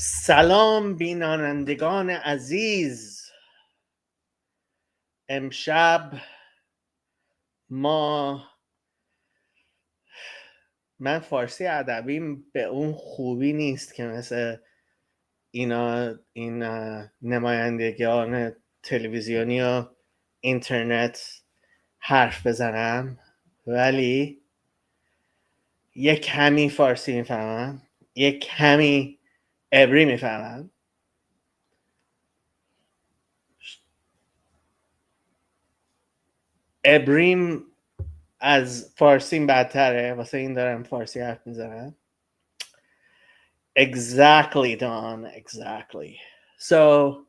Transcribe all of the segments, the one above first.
سلام بینندگان عزیز. امشب ما من فارسی ادبیم به اون خوبی نیست که مثل این نمایندگان تلویزیونی و اینترنت حرف بزنم، ولی یک کمی فارسی میفهمم، یک کمی عبری میفهمم. عبریم از فارسیم بدتره، واسه این دارم فارسی حرف میزنم. Exactly, Don. Exactly. So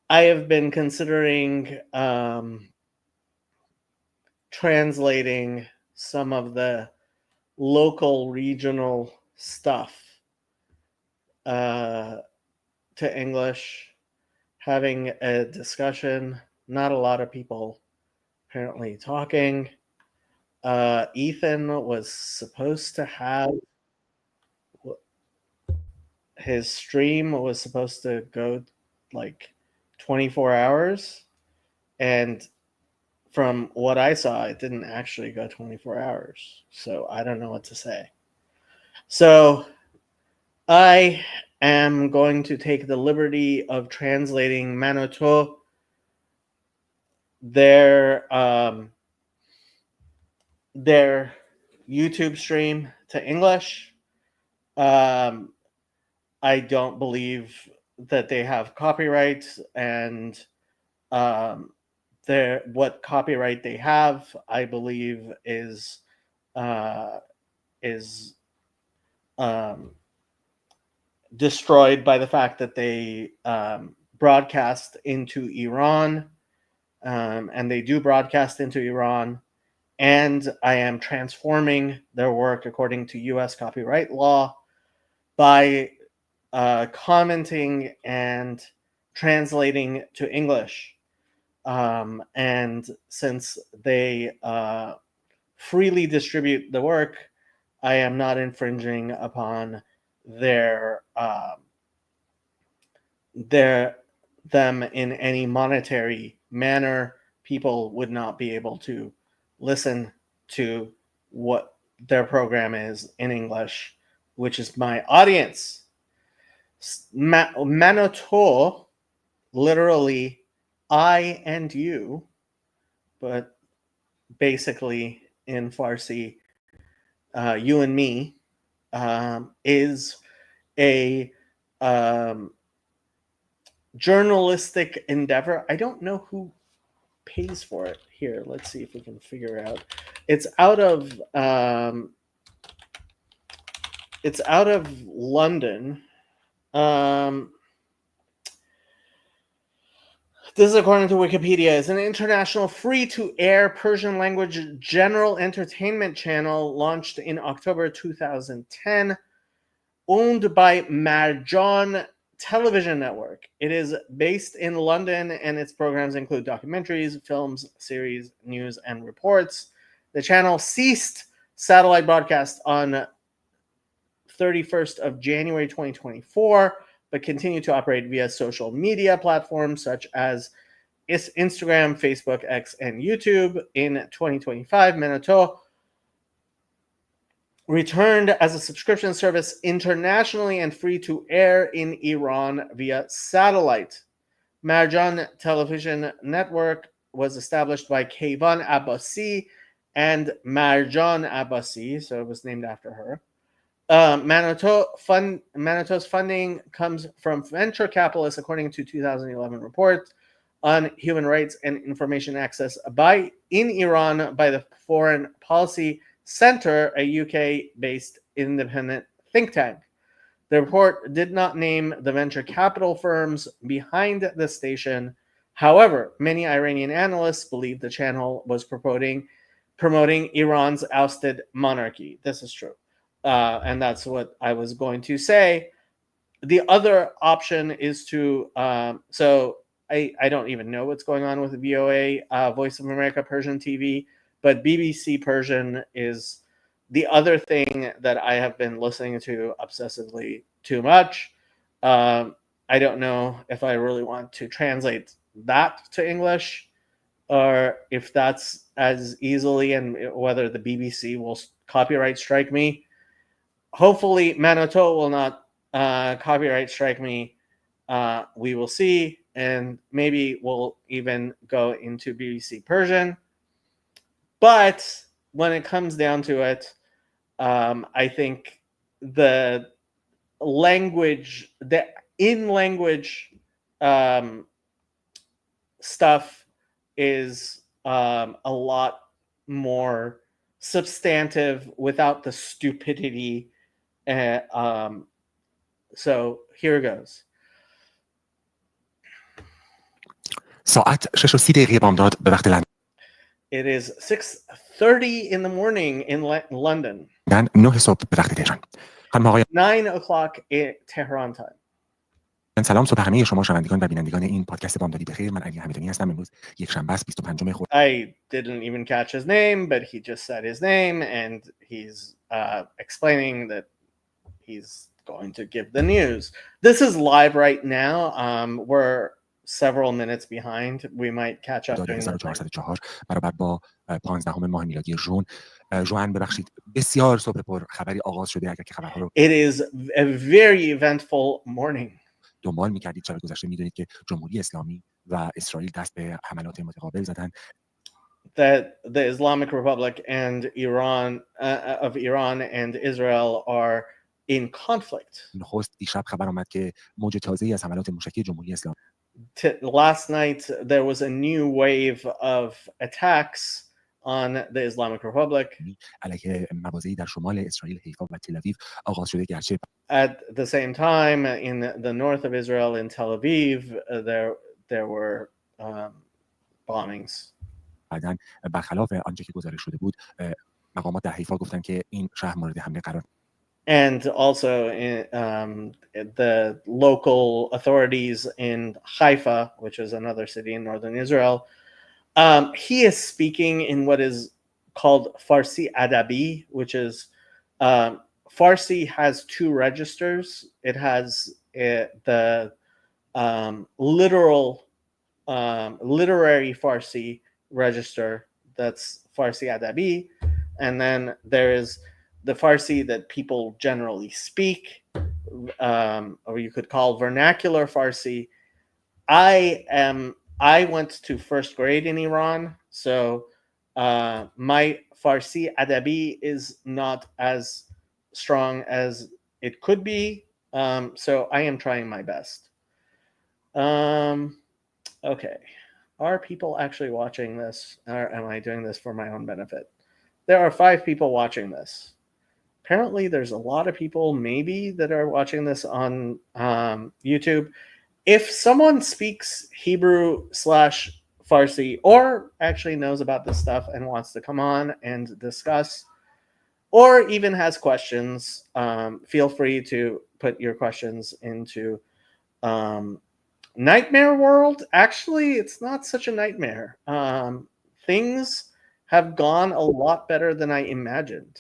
I have been considering translating some of the local regional stuff to English, having a discussion. Not a lot of people apparently talking. Ethan was supposed to have his stream was supposed to go like 24 hours, and from what I saw, it didn't actually go 24 hours. So I don't know what to say. So I am going to take the liberty of translating Manoto, their YouTube stream, to English. I don't believe that they have copyright, and what copyright they have, I believe, is destroyed by the fact that they broadcast into Iran, and they do broadcast into Iran. And I am transforming their work according to U.S. copyright law by commenting and translating to English. And since they freely distribute the work, I am not infringing upon them in any monetary manner. People would not be able to listen to what their program is in English, which is my audience. Manoto, literally I and you, but basically in Farsi, you and me, is a journalistic endeavor. I don't know who pays for it. Here, let's see if we can figure out. It's out of London. This is according to Wikipedia. It's an international free-to-air Persian language general entertainment channel launched in October 2010, owned by Marjan Television Network. It is based in London, and its programs include documentaries, films, series, news, and reports. The channel ceased satellite broadcast on 31st of January 2024, but continued to operate via social media platforms such as Instagram, Facebook, X, and YouTube. In 2025, Manoto returned as a subscription service internationally and free to air in Iran via satellite. Marjan Television Network was established by Kayvan Abbasi and Marjan Abbasi, so it was named after her. Manoto's funding comes from venture capitalists, according to 2011 report on human rights and information access in Iran by the Foreign Policy Center, a UK-based independent think tank. The report did not name the venture capital firms behind the station. However, many Iranian analysts believe the channel was promoting Iran's ousted monarchy. This is true. And that's what I was going to say. The other option is to, so I don't even know what's going on with the VOA, Voice of America Persian TV, but BBC Persian is the other thing that I have been listening to obsessively too much. I don't know if I really want to translate that to English or if that's as easily, and whether the BBC will copyright strike me. Hopefully, Manoto will not copyright strike me. We will see, and maybe we'll even go into BBC Persian. But when it comes down to it, I think the language, the in-language stuff is a lot more substantive without the stupidity. So here goes. ساعت 6:30 بامداد به وقت It is 6:30 in the morning in London. لندن 9 صبح به وقت تهران. خانم آقایان 9 o'clock Tehran time. سلام صبح همه شما شنوندگان و بینندگان این پادکست بامدادی بخیر. من علی حمیدانی هستم. امروز یک شنبه است 25 خرداد. I didn't even catch his name, but he just said his name and he's explaining that he's going to give the news. This is live right now. We're several minutes behind. We might catch up during the 1404 برابر با 15 ماه میلادی ژوئن. ژوئن ببخشید بسیار صبح پر خبری آغاز شده. اگر که خبرها رو It is a very eventful morning. دنبال می‌کردید شب گذشته می‌دونید که جمهوری اسلامی و اسرائیل دست به حملات متقابل زدن. That the Islamic Republic and Iran and Israel are in conflict. نخست دیشب خبر آمد که موج تازه‌ای از حملات موشکی جمهوری اسلامی. Last night there was a new wave of attacks on the Islamic Republic. علیه مواضعی در شمال اسرائیل، حیفا و تل آویو آغاز شده گرچه At the same time, in the north of Israel, in Tel Aviv, there were bombings. بعدن برخلاف آنچه که گزارش شده بود، مقامات در حیفا گفتن که این شهر مورد حمله قرار. And also the local authorities in Haifa, which is another city in northern Israel, he is speaking in what is called Farsi Adabi, which is Farsi has two registers. It has the literary Farsi register, that's Farsi Adabi, and then there is the Farsi that people generally speak, or you could call vernacular Farsi. I went to first grade in Iran, so my Farsi Adabi is not as strong as it could be, so I am trying my best. Okay, are people actually watching this, or am I doing this for my own benefit? There are 5 people watching this. Apparently there's a lot of people maybe that are watching this on YouTube. If someone speaks Hebrew/Farsi or actually knows about this stuff and wants to come on and discuss, or even has questions, feel free to put your questions into Nightmare World. Actually, it's not such a nightmare. Things have gone a lot better than I imagined.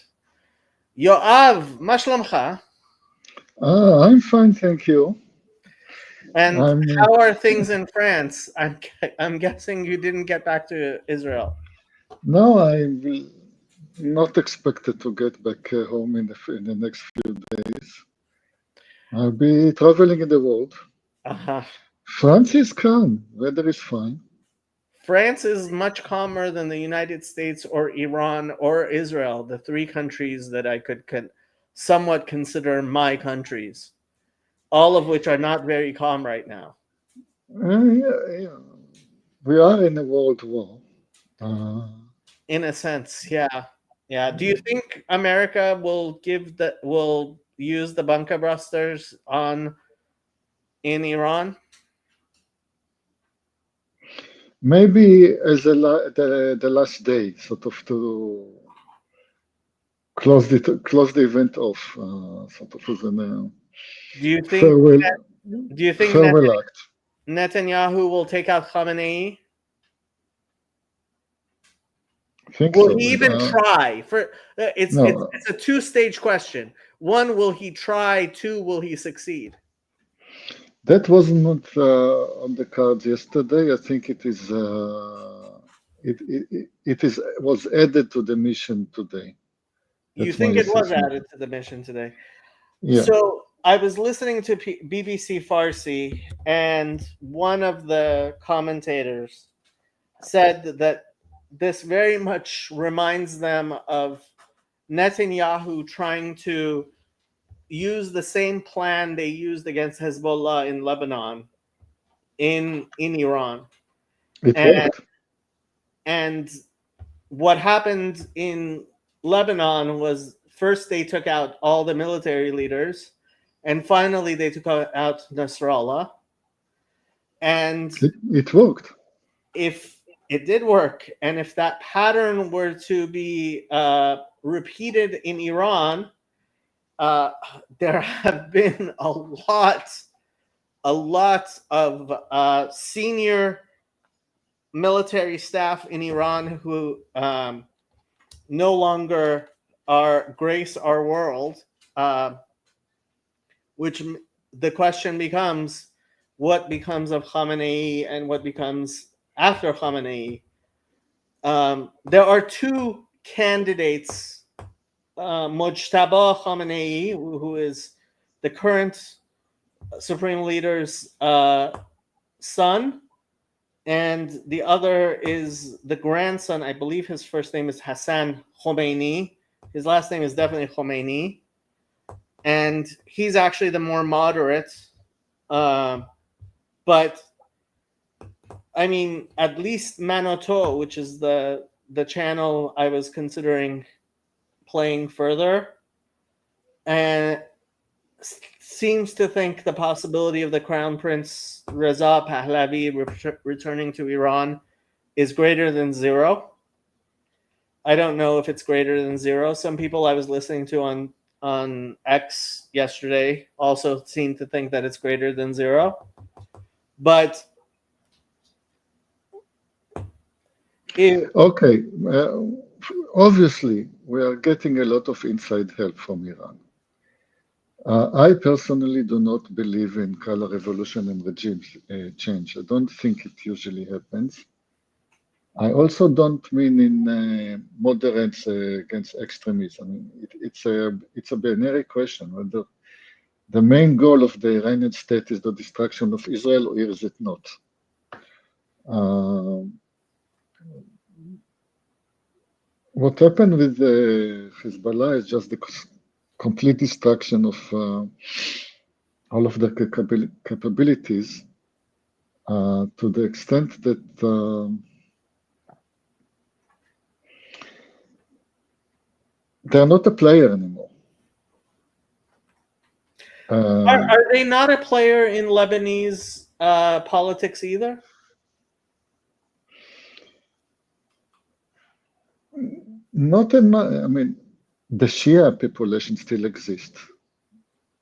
Yoav, ma shlomcha? I'm fine, thank you. And how are things in France? I'm guessing you didn't get back to Israel. No, I'm not expected to get back home in the next few days. I'll be traveling in the world. France is calm. Weather is fine. France is much calmer than the United States or Iran or Israel, the 3 countries that I could somewhat consider my countries, all of which are not very calm right now. Yeah. We are in a world war. In a sense, yeah. Do you think America will use the bunker busters in Iran? Maybe as the last day, sort of to close the event off, sort of as an do you think farewell act. Netanyahu will take out Khamenei? Will he even try? It's a 2-stage question. 1, will he try? 2, will he succeed? That was not on the cards yesterday. I think it is. Was added to the mission today. You That's think my it was assessment. added to the mission today? Yeah. So I was listening to BBC Farsi, and one of the commentators said that this very much reminds them of Netanyahu trying to use the same plan they used against Hezbollah in Lebanon in Iran. It worked. And what happened in Lebanon was first they took out all the military leaders, and finally they took out Nasrallah. And it worked. If it did work, and if that pattern were to be repeated in Iran, there have been a lot of senior military staff in Iran who no longer grace our world, which the question becomes, what becomes of Khamenei and what becomes after Khamenei? There are two candidates, Mojtaba Khamenei, who is the current Supreme Leader's son, and the other is the grandson. I believe his first name is Hassan Khomeini. His last name is definitely Khomeini. And he's actually the more moderate. But, I mean, at least Manoto, which is the channel I was considering playing further, and seems to think the possibility of the Crown Prince Reza Pahlavi returning to Iran is greater than zero. I don't know if it's greater than zero. Some people I was listening to on X yesterday also seem to think that it's greater than zero. But okay, obviously we are getting a lot of inside help from Iran. I personally do not believe in color revolution and regime change. I don't think it usually happens. I also don't mean in moderates against extremism. I mean, it's a binary question whether the main goal of the Iranian state is the destruction of Israel, or is it not? What happened with Hezbollah is just the complete destruction of all of the capabilities to the extent that they're not a player anymore. Are they not a player in Lebanese politics either? Not in my, I mean, the Shia population still exists,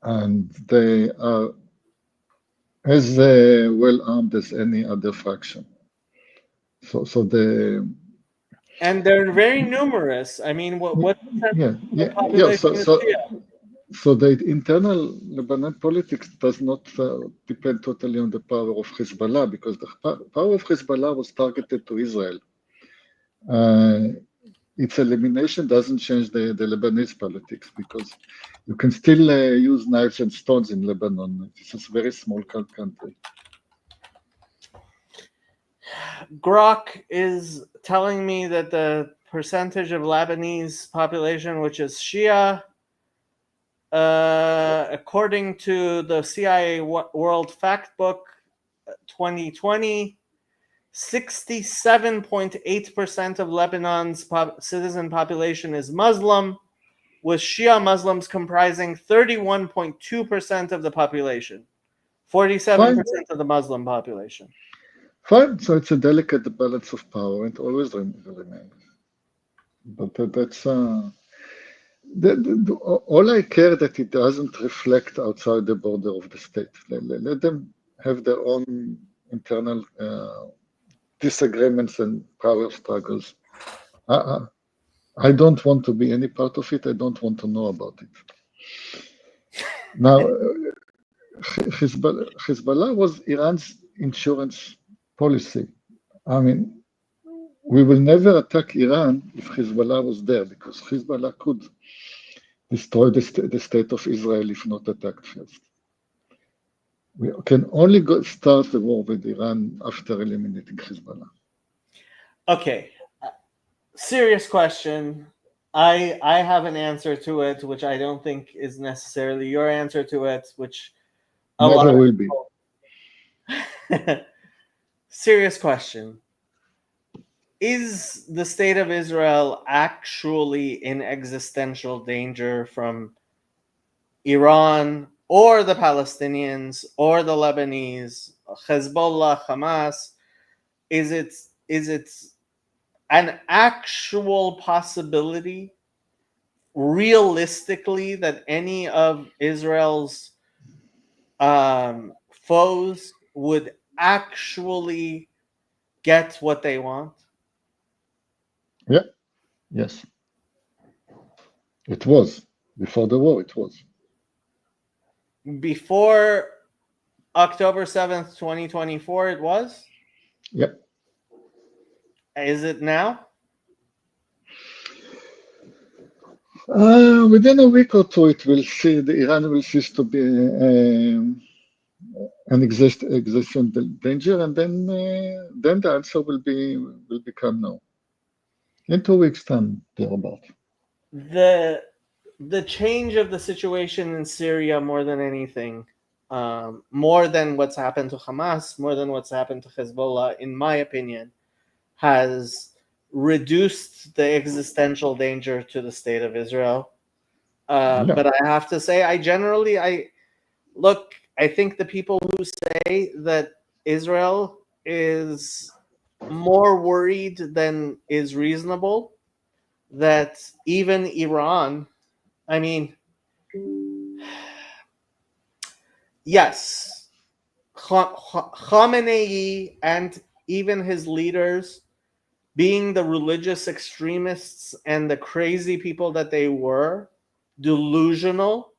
and they are as well armed as any other faction. So and they're very numerous. I mean, what yeah. population is Shia? So the internal Lebanon politics does not depend totally on the power of Hezbollah, because the power of Hezbollah was targeted to Israel. Its elimination doesn't change the Lebanese politics, because you can still use knives and stones in Lebanon. It's a very small country. Grok is telling me that the percentage of Lebanese population, which is Shia, according to the CIA World Factbook 2020, 67.8% of Lebanon's citizen population is Muslim, with Shia Muslims comprising 31.2% of the population, 47% of the Muslim population. Fine, so it's a delicate balance of power, and always remains. But that's all I care that it doesn't reflect outside the border of the state. Let them have their own internal disagreements and power struggles. I don't want to be any part of it. I don't want to know about it. Now, Hezbollah was Iran's insurance policy. I mean, we will never attack Iran if Hezbollah was there, because Hezbollah could destroy the state of Israel if not attacked first. We can only start the war with Iran after eliminating Hezbollah. Okay, serious question. I have an answer to it, which I don't think is necessarily your answer to it, which never will be. Serious question. Is the state of Israel actually in existential danger from Iran or the Palestinians or the Lebanese, Hezbollah, Hamas? Is it an actual possibility, realistically, that any of Israel's foes would actually get what they want? Yeah. Yes. It was. Before the war, it was. Before October 7th, 2024, it was? Yep. Is it now? Within a week or two, Iran will cease to be an existential danger, and then the answer will become no. In 2 weeks' time, thereabout. The change of the situation in Syria, more than anything, more than what's happened to Hamas, more than what's happened to Hezbollah, in my opinion, has reduced the existential danger to the state of Israel. But I have to say, I think the people who say that Israel is more worried than is reasonable, that even Iran, I mean, yes, Khamenei and even his leaders, being the religious extremists and the crazy people that they were, delusional,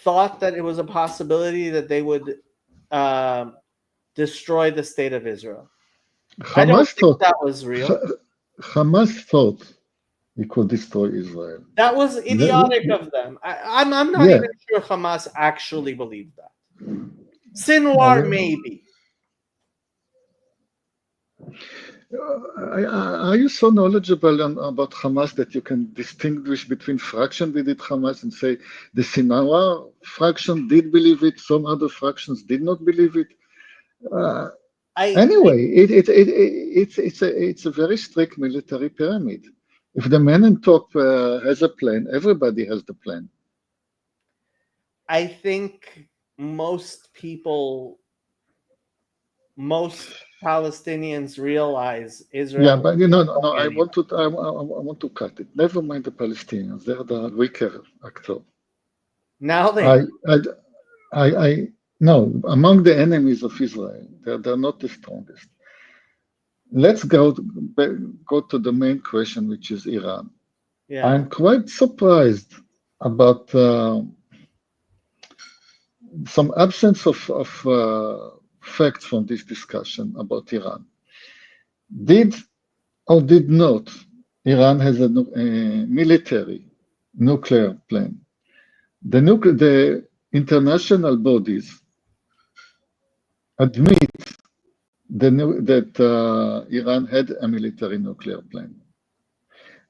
thought that it was a possibility that they would destroy the state of Israel. I don't think that was real. Hamas thought it could destroy Israel. That was idiotic of them. I'm not even sure Hamas actually believed that. Sinwar, maybe. Are you so knowledgeable about Hamas that you can distinguish between fractions within Hamas and say the Sinwar fraction did believe it, some other fractions did not believe it? It's a very strict military pyramid. If the man in top has a plan, everybody has the plan. I think most Palestinians realize Israel. Yeah, but no. I want to cut it. Never mind the Palestinians; they're the weaker actor. Now they. No, among the enemies of Israel, they're not the strongest. Let's go to the main question, which is Iran. Yeah. I'm quite surprised about some absence of facts from this discussion about Iran. Did or did not Iran has a military nuclear plan? The international bodies admit that Iran had a military nuclear plan.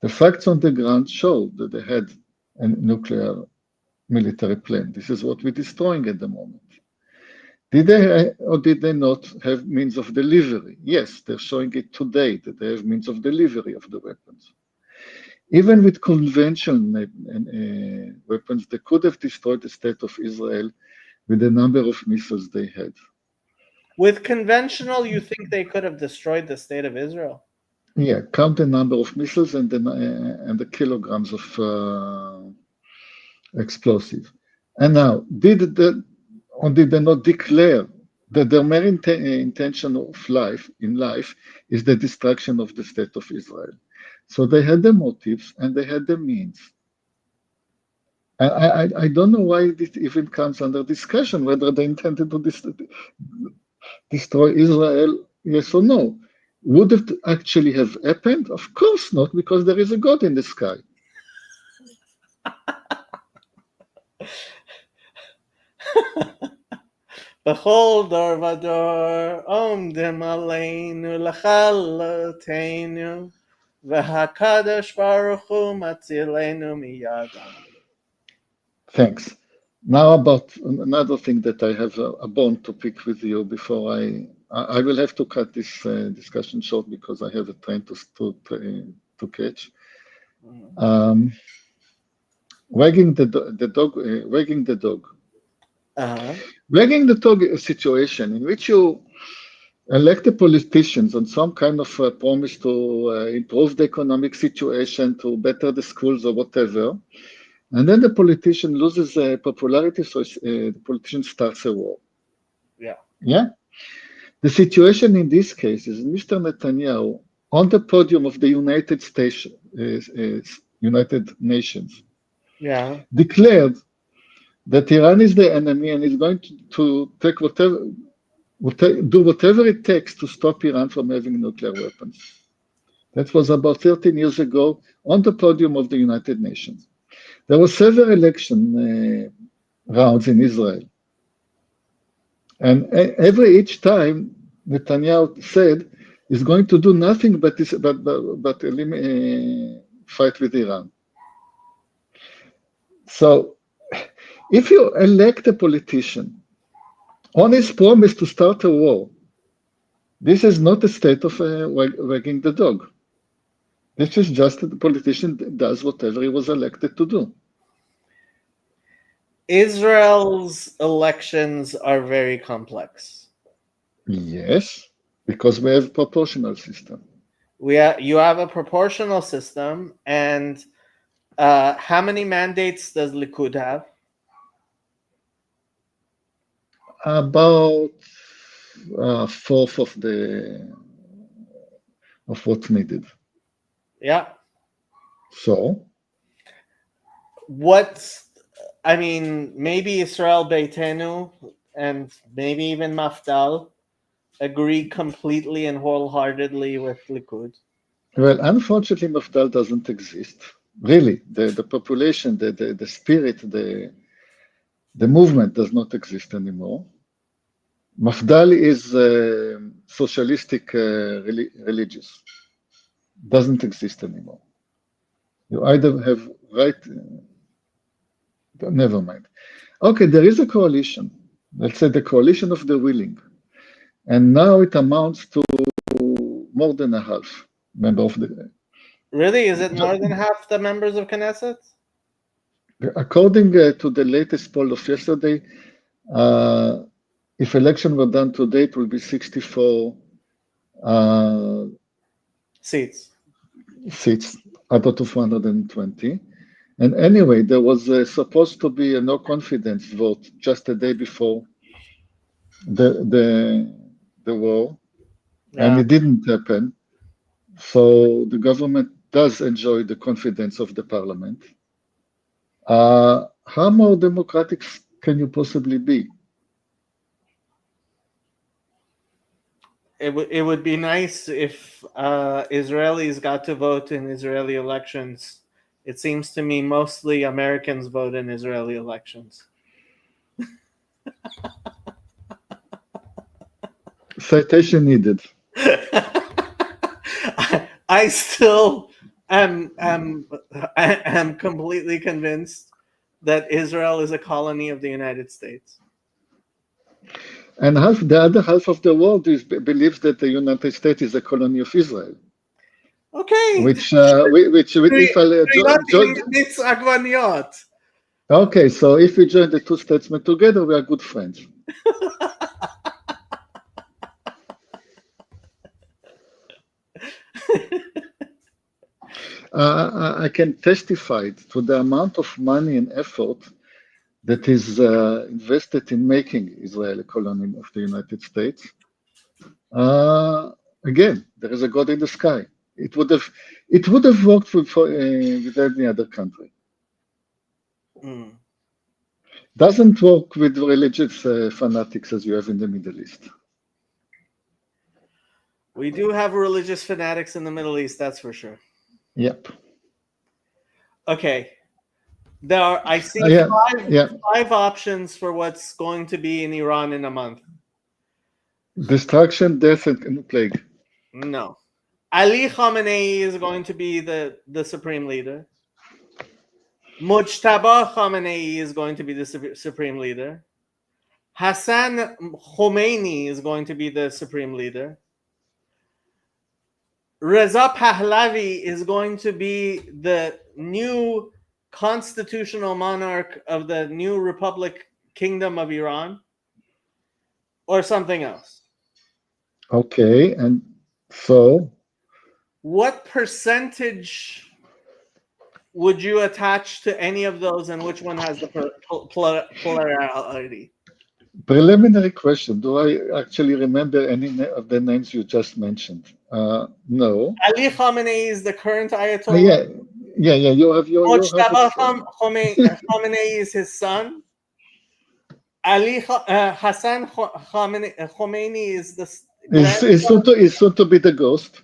The facts on the ground show that they had a nuclear military plan. This is what we're destroying at the moment. Did they or did they not have means of delivery? Yes, they're showing it today that they have means of delivery of the weapons. Even with conventional weapons, they could have destroyed the state of Israel with the number of missiles they had. With conventional, you think they could have destroyed the state of Israel? Yeah, count the number of missiles and the kilograms of explosive. And now, did they not declare that their main intention of life is the destruction of the state of Israel? So they had the motives and they had the means. I don't know why this even comes under discussion, whether they intended to destroy Israel, yes or no. Would it actually have happened? Of course not, because there is a God in the sky. בכל דור ודור עומדים עלינו לכלותנו, והקדוש ברוך הוא מצילנו מידם. Thanks. Now about another thing that I have a bone to pick with you before I will have to cut this discussion short because I have a train to catch. Wagging the dog. Uh-huh. Wagging the dog is a situation in which you elect the politicians on some kind of promise to improve the economic situation, to better the schools or whatever, and then the politician loses popularity, so the politician starts a war. Yeah. The situation in this case is Mr. Netanyahu on the podium of the United Nations declared that Iran is the enemy and is going to take do whatever it takes to stop Iran from having nuclear weapons. That was about 13 years ago on the podium of the United Nations. There were several election rounds in Israel. And each time Netanyahu said he's going to do nothing but fight with Iran. So if you elect a politician on his promise to start a war, this is not a state of wagging the dog. This is just that the politician does whatever he was elected to do. Israel's elections are very complex. Yes, because we have a proportional system. You have a proportional system, and how many mandates does Likud have? About a fourth of what's needed. Yeah. So? Maybe Israel Beitenu and maybe even Mafdal agree completely and wholeheartedly with Likud. Well, unfortunately, Mafdal doesn't exist. Really, the population, the spirit, the movement does not exist anymore. Mafdal is socialistic religious. Doesn't exist anymore. You either have never mind. Okay, there is a coalition. Let's say the coalition of the willing. And now it amounts to more than a half member of the... Really? Is it more than half the members of Knesset? According to the latest poll of yesterday, if election were done today, it will be 64 seats out of 120. And anyway, there was supposed to be a no confidence vote just a day before the war, and it didn't happen. So the government does enjoy the confidence of the parliament. How more democratic can you possibly be? It would be nice if Israelis got to vote in Israeli elections. It seems to me mostly Americans vote in Israeli elections. Citation needed. I still am completely convinced that Israel is a colony of the United States. And the other half of the world believes that the United States is a colony of Israel. Okay. Okay, so if we join the two statesmen together, we are good friends. I can testify to the amount of money and effort that is invested in making Israel a colony of the United States. Again, there is a God in the sky. It would have worked with any other country. Doesn't work with religious fanatics as you have in the Middle East. We do have religious fanatics in the Middle East, that's for sure. Yep. Okay. I see five options for what's going to be in Iran in a month. Destruction, death, and plague. No. Ali Khamenei is going to be the supreme leader. Mujtaba Khamenei is going to be the supreme leader. Hassan Khomeini is going to be the supreme leader. Reza Pahlavi is going to be the new constitutional monarch of the new Republic Kingdom of Iran, or something else. Okay, and so what percentage would you attach to any of those, and which one has the plurality? Preliminary question. Do I actually remember any of the names you just mentioned? No. Ali Khamenei is the current Ayatollah. Yeah. You have Mujtaba Khamenei is his son. Hassan Khomeini is the is soon to be the ghost.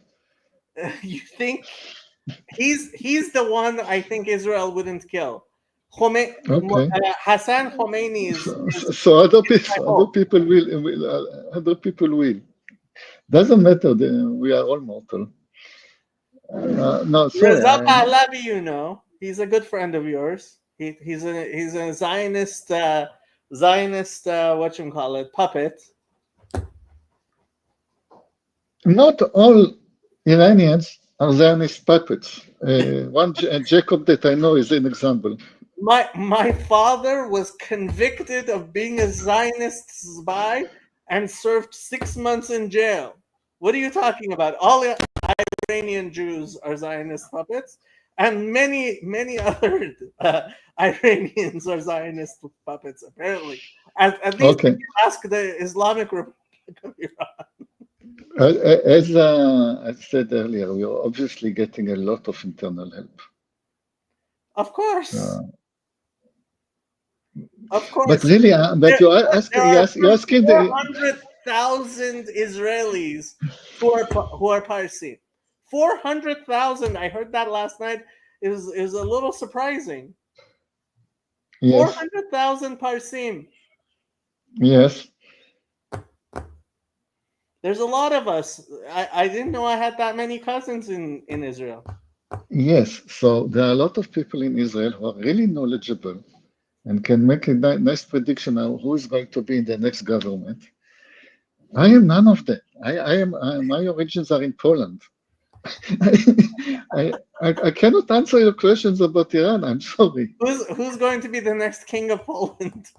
You think he's the one I think Israel wouldn't kill. Hassan Khomeini is so other people will. Doesn't matter. We are all mortal. No, sorry. Reza Pahlavi, he's a good friend of yours. He's a Zionist puppet. Not all Iranians are Zionist puppets. One Jacob that I know is an example. My father was convicted of being a Zionist spy and served 6 months in jail. What are you talking about? All Iranian Jews are Zionist puppets, and many other Iranians are Zionist puppets, apparently. At least if you ask the Islamic Republic of Iran. As I said earlier, we are obviously getting a lot of internal help. Of course. Of course. But really, you're asking 400,000 Israelis who are Parsi. 400,000. I heard that last night. Is a little surprising. Yes. 400,000 Parsim. Yes. There's a lot of us. I didn't know I had that many cousins in Israel. Yes. So there are a lot of people in Israel who are really knowledgeable and can make a nice prediction of who is going to be in the next government. I am none of them. My origins are in Poland. I cannot answer your questions about Iran. I'm sorry. Who's going to be the next king of Poland?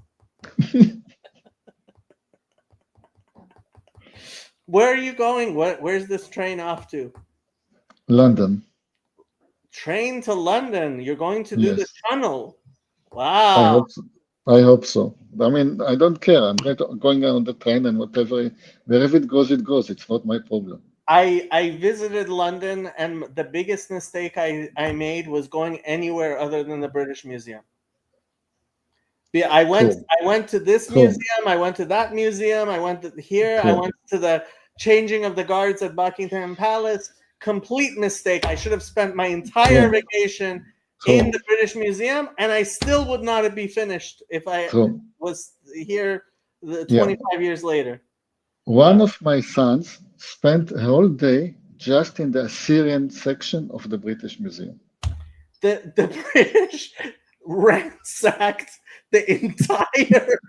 Where are you going? Where's this train off to? London. Train to London. You're going to do the tunnel. Wow. I hope so. I mean, I don't care. I'm going on the train and wherever it goes, it goes. It's not my problem. I visited London, and the biggest mistake I made was going anywhere other than the British Museum. I went to this museum, I went to that museum, I went to here, I went to the changing of the guards at Buckingham Palace. Complete mistake. I should have spent my entire vacation in the British Museum, and I still would not be finished if I was here 25 years later. One of my sons spent a whole day just in the Assyrian section of the British Museum. The British ransacked the entire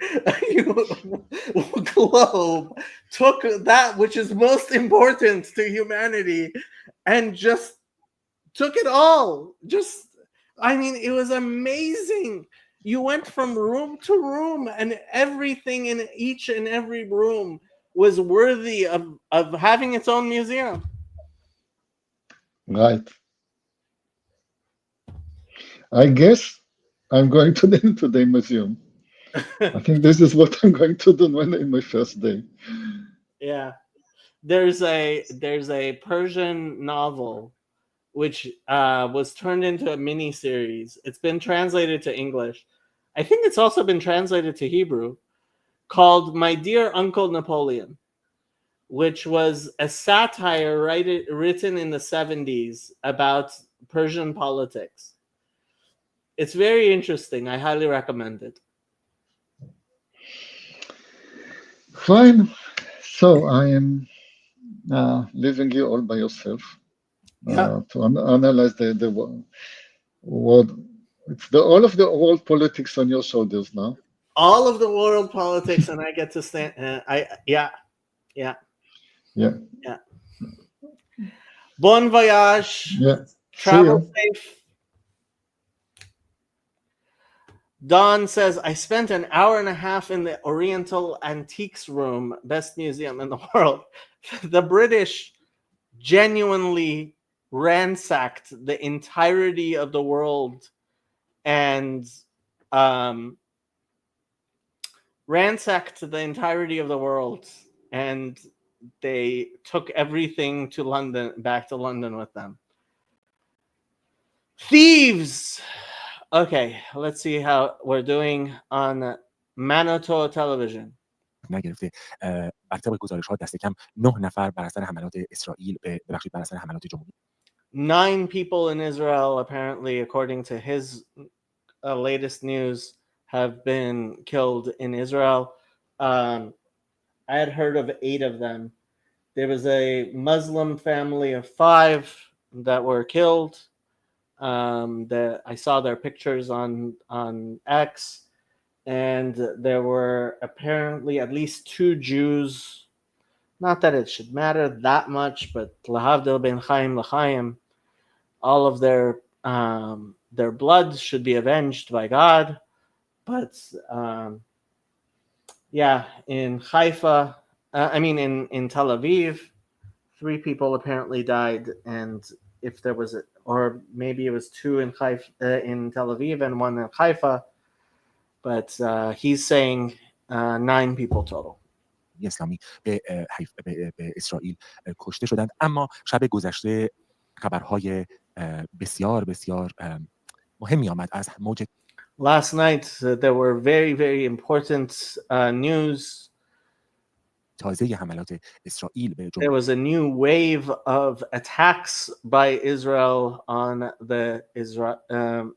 globe, took that which is most important to humanity, and just took it all. It was amazing. You went from room to room, and everything in each and every room was worthy of having its own museum. Right. I guess I'm going to the museum. I think this is what I'm going to do in my first day. Yeah. There's a Persian novel which was turned into a mini series. It's been translated to English, I think it's also been translated to Hebrew, called My Dear Uncle Napoleon, which was a satire written in the 70s about Persian politics. It's very interesting. I highly recommend it. Fine. So I am leaving you all by yourself to analyze the world. It's all of the world politics on your shoulders now. All of the world politics, and I get to stand. Yeah. Bon voyage. Yeah. Travel safe. Don says, I spent an hour and a half in the Oriental Antiques Room, best museum in the world. The British genuinely ransacked the entirety of the world and they took everything to London, back to London with them. Thieves! Okay, let's see how we're doing on Manoto television. نگرفته بر طبق گزارش‌ها دست کم 9 نفر بر اثر حملات اسرائیل بر اثر حملات جمهوری 9 people in Israel, apparently, according to his latest news, have been killed in Israel. I had heard of 8 of them. There was a Muslim family of 5 that were killed. I saw their pictures on X, and there were apparently at least 2 Jews. Not that it should matter that much, but lahavdil ben chaim l'chaim, all of their blood should be avenged by God. But in Haifa, in Tel Aviv, 3 people apparently died, and if there was or maybe it was 2 in Tel Aviv and 1 in Haifa, but he's saying 9 people total. اسلامی به اسرائیل کشته شدند. اما شب گذشته خبرهای بسیار بسیار مهمی آمد از موج. Last night there were very, very important news. تازه حملات اسرائیل به There was a new wave of attacks by Israel on the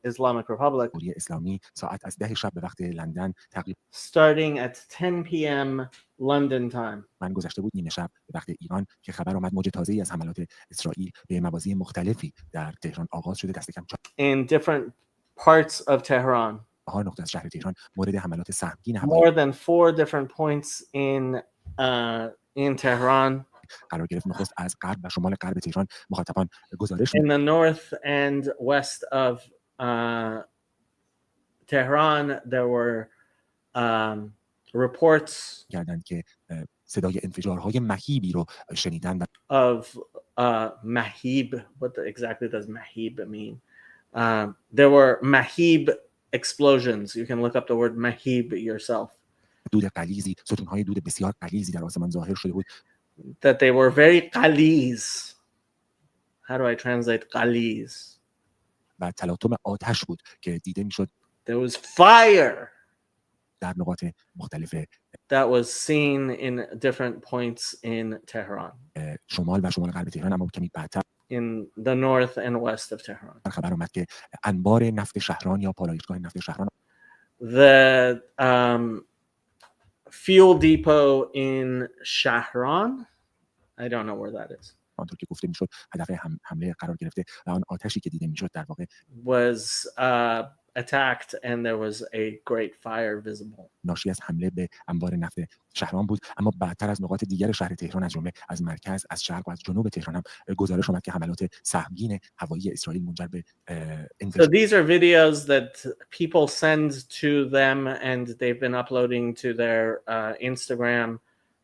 Islamic Republic. اسلامی ساعت از 10 شب به وقت لندن تقریبا starting at 10 p.m. London time. من گذشته بود نیمه شب به وقت ایران که خبر آمد موج تازه‌ای از حملات اسرائیل به مواضع مختلفی در تهران آغاز شده. دست کم in different parts of Tehran. نقطه از شهر تهران مورد حملات سهمگین More than 4 different points in Tehran. قرار گرفت. نخست از غرب و شمال غرب تهران مخاطبان گزارش in the north and west of Tehran there were reports کردند که صدای انفجارهای مهیبی رو شنیدند. of mahib. What exactly does mahib mean? There were mahib explosions. You can look up the word mahib yourself. دود غلیظی، ستونهای دود بسیار غلیظی در آسمان ظاهر شده بود. That they were very غلیظ. How do I translate غلیظ? و تلاطم آتش بود که دیده میشد. There was fire در نقاط مختلف that was seen in different points in Tehran. شمال و شمال غرب تهران، اما کمی بعدتر in the north and west of Tehran. خبر آمد که انبار نفت شهران یا پالایشگاه نفت شهران The fuel depot in Shahran, I don't know where that is. آنطور که گفته میشد هدف حمله قرار گرفته و آن آتشی که دیده میشد در واقع was attacked and there was a great fire visible. ناشی از حمله به انبار نفت شهران بود. اما بعدتر از نقاط دیگر شهر تهران، از جمله از مرکز، از شرق و از جنوب تهران هم گزارش آمد که حملات سهمگین هوایی اسرائیل منجر به So these are videos that people send to them and they've been uploading to their Instagram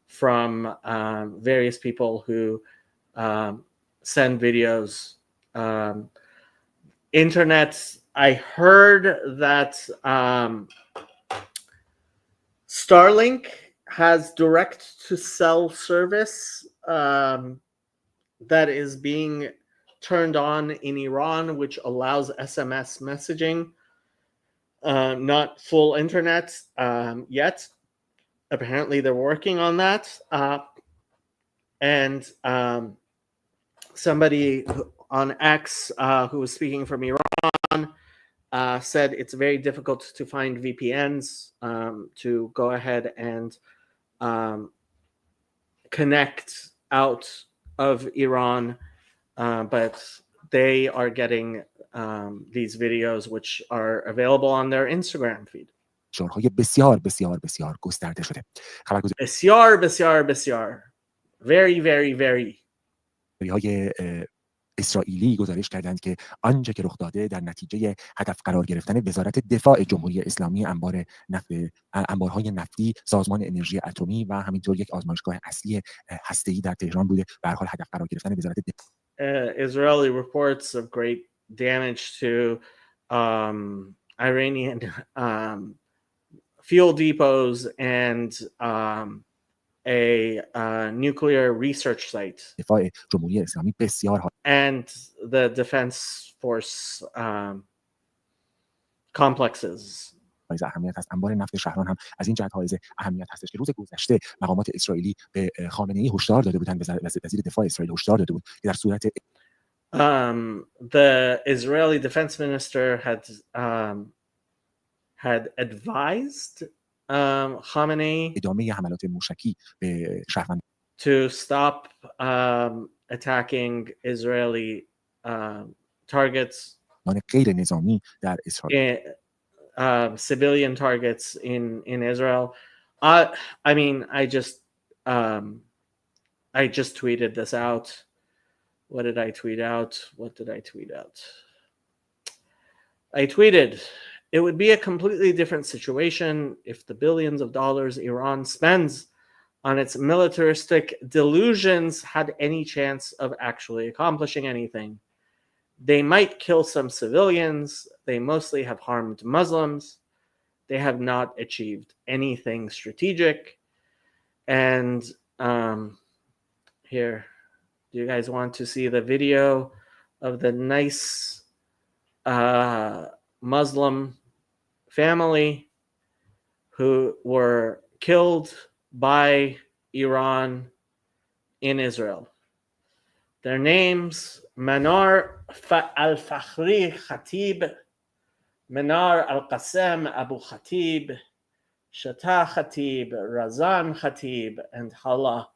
from various people who send videos. Internet, I heard that Starlink has direct to cell service that is being turned on in Iran, which allows SMS messaging. not full internet yet. Apparently, they're working on that. And somebody on X who was speaking from Iran said it's very difficult to find VPNs to go ahead and connect out of Iran, but they are getting these videos which are available on their Instagram feed. فشارهای بسیار بسیار بسیار گسترده شده. بسیار بسیار بسیار. Very, very, very. خبرگزاری‌های اسرائیلی گزارش کردند که آنچه که رخ داده در نتیجه هدف قرار گرفتن وزارت دفاع جمهوری اسلامی انبارهای نفتی، سازمان انرژی اتمی و همینطور یک آزمایشگاه اصلی هسته‌ای در تهران بوده. به هر حال هدف قرار گرفتن وزارت دفاع. Israeli reports of great damage to Iranian fuel depots and a nuclear research site. دفاع جمهوری اسلامی بسیار and the defense force complexes. حائز اهمیت است. انبار نفت شهران هم از این جهت حائز اهمیت هستش که روز گذشته مقامات اسرائیلی به خامنه‌ای هشدار داده بودند، وزیر دفاع اسرائیل هشدار داده بود که در صورت the Israeli defense minister had advised Khamenei ادامه حملات موشکی به شهروند to stop attacking Israeli targets, غیر نظامی در اسرائیل. civilian targets in Israel. I mean, I just tweeted this out. What did I tweet out? I tweeted, it would be a completely different situation if the billions of dollars Iran spends on its militaristic delusions had any chance of actually accomplishing anything. They might kill some civilians. They mostly have harmed Muslims. They have not achieved anything strategic. And here, do you guys want to see the video of the nice Muslim family who were killed by Iran in Israel? Their names: Manar al-Fakhri Khatib, Manar al-Qassem Abu Khatib, Shata Khatib, Razan Khatib, and Hala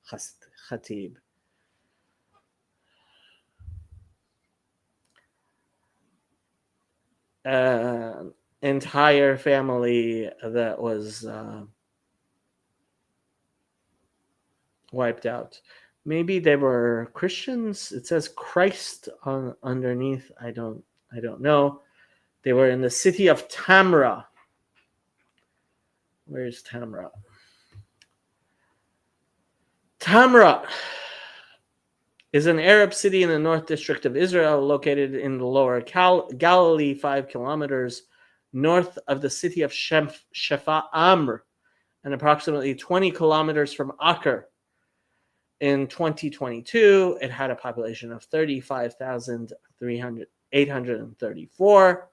Khatib. Entire family that was wiped out. Maybe they were Christians. It says Christ underneath. I don't know. They were in the city of Tamra. Where's Tamra? Tamra is an Arab city in the North District of Israel, located in the lower Galilee, 5 kilometers north of the city of Shafa'am, and approximately 20 kilometers from Acre. In 2022, it had a population of 35,834.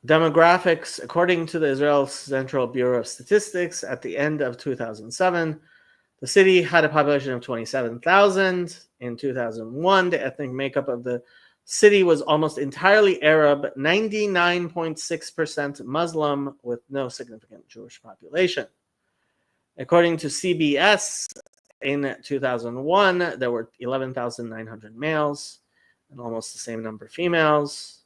Demographics, according to the Israel Central Bureau of Statistics, at the end of 2007, the city had a population of 27,000. In 2001, the ethnic makeup of the city was almost entirely Arab, 99.6% Muslim, with no significant Jewish population. According to CBS, in 2001, there were 11,900 males and almost the same number of females.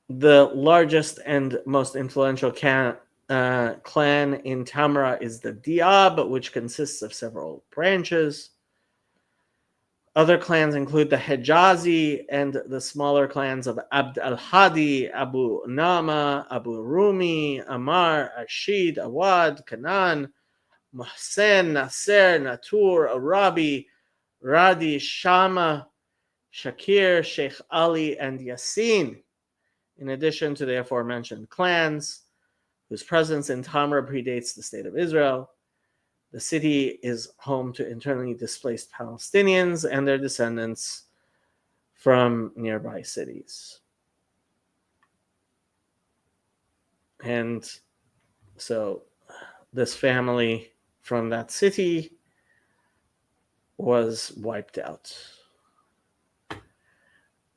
The largest and most influential clan in Tamra is the Diab, which consists of several branches. Other clans include the Hejazi and the smaller clans of Abd al-Hadi, Abu Nama, Abu Rumi, Amar, Ashid, Awad, Kanan, Mohsen, Nasser, Natur, Arabi, Radi, Shama, Shakir, Sheikh Ali, and Yassin. In addition to the aforementioned clans, whose presence in Tamra predates the state of Israel. The city is home to internally displaced Palestinians and their descendants from nearby cities. And so this family from that city was wiped out.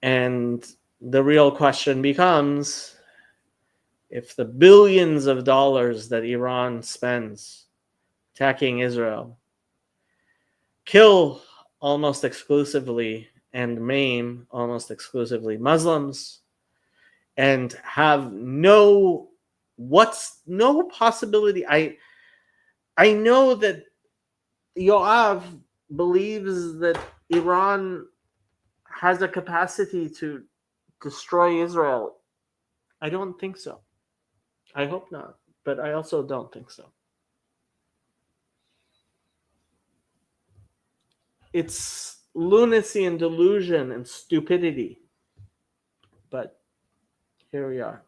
And the real question becomes, if the billions of dollars that Iran spends attacking Israel kill almost exclusively and maim almost exclusively Muslims and have no possibility. I know that Yoav believes that Iran has a capacity to destroy Israel. I don't think so. I hope not, but I also don't think so. It's lunacy and delusion and stupidity. But here we are.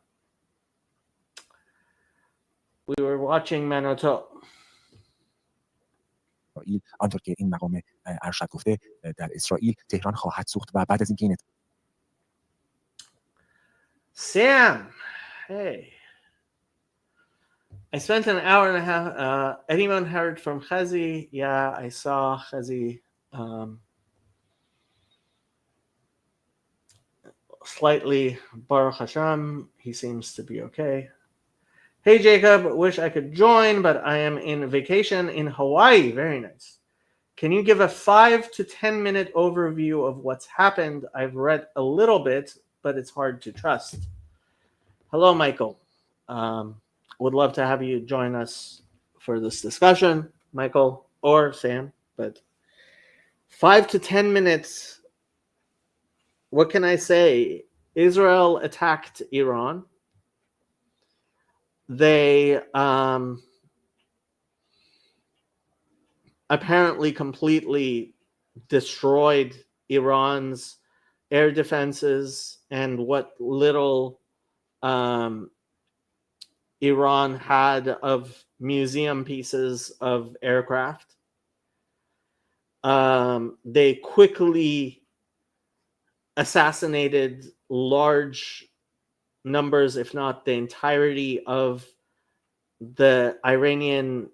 We were watching Manoto. آنطور که این مقام ارشد گفته در اسرائیل تهران خواهد سوخت و بعد از اینکه این Sam, hey. I spent an hour and a half. Anyone heard from Chazi? Yeah, I saw Chazi. Slightly, Baruch Hashem, he seems to be okay. Hey Jacob, wish I could join, but I am in vacation in Hawaii. Very nice. Can you give a 5 to 10 minute overview of what's happened? I've read a little bit, but it's hard to trust. Hello, Michael. Would love to have you join us for this discussion, Michael or Sam, but 5 to 10 minutes. What can I say? Israel attacked Iran. They apparently completely destroyed Iran's air defenses and what little Iran had of museum pieces of aircraft. They quickly assassinated large numbers, if not the entirety, of the Iranian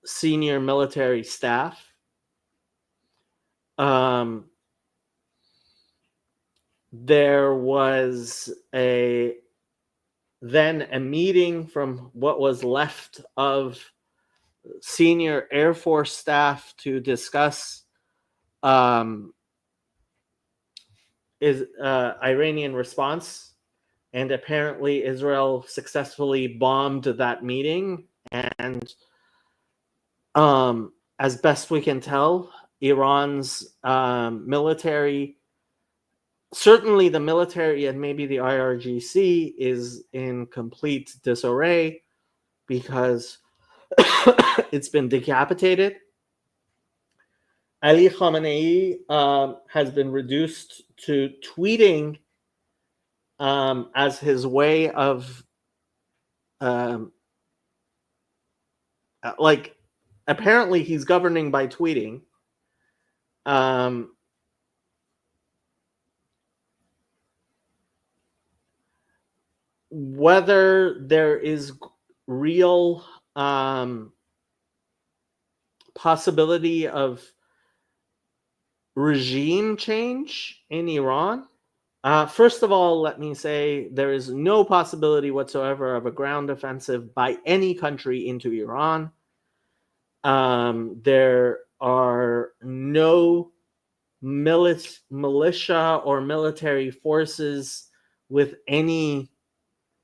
senior military staff. There was then a meeting from what was left of senior Air Force staff to discuss Iranian response. And apparently Israel successfully bombed that meeting. And as best we can tell, Iran's military, certainly the military and maybe the IRGC, is in complete disarray because it's been decapitated. Ali Khamenei has been reduced to tweeting as his way of apparently he's governing by tweeting. Whether there is real possibility of regime change in Iran. First of all, let me say there is no possibility whatsoever of a ground offensive by any country into Iran. There are no militia or military forces with any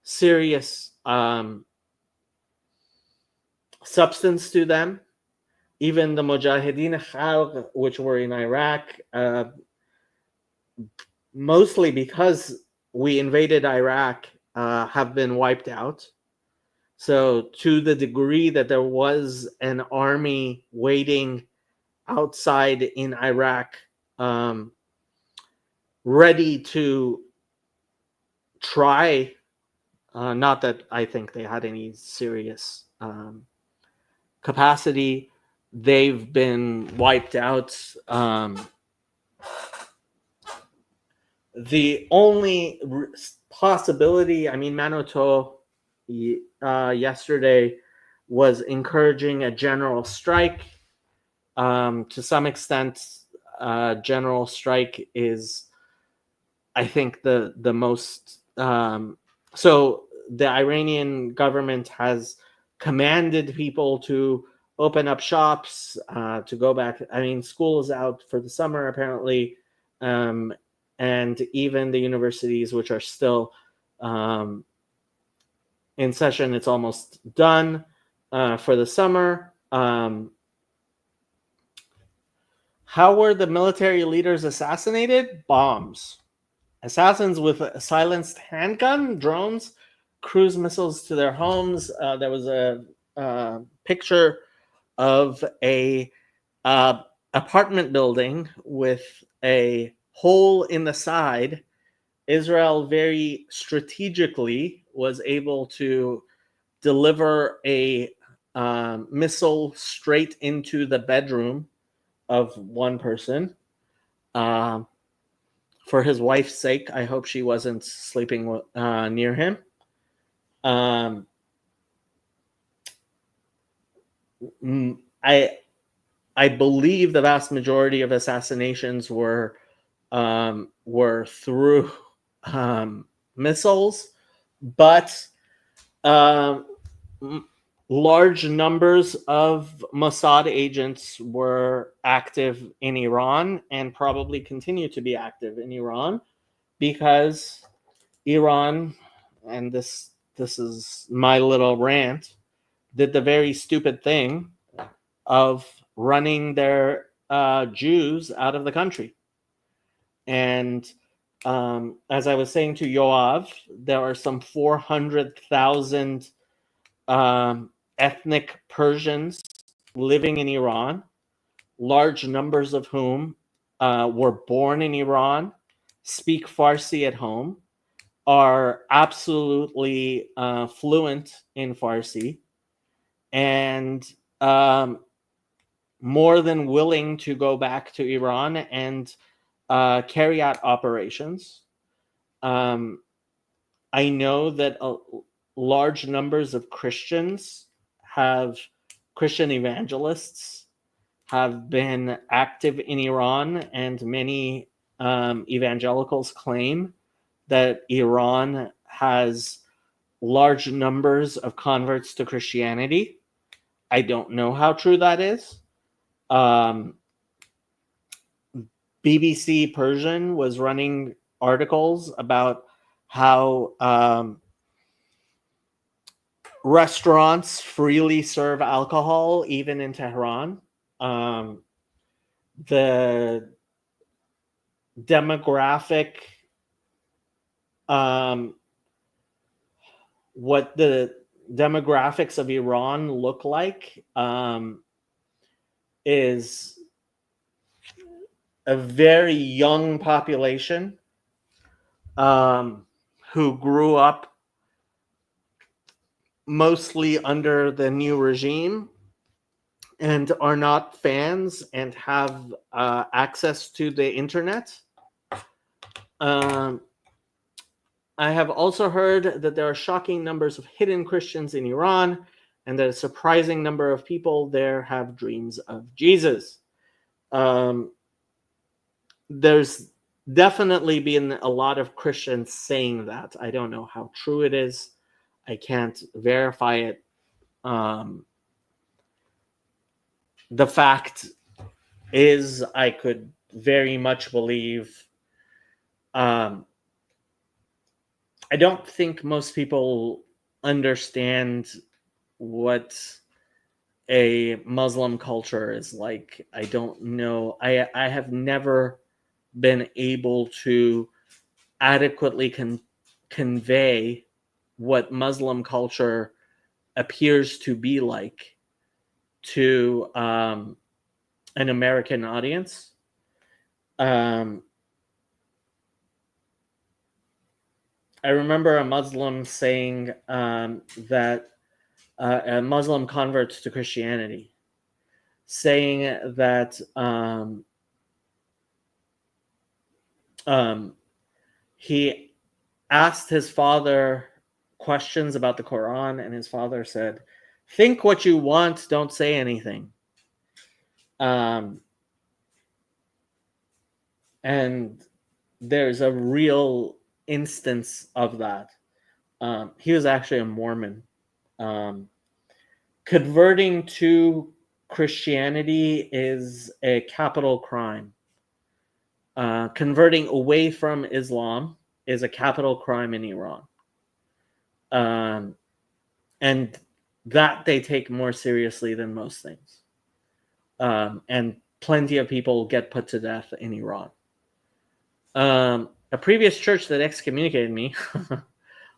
serious substance to them. Even the Mujahideen Khalq, which were in Iraq, mostly because we invaded Iraq, have been wiped out. So to the degree that there was an army waiting outside in Iraq, ready to try Not that I think they had any serious capacity. They've been wiped out. The only possibility, I mean, Manoto yesterday was encouraging a general strike. To some extent, general strike is, I think, the most. So the Iranian government has commanded people to open up shops, to go back. I mean, school is out for the summer apparently, and even the universities, which are still in session, it's almost done for the summer. How were the military leaders assassinated? Bombs. Assassins with a silenced handgun, drones, cruise missiles to their homes. There was a picture of a apartment building with a hole in the side. Israel very strategically was able to deliver a missile straight into the bedroom of one person. For his wife's sake, I hope she wasn't sleeping near him. I believe the vast majority of assassinations were through missiles, but large numbers of Mossad agents were active in Iran and probably continue to be active in Iran, because Iran, and this is my little rant, did the very stupid thing of running their Jews out of the country. And as I was saying to Yoav, there are some 400,000 ethnic Persians living in Iran, large numbers of whom were born in Iran, speak Farsi at home, are absolutely fluent in Farsi, and more than willing to go back to Iran and carry out operations. I know that large numbers of Christian evangelists have been active in Iran, and many evangelicals claim that Iran has large numbers of converts to Christianity. I don't know how true that is. BBC Persian was running articles about how restaurants freely serve alcohol even in Tehran. The demographic, what the demographics of Iran look like, is a very young population who grew up mostly under the new regime and are not fans and have access to the internet. I have also heard that there are shocking numbers of hidden Christians in Iran, and that a surprising number of people there have dreams of Jesus. There's definitely been a lot of Christians saying that. I don't know how true it is. I can't verify it. The fact is, I could very much believe. I don't think most people understand what a Muslim culture is like. I don't know. I have never been able to adequately convey what Muslim culture appears to be like to an American audience. I remember a Muslim saying that a Muslim convert to Christianity, saying that he asked his father questions about the Quran, and his father said, "Think what you want, don't say anything." And there's a real instance of that. He was actually a Mormon. Converting to Christianity is a capital crime. Converting away from Islam is a capital crime in Iran. And that they take more seriously than most things. And plenty of people get put to death in Iran. A previous church that excommunicated me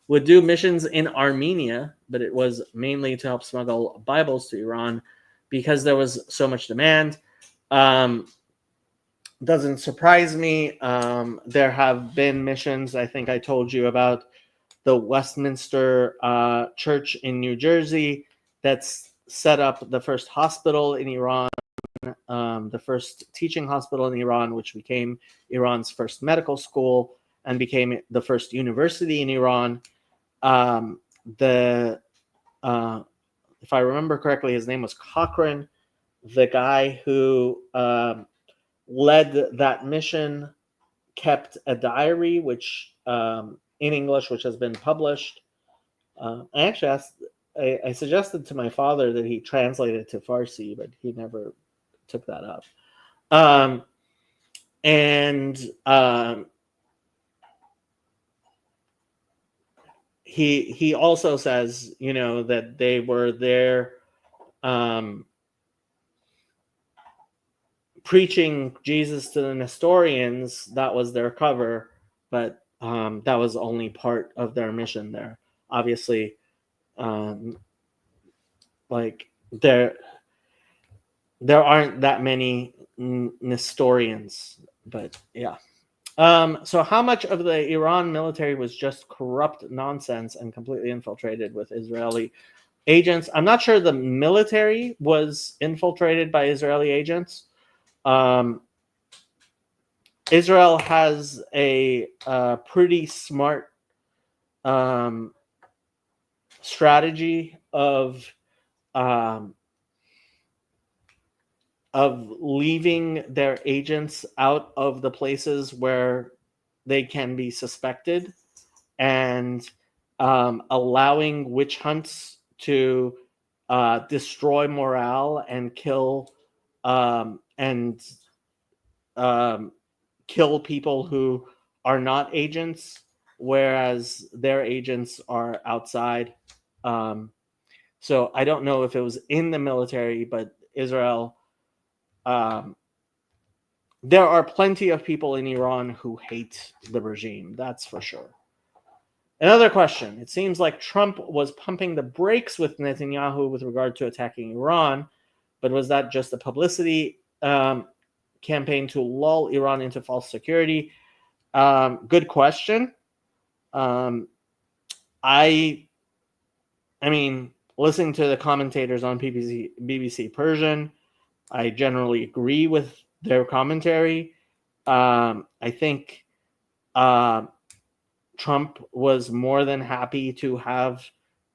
would do missions in Armenia, but it was mainly to help smuggle Bibles to Iran because there was so much demand. Doesn't surprise me. There have been missions. I think I told you about the Westminster Church in New Jersey that's set up the first hospital in Iran, the first teaching hospital in Iran, which became Iran's first medical school and became the first university in Iran. If I remember correctly, his name was Cochrane. The guy who led that mission kept a diary, which in English, which has been published. I suggested to my father that he translate it to Farsi, but he never took that up. He also says, that they were there preaching Jesus to the Nestorians. That was their cover, but that was only part of their mission there. Obviously, there aren't that many Nestorians, but yeah. So how much of the Iran military was just corrupt nonsense and completely infiltrated with Israeli agents? I'm not sure the military was infiltrated by Israeli agents. Israel has a pretty smart strategy of leaving their agents out of the places where they can be suspected and allowing witch hunts to destroy morale and kill kill people who are not agents, whereas their agents are outside. So I don't know if it was in the military, but Israel, there are plenty of people in Iran who hate the regime. That's for sure. Another question. It seems like Trump was pumping the brakes with Netanyahu with regard to attacking Iran, but was that just a publicity campaign to lull Iran into false security? Good question. I mean, listening to the commentators on BBC Persian, I generally agree with their commentary. I think Trump was more than happy to have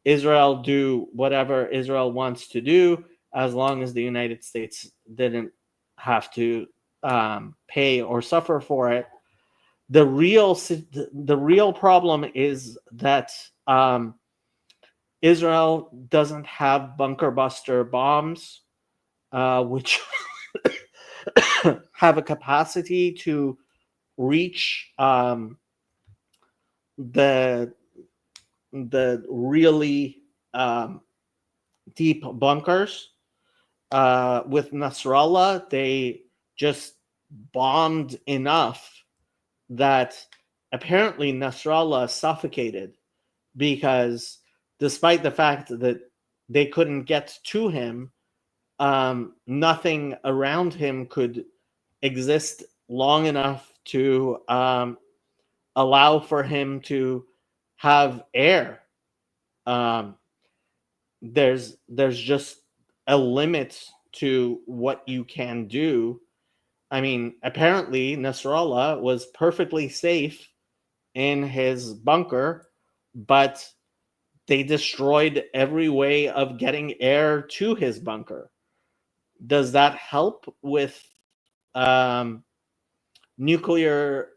Israel do whatever Israel wants to do, as long as the United States didn't have to pay or suffer for it. The real problem is that Israel doesn't have bunker buster bombs, which have a capacity to reach the really deep bunkers. With Nasrallah, they just bombed enough that apparently Nasrallah suffocated, because despite the fact that they couldn't get to him, nothing around him could exist long enough to allow for him to have air. There's just a limit to what you can do. I mean, apparently Nasrallah was perfectly safe in his bunker, but they destroyed every way of getting air to his bunker. Does that help with nuclear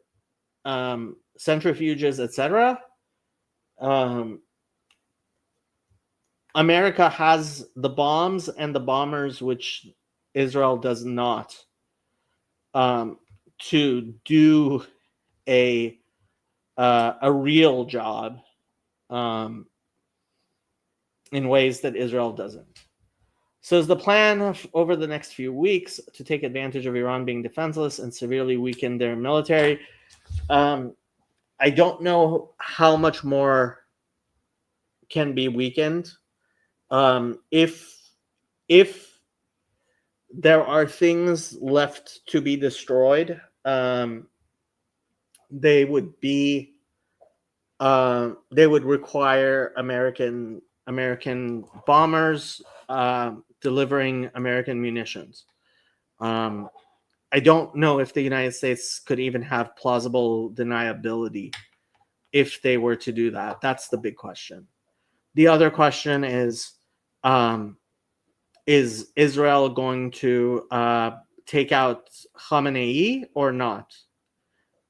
centrifuges, etc.? America has the bombs and the bombers, which Israel does not, to do a real job in ways that Israel doesn't. So is the plan over the next few weeks to take advantage of Iran being defenseless and severely weaken their military? I don't know how much more can be weakened. If there are things left to be destroyed, they would require American bombers delivering American munitions. I don't know if the United States could even have plausible deniability if they were to do that. That's the big question. The other question is Israel going to take out Khamenei or not?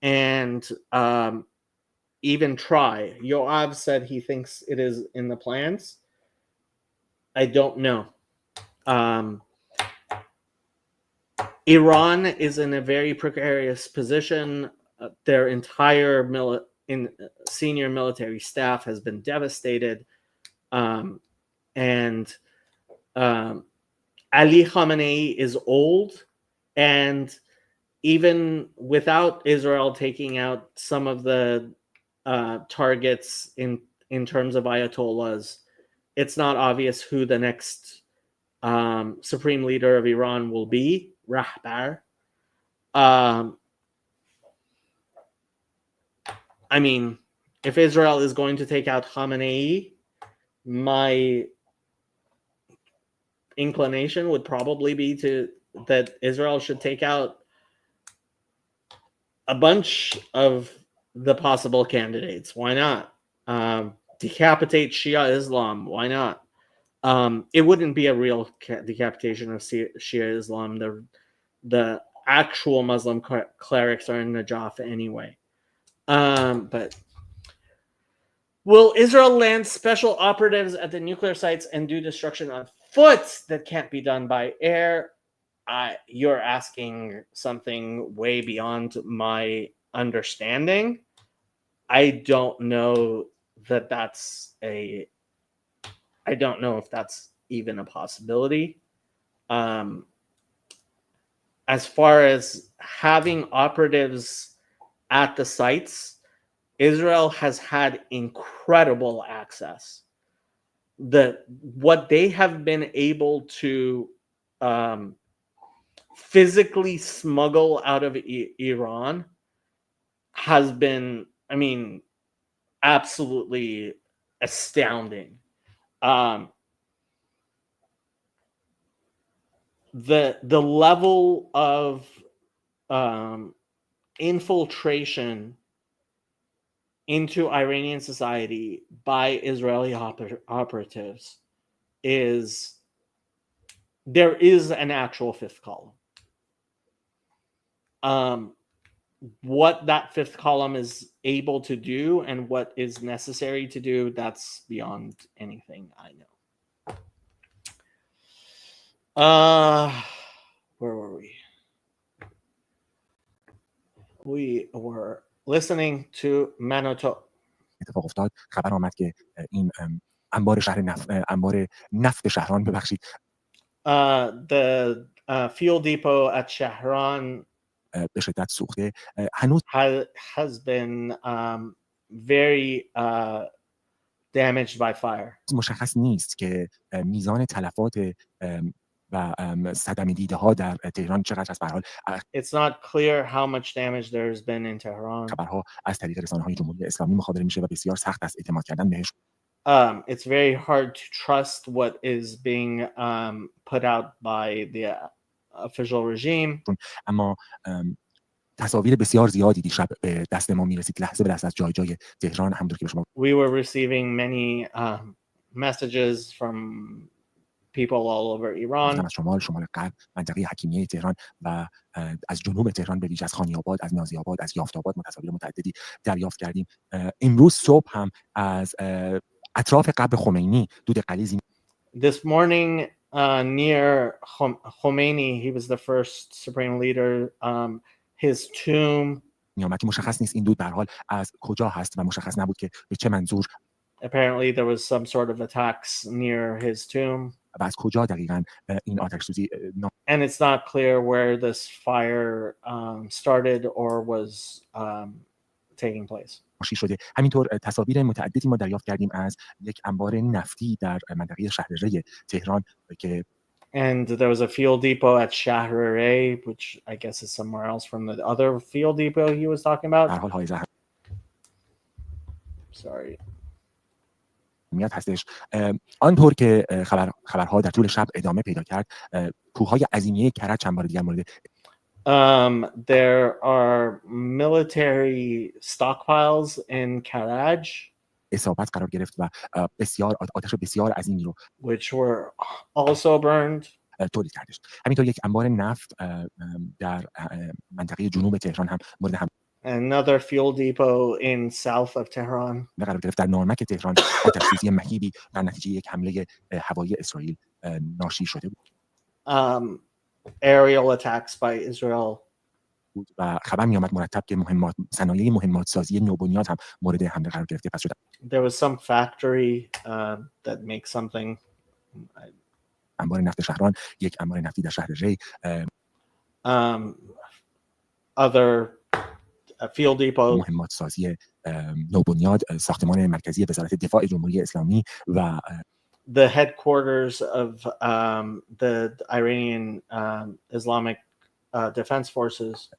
And even try. Yoav said he thinks it is in the plans. I don't know. Iran is in a very precarious position. Their entire senior military staff has been devastated. And Ali Khamenei is old, and even without Israel taking out some of the targets in terms of ayatollahs, it's not obvious who the next supreme leader of Iran will be, Rahbar. I mean, if Israel is going to take out Khamenei, my inclination would probably be that Israel should take out a bunch of the possible candidates. Why not? Decapitate Shia Islam. Why not? It wouldn't be a real decapitation of Shia Islam. The actual Muslim clerics are in Najaf anyway. But will Israel land special operatives at the nuclear sites and do destruction on foot that can't be done by air? You're asking something way beyond my understanding. I don't know I don't know if that's even a possibility. As far as having operatives at the sites, Israel has had incredible access. What they have been able to physically smuggle out of Iran has been, I mean, absolutely astounding. The level of infiltration into Iranian society by Israeli operatives there is an actual fifth column. What that fifth column is able to do and what is necessary to do, that's beyond anything I know. Where were we? We were listening to Manoto. اتفاق افتاد. خبر آمد که این انبار نفت شهران ببخشید. The fuel depot at Shahran به شدت سوخته. هنوز has been very damaged by fire. مشخص نیست که میزان تلفات و صدمه دیده ها در تهران چقدر از به هر حال It's not clear how much damage there's been in Tehran. خبرها از طریق رسانه‌های جمهوری اسلامی مخابره میشه و بسیار سخت است اعتماد کردن بهش. It's very hard to trust what is being put out by the official regime. اما تصاویر بسیار زیادی دیشب به دست ما میرسید لحظه به لحظه از جای جای تهران. همونطور که به شما We were receiving many messages from people all over Iran. از شمال غرب منطقه حکیمیه تهران و از جنوب تهران به ویژه از خانی آباد، از نازی آباد، از یافت آباد ما تصاویر متعددی دریافت کردیم. امروز صبح هم از اطراف قبر خمینی دود غلیظی. This morning near Khomeini, he was the first supreme leader. His tomb. میامد که مشخص نیست این دود به هر حال از کجا هست و مشخص نبود که به چه منظور. Apparently there was some sort of attacks near his tomb. و از کجا دقیقاً این آتش سوزی. And it's not clear where this fire started or was taking place. شده. همینطور تصاویر متعددی ما دریافت کردیم از یک انبار نفتی در منطقه شهرره تهران که And there was a fuel depot at Shahrare, which I guess is somewhere else from the other fuel depot he was talking about. در حال حائزه Sorry. میاد هستش. آنطور که خبرها در طول شب ادامه پیدا کرد، کوههای عظیمیه کرج چند بار دیگر مورد there are military stockpiles in Karaj اصابت قرار گرفت و بسیار آتش بسیار عظیمی رو which were also burned. تولید کردش. همینطور یک انبار نفت در منطقه جنوب تهران هم مورد حمله. Another fuel depot in south of Tehran قرار گرفت. در نارمک تهران آتش سوزی مهیبی در نتیجه یک حمله هوایی اسرائیل ناشی شده بود. Aerial attacks by Israel. و خبر می آمد مرتب که صنایع مهمات سازی نوبنیاد هم مورد حمله قرار گرفته. پس شده. There was some factory that makes something. انبار نفت شهران، یک انبار نفتی در شهر ری. Other fuel depot. مهمات سازی نوبنیاد، ساختمان مرکزی وزارت دفاع جمهوری اسلامی و the headquarters of the Iranian Islamic Defense Forces.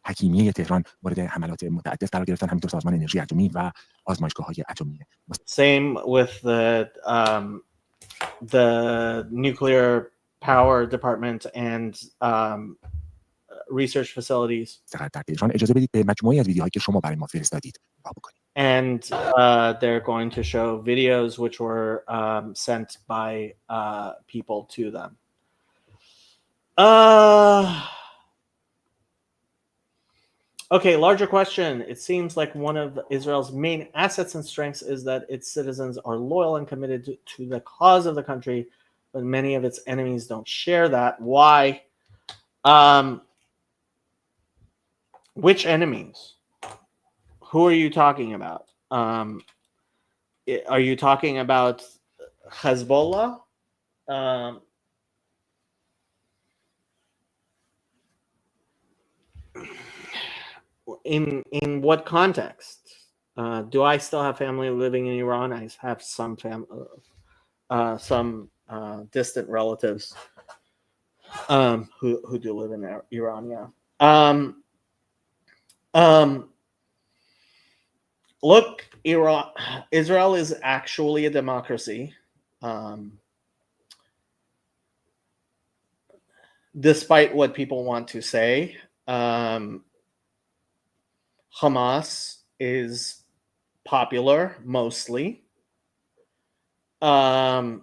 حکیمیه تهران مورد حملات متعدد قرار گرفتن. همینطور سازمان انرژی اتمی و آزمایشگاه‌های اتمی. Same with the nuclear power department and research facilities. در تهران اجازه بدید به مجموعی از ویدیوهایی که شما برای ما فرستادید نگاه بکنیم. And they're going to show videos which were sent by people to them. Okay, larger question. It seems like one of Israel's main assets and strengths is that its citizens are loyal and committed to the cause of the country, but many of its enemies don't share that. Why? Which enemies? Who are you talking about? Are you talking about Hezbollah? In what context? Do I still have family living in Iran? I have some distant relatives who do live in Iran. Yeah. Look, Israel is actually a democracy. Despite what people want to say, Hamas is popular mostly. The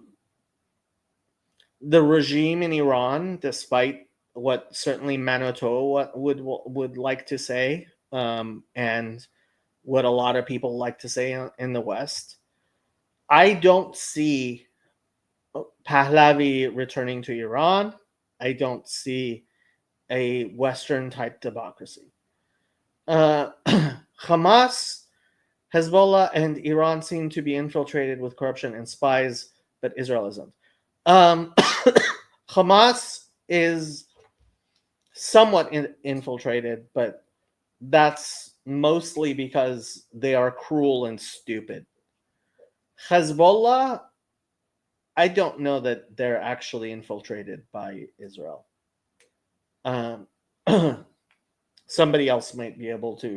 regime in Iran, despite what certainly Manitoba would like to say, and what a lot of people like to say in the West, I don't see Pahlavi returning to Iran. I don't see a Western type democracy. Hamas, Hezbollah, and Iran seem to be infiltrated with corruption and spies, but Israel isn't. Hamas is somewhat infiltrated, but that's mostly because they are cruel and stupid. Hezbollah, I don't know that they're actually infiltrated by Israel. Somebody else might be able to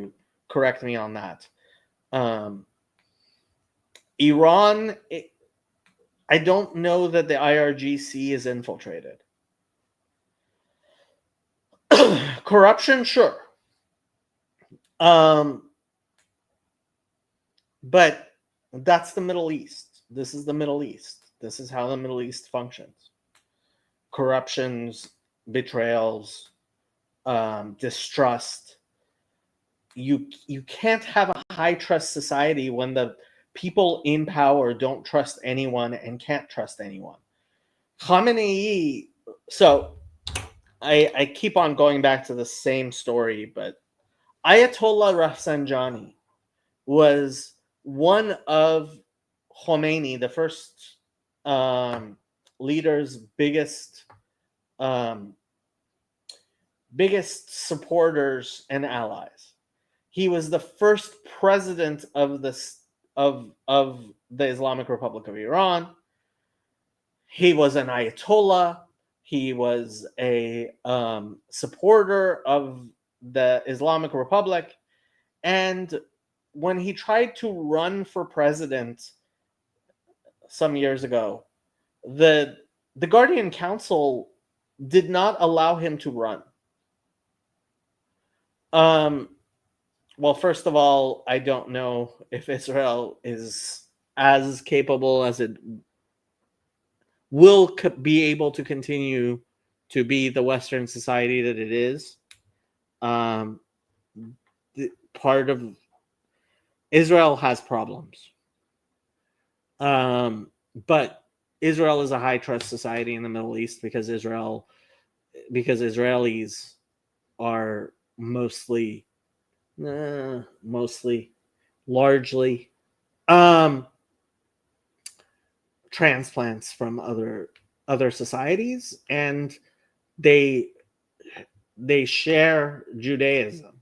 correct me on that. Iran, I don't know that the IRGC is infiltrated. Corruption, sure. But that's the Middle East. This is the Middle East. This is how the Middle East functions. Corruptions, betrayals, distrust. You can't have a high trust society when the people in power don't trust anyone and can't trust anyone. Khamenei, so I keep on going back to the same story, but Ayatollah Rafsanjani was one of Khomeini, the first leader's biggest supporters and allies. He was the first president of the Islamic Republic of Iran. He was an Ayatollah. He was a supporter of the Islamic Republic. And when he tried to run for president some years ago, the Guardian Council did not allow him to run. Well, first of all, I don't know if Israel is as capable as it will be able to continue to be the Western society that it is. Part of Israel has problems. But Israel is a high trust society in the Middle East because Israelis are largely transplants from other societies, and they share Judaism.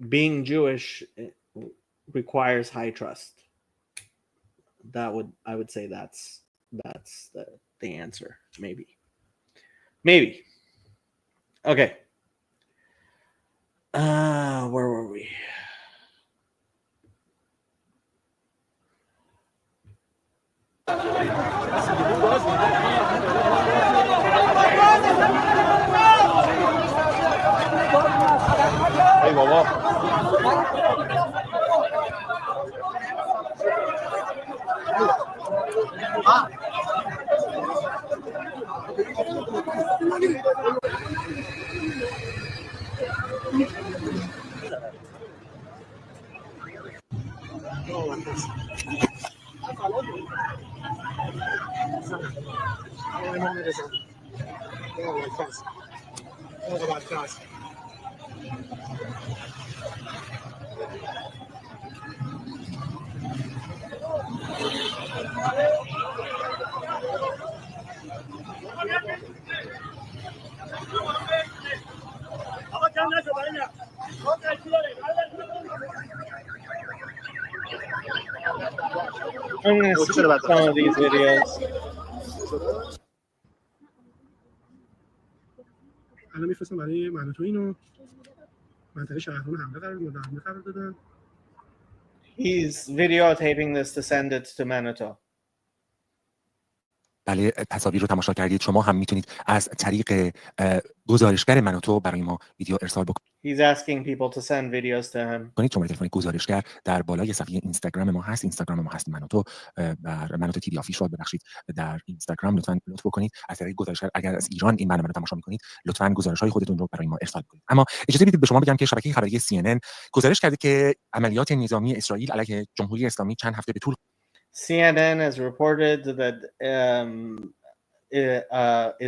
Being Jewish requires high trust. I would say that's the answer. Maybe. Okay. Where were we? Hey, Baba. I'm going to skip some of these videos. الان میفرستم برای مناطق اینو منطقه شهران حمله قرار دادن. He's videotaping this to send it to Manitou. بله، تصاویر رو تماشا کردید. شما هم میتونید از طریق گزارشگر مناطو برای ما ویدیو ارسال بکنید. He's asking people to send videos to him. شماره تلفن گزارشگر در بالای صفحه اینستاگرام ما هست. اینستاگرام ما هست مناطو، بر مناطو تیوی آفیشال ببخشید در اینستاگرام لطفاً لطف بکنید از طریق گزارشگر اگر از ایران این برنامه رو تماشا می‌کنید لطفاً گزارش‌های خودتون رو برای ما ارسال کنید. اما اجازه بدید به شما بگم که شبکه خبری CNN گزارش کرده که عملیات نظامی اسرائیل علیه جمهوری اسلامی چند هفته به طول CNN has reported that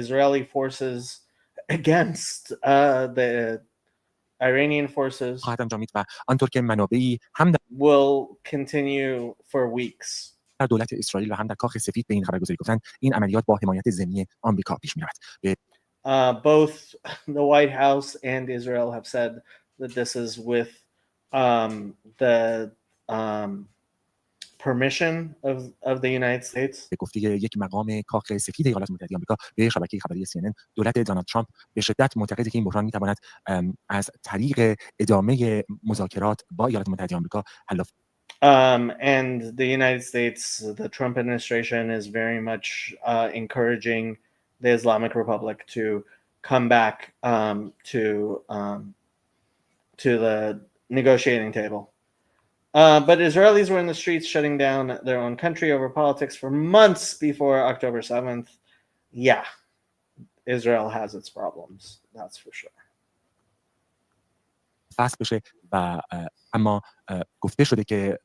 Israeli forces against the Iranian forces خواهد انجامید و آنطور که منابعی هم will continue for weeks. در دولت اسرائیل و هم در کاخ سفید به این خبرگزاری گفتن این عملیات با حمایت ضمنی آمریکا پیش می‌رود. both the White House and Israel have said that this is with the permission of the United States. به گفته یک مقام کاخ سفید ایالات متحده آمریکا به شبکه خبری CNN، دولت دونالد ترامپ به شدت معتقده که این بحران میتواند از طریق ادامه مذاکرات با ایالات متحده آمریکا حل and the United States, the Trump administration is very much encouraging the Islamic Republic to come back to the negotiating table. But Israelis were in the streets shutting down their own country over politics for months before October 7th. Yeah, Israel has its problems, that's for sure. فصل بشه و اما گفته شده که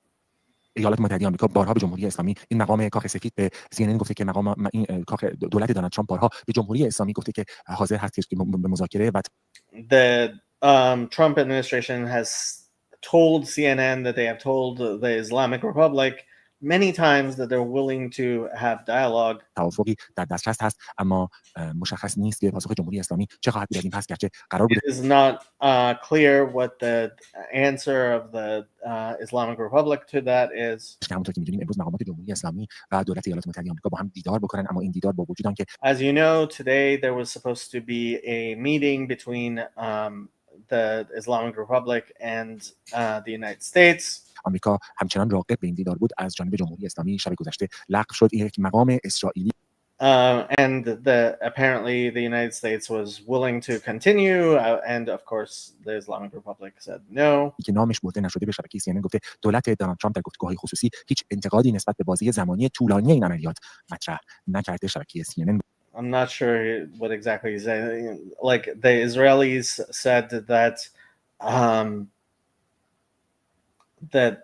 ایالات متحده آمریکا بارها به جمهوری اسلامی، این مقام کاخ سفید به CNN گفته که این کاخ دولت دونالد ترامپ بارها به جمهوری اسلامی گفته که حاضر هست که به مذاکره و The Trump administration has told CNN that they have told the Islamic Republic many times that they're willing to have dialogue. توافقی در دسترس هست، اما مشخص نیست که پاسخ جمهوری اسلامی چه خواهد بود از این پس، گرچه قرار بود It is not clear what the answer of the Islamic Republic to that is. که همونطور که می‌دونیم امروز مقامات جمهوری اسلامی و دولت ایالات متحده آمریکا با هم دیدار بکنن، اما این دیدار با وجود آنکه As you know, today there was supposed to be a meeting between the Islamic Republic and the United States. آمریکا همچنان راغب به این دیدار بود، از جانب جمهوری اسلامی شب گذشته لغو شد. این یک مقام اسرائیلی And apparently the United States was willing to continue, and of course the Islamic Republic said no. که نامش برده نشده به شبکه CNN گفته دولت دونالد ترامپ در گفتگوهای خصوصی هیچ انتقادی نسبت به بازی زمانی طولانی این عملیات مطرح نکرده. شبکه CNN I'm not sure what exactly he's saying. Like the Israelis said that that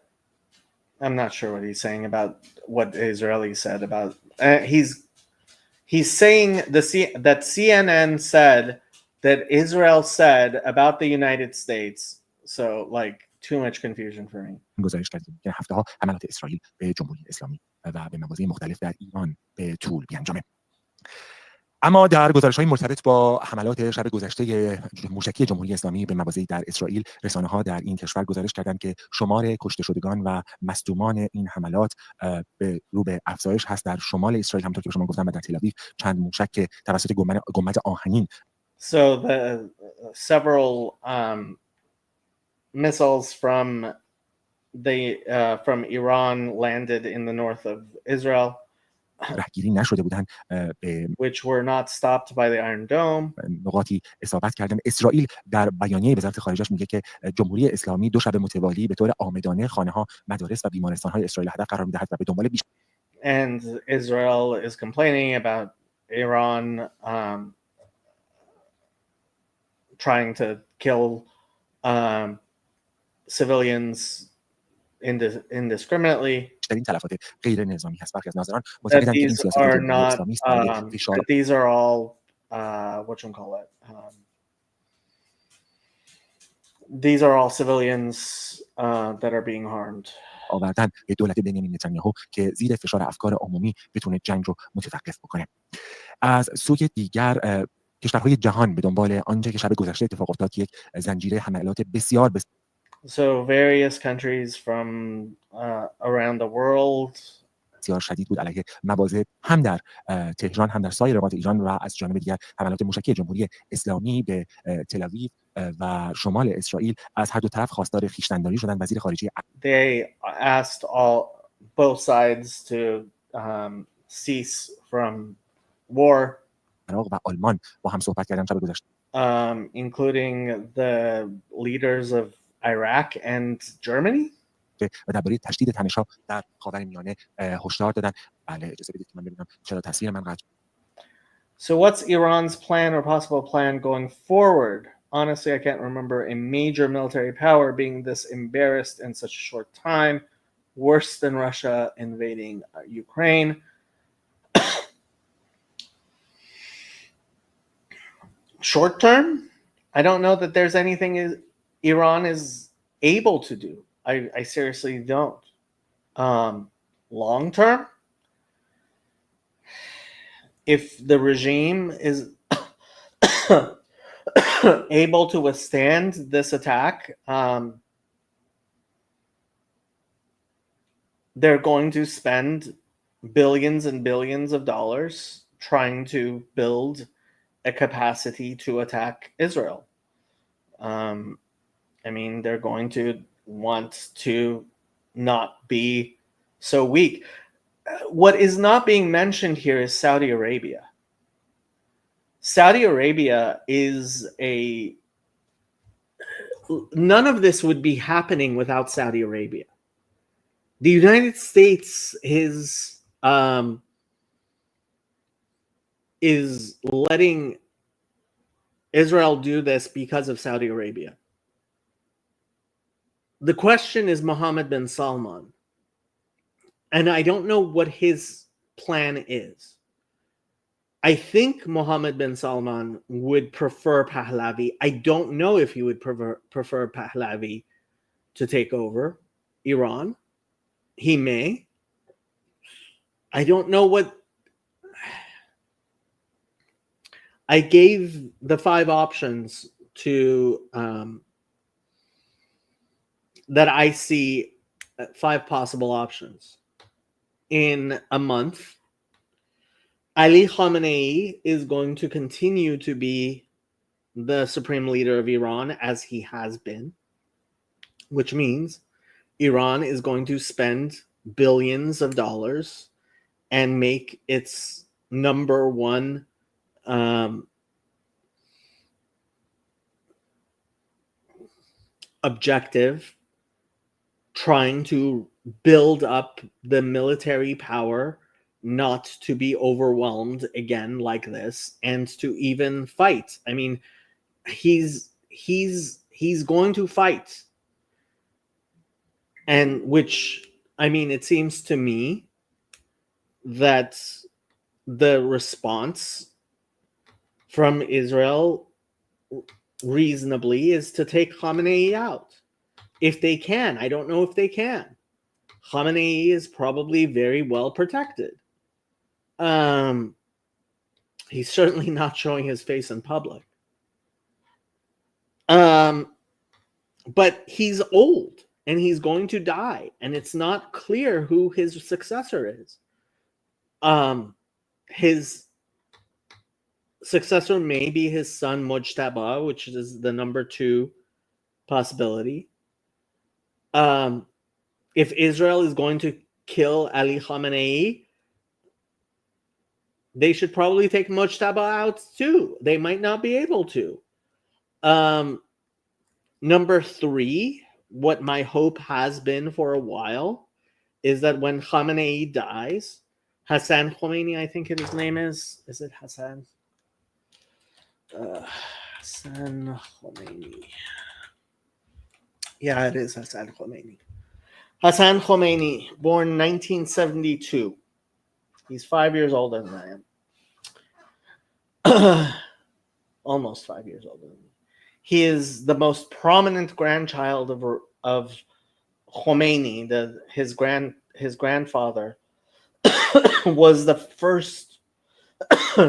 I'm not sure what he's saying about what the Israelis said about he's saying that CNN said that Israel said about the United States. So like too much confusion for me. گزارش کردیم که هفته‌ها حملات اسرائیل به جمهوری اسلامی و به مواضع مختلف در ایران به طول بیانجامه. اما در گزارش‌های مرتبط با حملات شب گذشته موشکی جمهوری اسلامی به مواضعی در اسرائیل، رسانه‌ها در این کشور گزارش کردند که شمار کشته شدگان و مصدومان این حملات به رو به افزایش هست. در شمال اسرائیل همونطور که شما گفتم و در تل‌آویو چند موشک توسط گنبد آهنین. So the several missiles from Iran landed in the north of Israel. رهگیری نشده بودند، which were not stopped by the Iron Dome. نقاطی اصابت کردن. اسرائیل در بیانیه وزارت خارجه‌اش میگه که جمهوری اسلامی 2 شب متوالی به طور عامدانه خانه‌ها، مدارس و بیمارستان‌های اسرائیل هدف قرار می‌دهد و به دنبال And Israel is complaining about Iran trying to kill civilians indiscriminately. این تلفات غیر نظامی هست. برخی از ناظران معتقدند که این سیاست جمهوری اسلامی است. These are all what you call it. These are all civilians that are being harmed. آوردن به دولت بنیامین نتانیاهو که زیر فشار افکار عمومی بتونه جنگ رو متوقف بکنه. از سوی دیگر کشورهای جهان به دنبال آنچه که شب گذشته اتفاق افتاد که یک زنجیره حملات بسیار So various countries from around the world بسیار شدید بود علیه مواضع هم در تهران هم در سایر نقاط ایران و از جانب دیگر حملات موشکی جمهوری اسلامی به تل‌آویو و شمال اسرائیل. از هر دو طرف خواستار خویشتن‌داری شدند. وزیر خارجه They asked both sides to cease from war. عراق و آلمان با هم صحبت کردن شب گذشته. Including the leaders of Iraq and Germany. و درباره تشدید تنش‌ها در خاورمیانه هشدار دادن. بله اجازه بدید که من ببینم چرا تصویر من قطع. So what's Iran's plan or possible plan going forward? Honestly, I can't remember a major military power being this embarrassed in such a short time, worse than Russia invading Ukraine. Short term, I don't know that there's anything Iran is able to do. I seriously don't. Long term, if the regime is able to withstand this attack, they're going to spend billions and billions of dollars trying to build a capacity to attack Israel. I mean, they're going to want to not be so weak. What is not being mentioned here is Saudi Arabia. Saudi Arabia is none of this would be happening without Saudi Arabia. The United States is letting Israel do this because of Saudi Arabia. The question is Mohammed bin Salman. And I don't know what his plan is. I think Mohammed bin Salman would prefer Pahlavi. I don't know if he would prefer Pahlavi to take over Iran. He may. I don't know what. I gave the 5 options to that I see, 5 possible options. In a month, Ali Khamenei is going to continue to be the supreme leader of Iran as he has been, which means Iran is going to spend billions of dollars and make its number one objective trying to build up the military power not to be overwhelmed again like this and to even fight. I mean, he's going to fight. And which, I mean, it seems to me that the response from Israel reasonably is to take Khamenei out. If they can. I don't know if they can. Khamenei is probably very well protected. He's certainly not showing his face in public. But he's old and he's going to die, and it's not clear who his successor is. His successor may be his son Mujtaba, which is the number 2 possibility. If Israel is going to kill Ali Khamenei, they should probably take Mujtaba out too. They might not be able to. Number 3, what my hope has been for a while, is that when Khamenei dies, Hassan Khomeini, I think his name is it Hassan? Hassan Khomeini. Yeah, it is Hassan Khomeini. Hassan Khomeini, born 1972. He's 5 years older than I am. Almost 5 years older than me. He is the most prominent grandchild of Khomeini. His grandfather was the first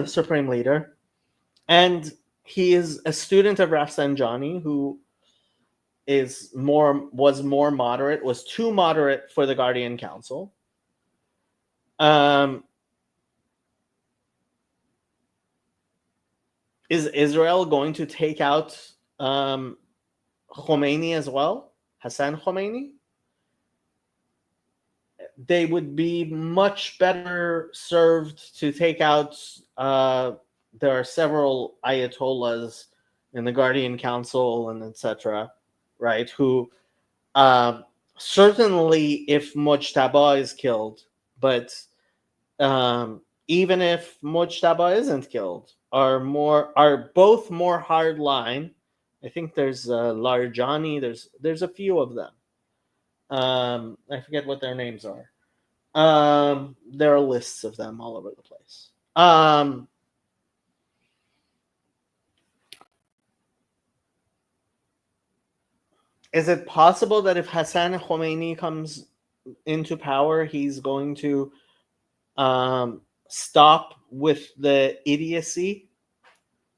supreme leader, and he is a student of Rafsanjani, who was more moderate, was too moderate for the Guardian Council. Is Israel going to take out Khomeini as well? Hassan Khomeini? They would be much better served to take out. There are several ayatollahs in the Guardian Council and etc., right? Who certainly, if Mujtaba is killed, but even if Mujtaba isn't killed, are both more hardline. I think there's Larjani. There's a few of them. I forget what their names are. There are lists of them all over the place. Is it possible that if Hassan Khomeini comes into power, he's going to stop with the idiocy?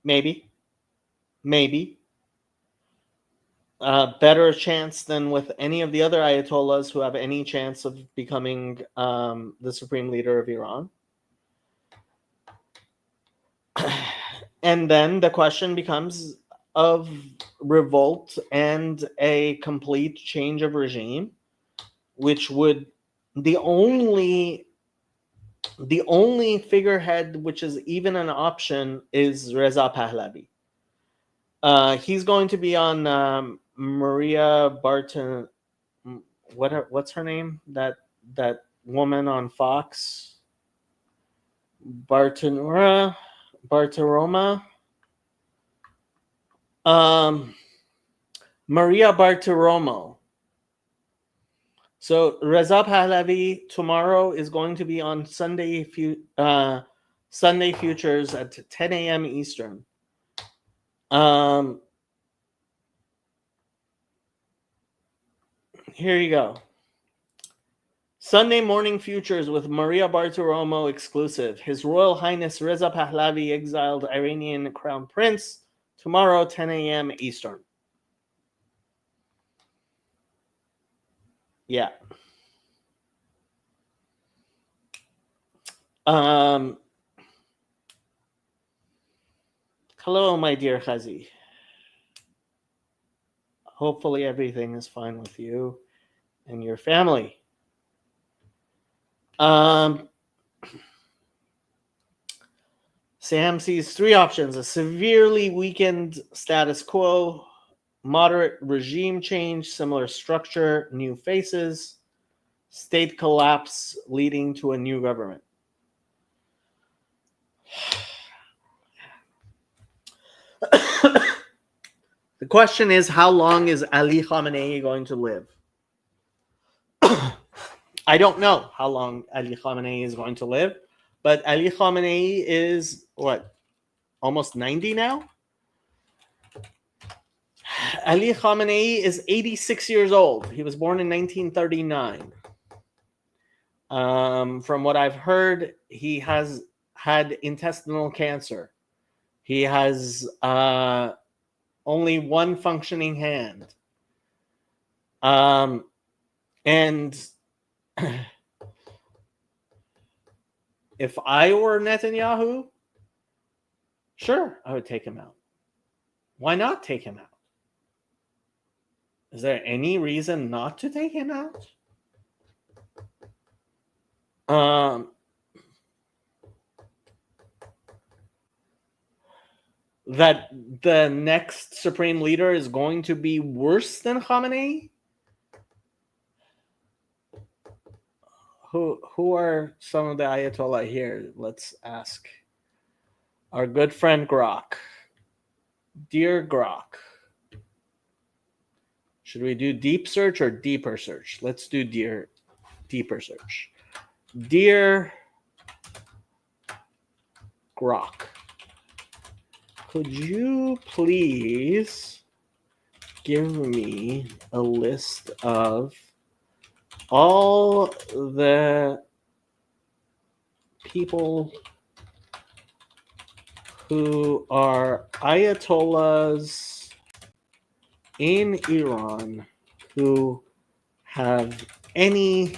Maybe. maybe. Better chance than with any of the other Ayatollahs who have any chance of becoming the supreme leader of Iran. And then the question becomes of revolt and a complete change of regime, which would the only figurehead which is even an option is Reza Pahlavi. He's going to be on Maria Barton. What's her name? That woman on Fox. Bartiromo. Maria Bartiromo. So Reza Pahlavi tomorrow is going to be on Sunday Futures at 10 a.m. Eastern. Here you go. Sunday morning futures with Maria Bartiromo exclusive. His Royal Highness Reza Pahlavi, exiled Iranian Crown Prince, tomorrow 10 a.m. Eastern. Yeah. Hello, my dear Khazi. Hopefully everything is fine with you and your family. Sam sees three options: a severely weakened status quo, moderate regime change, similar structure, new faces, state collapse leading to a new government. The question is, how long is Ali Khamenei going to live? I don't know how long Ali Khamenei is going to live, but Ali Khamenei is, what, almost 90 now? Ali Khamenei is 86 years old. He was born in 1939. From what I've heard, he has had intestinal cancer. He has only one functioning hand. And if I were Netanyahu, sure, I would take him out. Why not take him out? Is there any reason not to take him out? That the next supreme leader is going to be worse than Khamenei? Who are some of the Ayatollah here? Let's ask. Our good friend Grok. Dear Grok. Should we do deep search or deeper search? Let's do deeper search. Dear Grok, could you please give me a list of all the people who are Ayatollahs in Iran who have any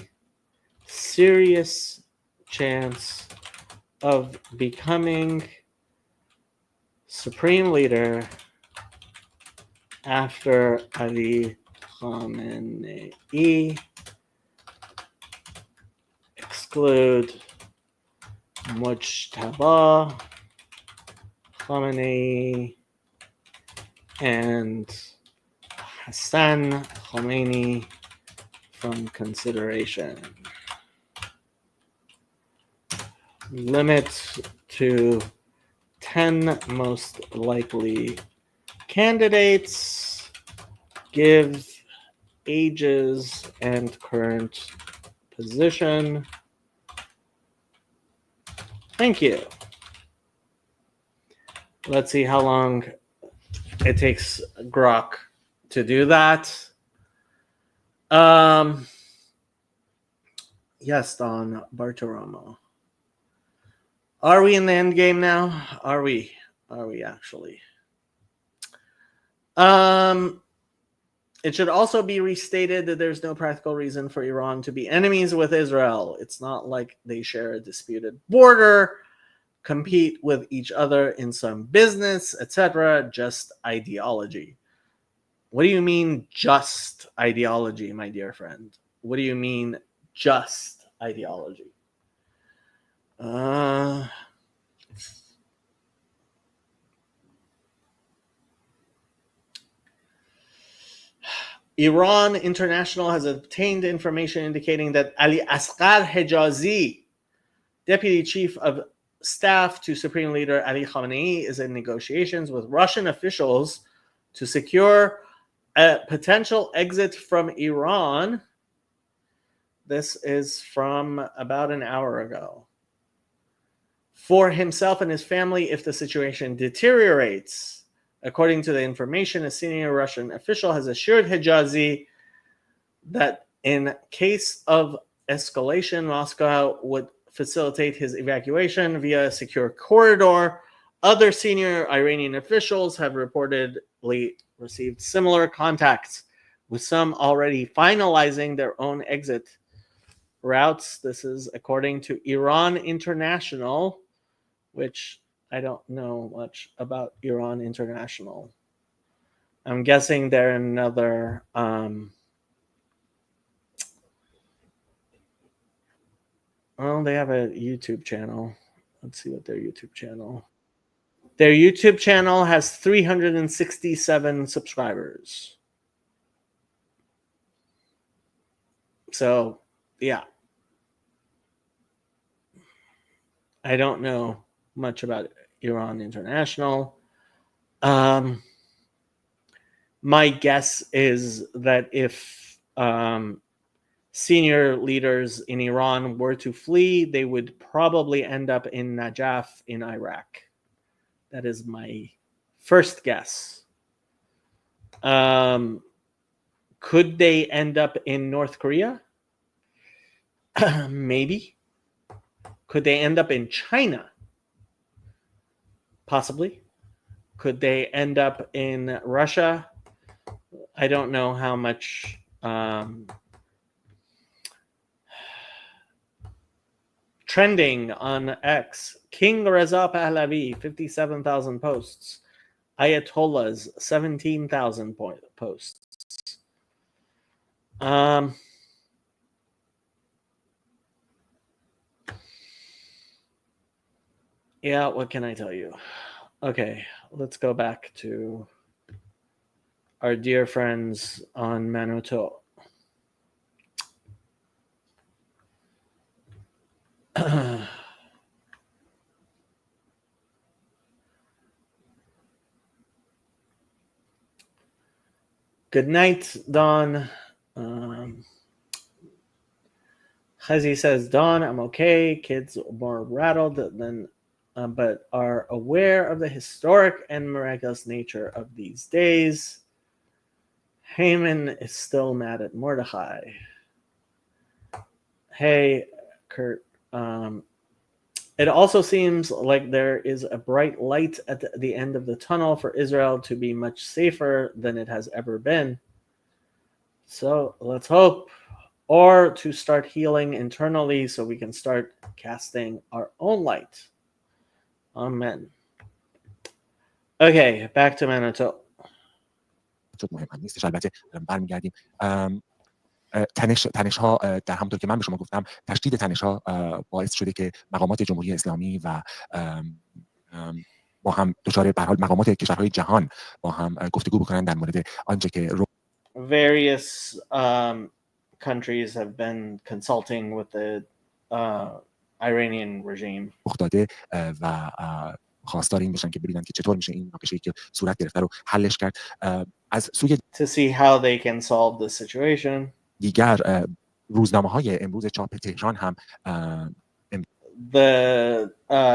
serious chance of becoming supreme leader after Ali Khamenei? Exclude Mujtaba Khamenei and Hassan Khomeini from consideration. Limit to 10 most likely candidates. Give ages and current position. Thank you. Let's see how long it takes Grok to do that. Yes, Don Bartiromo. Are we in the end game now? Are we actually? It should also be restated that there's no practical reason for Iran to be enemies with Israel. It's not like they share a disputed border, compete with each other in some business, etc. Just ideology. What do you mean, just ideology, my dear friend? What do you mean, just ideology? Iran International has obtained information indicating that Ali Asghar Hijazi, Deputy Chief of Staff to Supreme Leader Ali Khamenei, is in negotiations with Russian officials to secure a potential exit from Iran. This is from about an hour ago. For himself and his family if the situation deteriorates. According to the information, a senior Russian official has assured Hijazi that in case of escalation, Moscow would facilitate his evacuation via a secure corridor. Other senior Iranian officials have reportedly received similar contacts, with some already finalizing their own exit routes. This is according to Iran International, which I don't know much about Iran International. I'm guessing they're another well, they have a YouTube channel. Let's see what their YouTube channel. Their YouTube channel has 367 subscribers. So, yeah. I don't know much about Iran International. My guess is that if senior leaders in Iran were to flee, they would probably end up in Najaf in Iraq. That is my first guess. Could they end up in North Korea? Maybe. Could they end up in China? Possibly. Could they end up in Russia? I don't know how much trending on X. King Reza Pahlavi, 57,000 posts. Ayatollahs, 17,000 posts. Yeah, what can I tell you? Okay, let's go back to our dear friends on Manoto. Good night, Dawn. Chazi says, Dawn, I'm okay. Kids are more rattled than, but are aware of the historic and miraculous nature of these days. Haman is still mad at Mordechai. Hey, Kurt. It also seems like there is a bright light at the end of the tunnel for Israel to be much safer than it has ever been. So let's hope. Or to start healing internally so we can start casting our own light. Amen. Okay, back to Manoto. مهم هم نیستش. البته برمیگردیم تنش ها در همونطور که من به شما گفتم تشدید تنش ها باعث شده که مقامات جمهوری اسلامی و با هم دچار به حال مقامات کشورهای جهان با هم گفتگو بکنن در مورد آنچه که various countries have been consulting with the Iranian regime. افتاده و خواستار این بشن که ببینن که چطور میشه این ناقشه‌ای که صورت گرفته رو حلش کرد. از سوی to see how they can solve the situation. دیگر روزنامه‌های امروز چاپ تهران هم the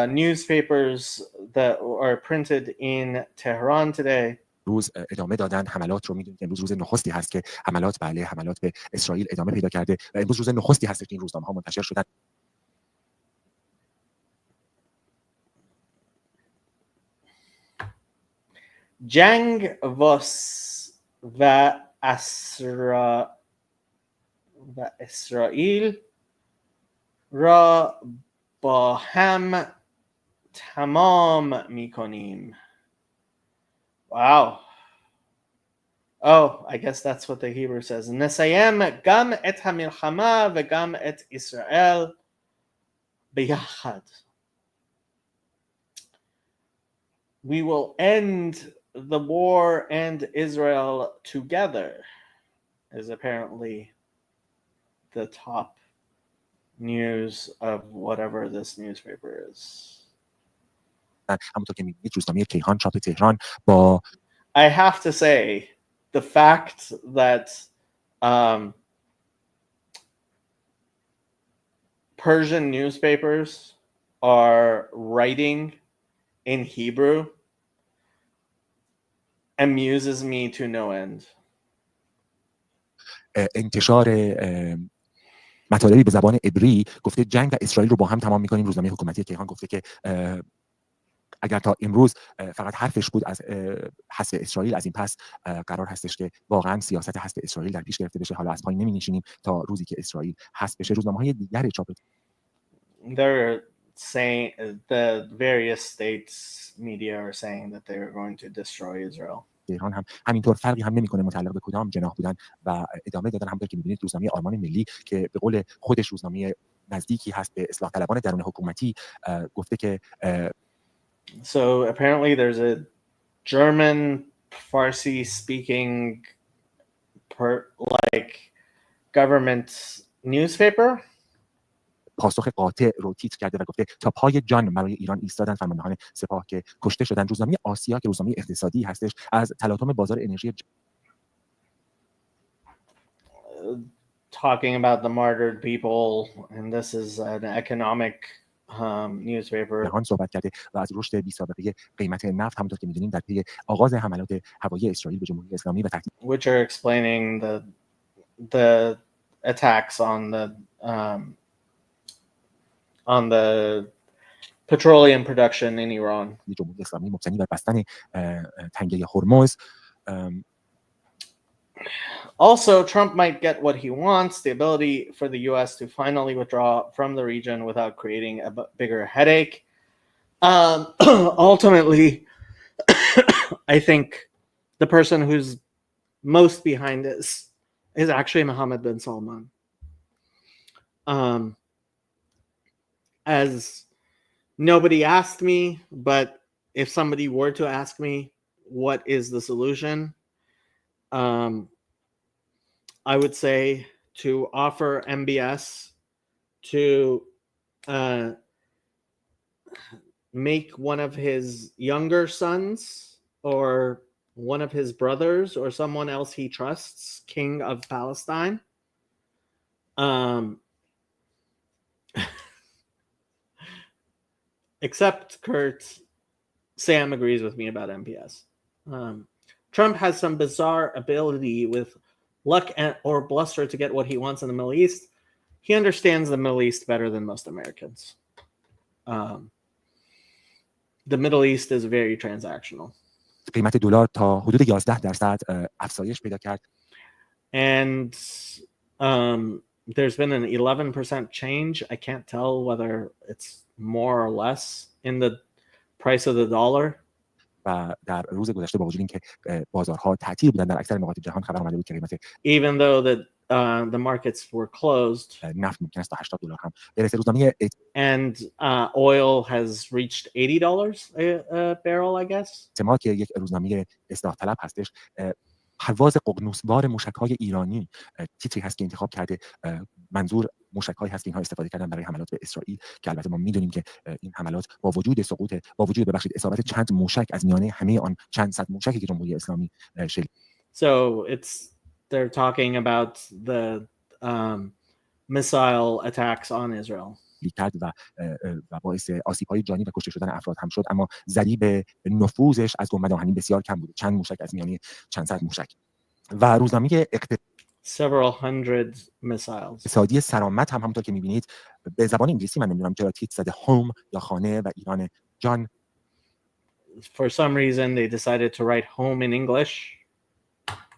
newspapers that are printed in Tehran today روز ادامه دادن حملات رو. میدونید امروز روز نخستی هست که حملات به اسرائیل ادامه پیدا کرده و امروز روز نخستی هست که این روزنامه‌ها منتشر شدن. جنگ و اسرائیل را با هم تمام میکنیم. Wow. Oh, I guess that's what the Hebrew says. נסיים גם את המלחמה וגם את ישראל ביחד. We will end the war and Israel together is apparently the top news of whatever this newspaper is. همونطور که می‌بینید روزنامه کیهان چاپ تهران با I have to say the fact that Persian newspapers are writing in Hebrew amuses me to no end. انتشار مطالبی به زبان عبری گفته جنگ و اسرائیل رو با هم تمام می‌کنیم. روزنامه حکومتی کیهان گفته که اگر تا امروز فقط حرفش بود از حذف اسرائیل، از این پس قرار هستش که واقعا سیاست حذف اسرائیل در پیش گرفته بشه. حالا از پایین نمی‌نشینیم تا روزی که اسرائیل حذف بشه. روزنامه‌های دیگر چاپ They're saying the various states media are saying that they are going to destroy Israel. ایران هم همینطور فرقی هم نمی‌کنه متعلق به کدام جناح بودن و ادامه دادن. همونطور که می‌بینید روزنامه آرمان ملی که به قول خودش روزنامه نزدیکی هست به اصلاح طلبان درون حکومتی گفته که So apparently there's a German Farsi speaking government newspaper. پاسخ قاطع رو تیتر کرده و گفته تا پای جان برای ایران ایستادن فرماندهان سپاه که کشته شدن. روزنامه آسیا که روزنامه اقتصادی هستش از تلاطم بازار انرژی talking about the martyred people and this is an economic newspaper. جهان صحبت کرده و از رشد بی‌سابقه قیمت نفت همونطور که می‌دونیم در پی آغاز حملات هوایی اسرائیل به جمهوری اسلامی و تهدید which are explaining the attacks on the petroleum production in Iran. جمهوری اسلامی مبتنی بر بستن تنگه هرمز. Also, Trump might get what he wants, the ability for the U.S. to finally withdraw from the region without creating a bigger headache. Ultimately, I think the person who's most behind this is actually Mohammed bin Salman. As nobody asked me, but if somebody were to ask me what is the solution, I would say to offer MBS to make one of his younger sons or one of his brothers or someone else he trusts king of Palestine. Except Kurt, Sam agrees with me about MPS. Trump has some bizarre ability with luck or bluster to get what he wants in the Middle East. He understands the Middle East better than most Americans. The Middle East is very transactional. قیمت دلار تا حدود 11% افزایش پیدا کرد. And there's been an 11% change. I can't tell whether it's more or less in the price of the dollar. و در روز گذشته با وجود اینکه بازارها تعطیل بودن در اکثر نقاط جهان خبر اومده بود که قیمت even though the markets were closed نفت ممکن است تا $80 هم برسه. روزنامه and oil has reached $80 a barrel, I guess. اعتماد که یک روزنامه اصلاح طلب هستش پرواز ققنوسوار موشک‌های ایرانی تیتری هست که انتخاب کرده. منظور موشک‌هایی هست که اینها استفاده کردن برای حملات به اسرائیل که البته ما می‌دونیم که این حملات با وجود اصابت چند موشک از میانه همه آن چند صد موشکی که جمهوری اسلامی شلیک. So they're talking about the missile attacks on Israel. کرد و باعث آسیب‌های جانی و کشته شدن افراد هم شد، اما ضریب نفوذش از گنبد آهنین بسیار کم بود، چند موشک از میانه چند صد موشک. و روزنامه several hundred missiles. اقتصادی سرآمد هم همونطور که می‌بینید به زبان انگلیسی من نمی‌دونم چرا تیتر زده هوم یا خانه و ایران جان. for some reason they decided to write home in English.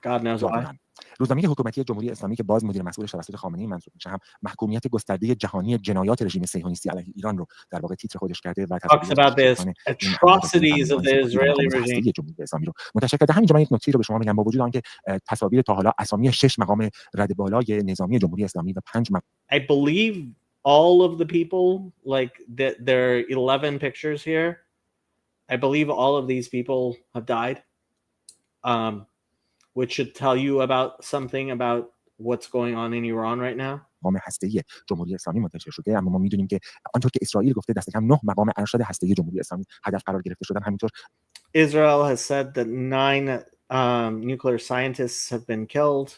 God knows why. روزنامه حکومتی جمهوری اسلامی که باز مدیر مسئول توسط خامنه‌ای منصوب میشه هم محکومیت گسترده جهانی جنایات رژیم صهیونیستی علیه ایران رو در واقع تیتر خودش کرده و talks about this atrocities of the Israeli regime. جمهوری اسلامی رو منتشر کرده. همینجا من یک نکته رو به شما میگم، با وجود آنکه تصاویر تا حالا اسامی 6 مقام رد بالای نظامی جمهوری اسلامی و 5 I believe all of the people, like there are 11 pictures here. I believe all of these people have died. Which should tell you about something about what's going on in Iran right now. مقام هسته‌ای جمهوری اسلامی منتشر شده، اما ما می‌دونیم که آنطور که اسرائیل گفته دست کم 9 مقام ارشد هسته‌ای جمهوری اسلامی هدف قرار گرفته شدن. همینطور Israel has said that 9 nuclear scientists have been killed.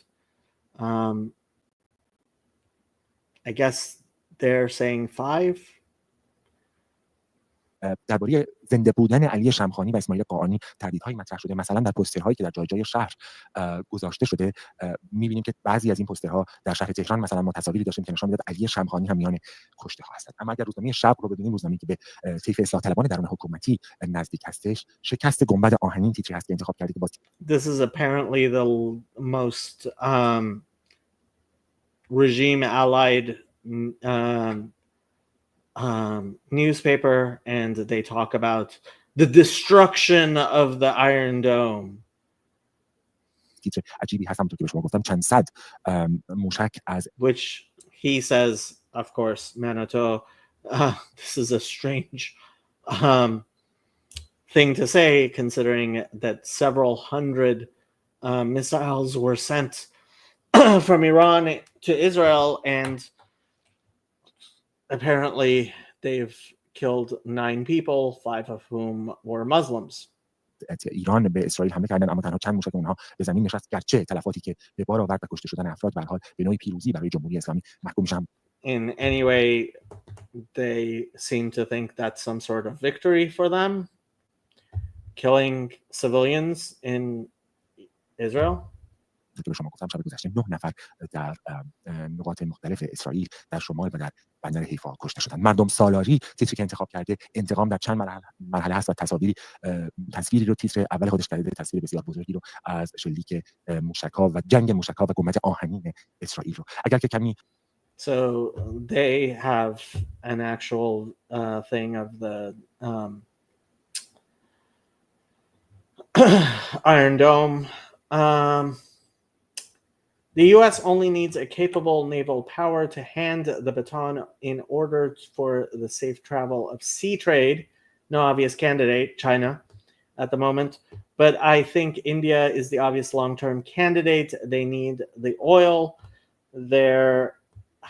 I guess they're saying 5. درباره زنده بودن علی شمخانی و اسماعیل قاآنی تردیدهایی مطرح شده. مثلا در پوسترهایی که در جای جای شهر گذاشته شده می‌بینیم که بعضی از این پوسترها در شهر تهران مثلا ما تصاویری داشتیم که نشان می‌داد علی شمخانی هم میان کشته‌ها هستند. اما اگر روزنامه شرق رو ببینیم، روزنامه‌ای که به طیف اصلاح طلبان درون حکومتی نزدیک هستش، شکست گنبد آهنین تیتری هست که انتخاب کرده که با This is apparently the most regime allied newspaper, and they talk about the destruction of the Iron Dome. تیتر عجیبی هست، همونطور که به شما گفتم چند صد موشک از which he says, of course, Manato, this is a strange thing to say, considering that several hundred missiles were sent from Iran to Israel, and apparently they've killed 9 people, 5 of whom were Muslims. ایران به اسرائیل حمله کردن، اما تنها چند موشک اونها به زمین نشست، گرچه تلفاتی که به بار آورد و کشته شدن افراد به هر حال به نوعی پیروزی برای جمهوری اسلامی محکوم میشن. In any way, they seem to think that's some sort of victory for them, killing civilians in Israel. که به شما گفتم شب گذشته 9 نفر در نقاط مختلف اسرائیل در شمال و در بندر حیفا کشته شدند. مردم سالاری تیتری که انتخاب کرده انتقام در چند مرحله هست و تصویری رو تیتر اول خودش کرده، تصویر بسیار بزرگی رو از شلیک موشک‌ها و جنگ موشک‌ها و گنبد آهنین اسرائیل رو. اگر که کمی So they have an actual thing of the Iron Dome. The U.S. only needs a capable naval power to hand the baton in order for the safe travel of sea trade. No obvious candidate, China, at the moment. But I think India is the obvious long-term candidate. They need the oil. There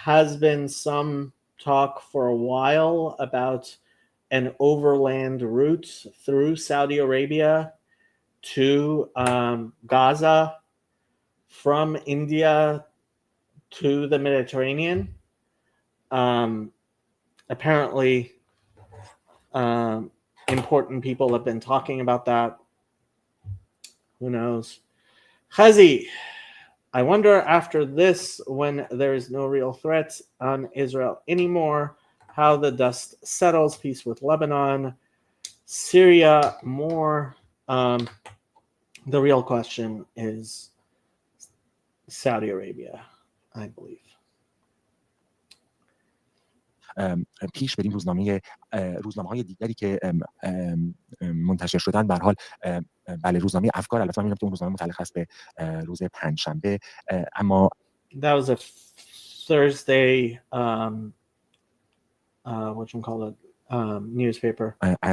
has been some talk for a while about an overland route through Saudi Arabia to Gaza, from India to the Mediterranean. Apparently, important people have been talking about that. Who knows? Khazi, I wonder after this, when there is no real threat on Israel anymore, how the dust settles, peace with Lebanon, Syria more. The real question is Saudi Arabia, I believe. پیش بریم روزنامه‌های دیگری که منتشر شدن. به هر حال بله، روزنامه افکار، البته من می‌دونم که اون روزنامه متعلق است به روز پنجشنبه، اما that was a Thursday what you call it newspaper.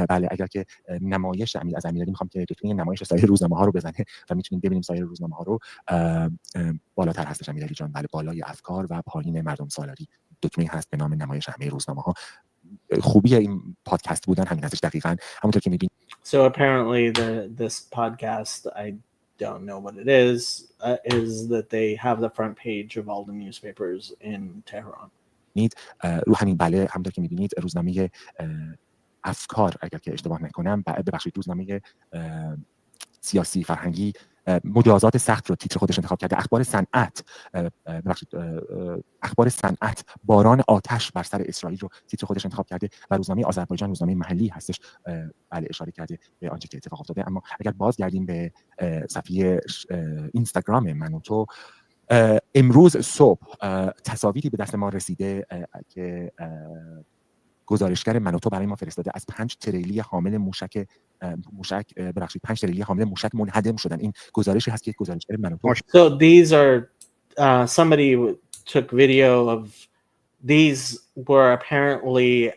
بله، اگر که نمایش از امیرعلی میخوام که دکمه نمایش سایر روزنامه‌ها رو بزنه و میتونیم ببینیم سایر روزنامه‌ها رو. بالاتر هستش امیرعلی جان، بله، بالای افکار و پایین مردم سالاری دکمه هست به نام نمایش همه روزنامه‌ها. خوبی این پادکست بودن همین هستش، دقیقاً همونطور که می‌بینید. So apparently this podcast, I don't know what it is that they have the front page of all the newspapers in Tehran. رو همین بله، همونطور که می‌بینید روزنامه افکار، اگر که اشتباه نکنم، ببخشید، روزنامه سیاسی فرهنگی مجازات سخت رو تیتر خودش انتخاب کرده. اخبار صنعت باران آتش بر سر اسرائیل رو تیتر خودش انتخاب کرده و روزنامه آذربایجان روزنامه محلی هستش بله اشاره کرده به آنچه که اتفاق افتاده. اما اگر بازگردیم به صفحه اینستاگرام من و تو، امروز صبح تصاویری به دست ما رسیده که گزارشگر من و تو برای ما فرستاده از 5 تریلی حامل موشک 5 تریلی حامل موشک منهدم شدن. این گزارشی هست که گزارشگر من و تو So these are somebody took video of these were apparently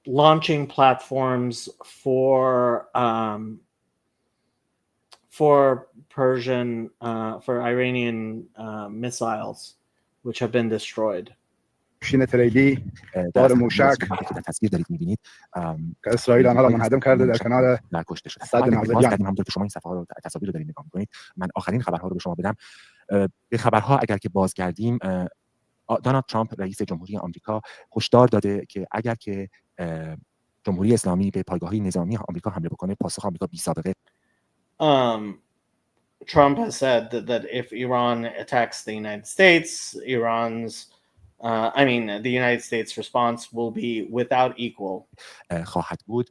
launching platforms for Persian for Iranian missiles which have been destroyed. ماشین تریلی بار موشک که در تصویر دارید می‌بینید که اسرائیل آنها را منهدم کرده در کنار کشته شده. صد ناظریان. همونطور که شما این صفحه رو تصاویر رو دارید نگاه می‌کنید، من آخرین خبرها رو به شما بدم. به خبرها اگر که بازگردیم، دونالد ترامپ رئیس جمهوری آمریکا هشدار داده که اگر که جمهوری اسلامی به پایگاه‌های نظامی آمریکا حمله بکنه، پاسخ آمریکا بی‌سابقه. Trump has said that if Iran attacks the United States, the United States response will be without equal. خواهد بود.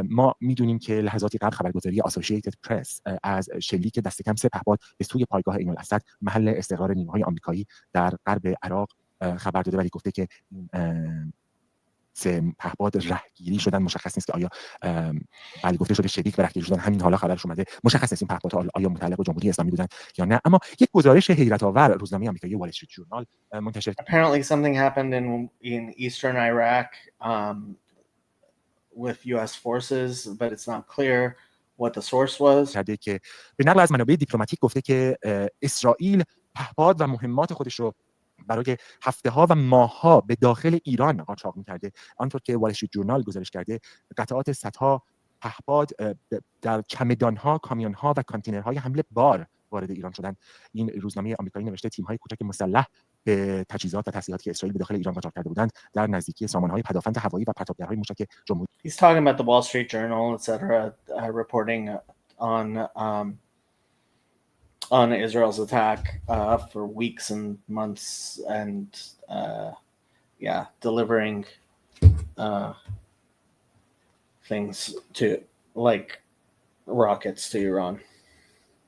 ما میدونیم که لحظاتی قبل خبرگزاری اسوسییتد پرس از شلیک دست کم 3 پهپاد به سوی پایگاه عین الاسد محل استقرار نیروهای آمریکایی در غرب عراق خبر داده، ولی گفته که 3 پهپاد رهگیری شدن. مشخص نیست که آیا بله گفته شده شلیک و رهگیری شدن، همین حالا خبرش اومده. مشخص نیست این پهپادها آیا متعلق به جمهوری اسلامی بودن یا نه. اما یک گزارش حیرت آور روزنامه آمریکایی وال استریت جورنال منتشر Apparently something happened in eastern Iraq with US forces, but it's not clear what the source was. کرده که به نقل از منابع دیپلماتیک گفته که اسرائیل پهپاد و مهمات خودش رو برای هفته‌ها و ماه‌ها به داخل ایران قاچاق می‌کرده. آنطور که وال استریت جورنال گزارش کرده، قطعات صدها پهپاد در چمدان‌ها، کامیون‌ها و کانتینرهای حمل بار وارد ایران شدند. این روزنامه آمریکایی نوشته تیم‌های کوچک مسلح به تجهیزات و تسلیحاتی که اسرائیل به داخل ایران قاچاق کرده بودند در نزدیکی سامانه‌های پدافند هوایی و پرتابگرهای موشک جمهوری. He's talking about the Wall Street Journal, etc., reporting on Israel's attack for weeks and months, and delivering things to like rockets to Iran.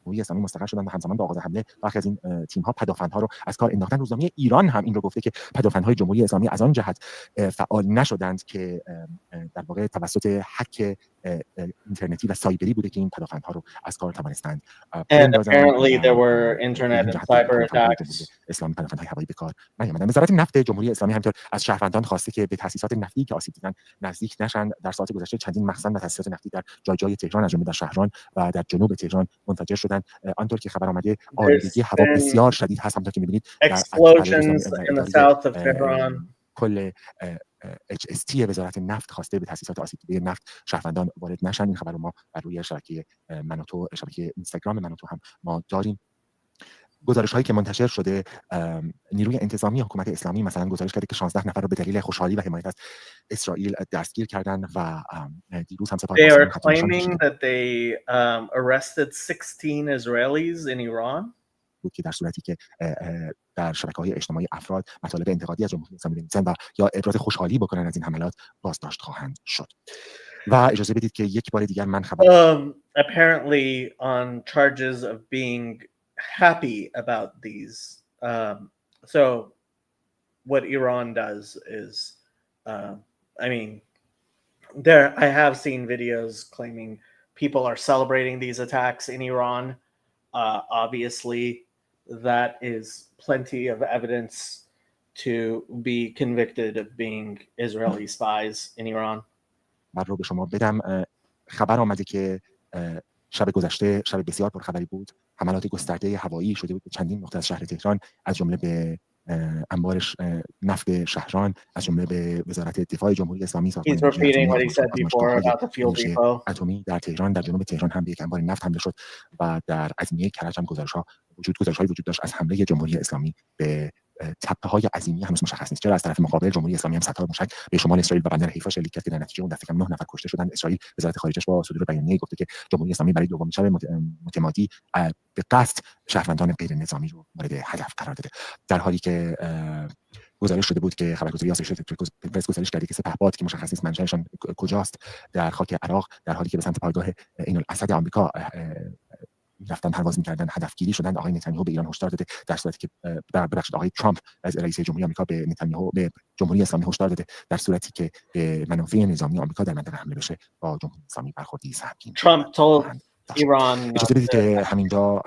جمهوری اسلامی مستقر شدن و همزمان با آغاز حمله برخی از این تیم‌ها پدافندها رو از کار انداختن. روزنامه ایران هم این رو گفته که پدافندهای جمهوری اسلامی از آن جهت فعال نشدند که در واقع توسط هک اینترنتی و سایبری بوده که این پدافندها رو از کار توانستند. And apparently there were internet and cyber attacks. اسلامی پدافندهای هوایی به کار نیامدند. وزارت نفت جمهوری اسلامی همینطور از شهروندان خواسته که به تأسیسات نفتی که آسیب دیدن نزدیک نشن. در ساعات گذشته چندین مخزن و تأسیسات نفتی در جای تهران از جمله در شهران و در جنوب تهران منفجر شدند. آنطور که خبر آمده آلودگی هوا بسیار شدید هست. همونطور که می‌بینید explosions in the south of Tehran. کل HST وزارت نفت خواسته به تأسیسات آسیب دیده نفت شهروندان وارد نشن. این خبر رو ما بر روی شبکه من و تو، شبکه اینستاگرام من و تو هم ما داریم. گزارش هایی که منتشر شده، نیروی انتظامی حکومت اسلامی مثلا گزارش کرده که 16 نفر رو به دلیل خوشحالی و حمایت از اسرائیل دستگیر کردن و دیروز هم They are claiming that they arrested 16 Israelis in Iran. بود که در صورتی که در شبکه‌های اجتماعی افراد مطالب انتقادی از جمهوری اسلامی بنویسند و یا ابراز خوشحالی بکنن از این حملات بازداشت خواهند شد. و اجازه بدید که یک بار دیگر من خبر apparently on charges of being happy about these. So what Iran does is, I have seen videos claiming people are celebrating these attacks in Iran. Obviously, that is plenty of evidence to be convicted of being Israeli spies in Iran. من رو به شما بدم. خبر آمده که شب گذشته شب بسیار پرخبری بود. حملات گسترده هوایی شده بود به چندین نقطه از شهر تهران، از جمله به انبار نفت شهران، از جمله به وزارت دفاع جمهوری اسلامی، سازمان اتمی در تهران، در جنوب تهران هم به یک انبار نفت حمله شد و در عظیمیه کرج هم گزارش‌های وجود داشت از حمله جمهوری اسلامی به تپه‌های عظیمی هنوز مشخص نیست. چرا از طرف مقابل جمهوری اسلامی هم صدها موشک به شمال اسرائیل و بندر حیفا شلیک کرد که در نتیجه اون دفعه کم 9 نفر کشته شدن. اسرائیل وزارت خارجه‌اش با صدور بیانیه‌ای گفته که جمهوری اسلامی برای دومین شب متمادی به قصد شهروندان غیر نظامی رو مورد هدف قرار داده، در حالی که گزارش شده بود که خبرگزاری آسوشیتد پرس گزارش کرده که سپهباد که مشخص نیست منشأشان کجاست در خاک عراق، در حالی که به سمت پایگاه عین الاسد آمریکا رفتن پرواز می‌کردن هدفگیری شدن. آقای نتانیاهو به ایران هشدار داده، در صورتی که ببخشید آقای ترامپ از رئیس جمهوری آمریکا به نتانیاهو به جمهوری اسلامی هشدار داده در صورتی که به منافع نظامی آمریکا در منطقه حمله بشه با جمهوری اسلامی برخوردی سهمگین. Trump told Iran اجازه بدید که همینجا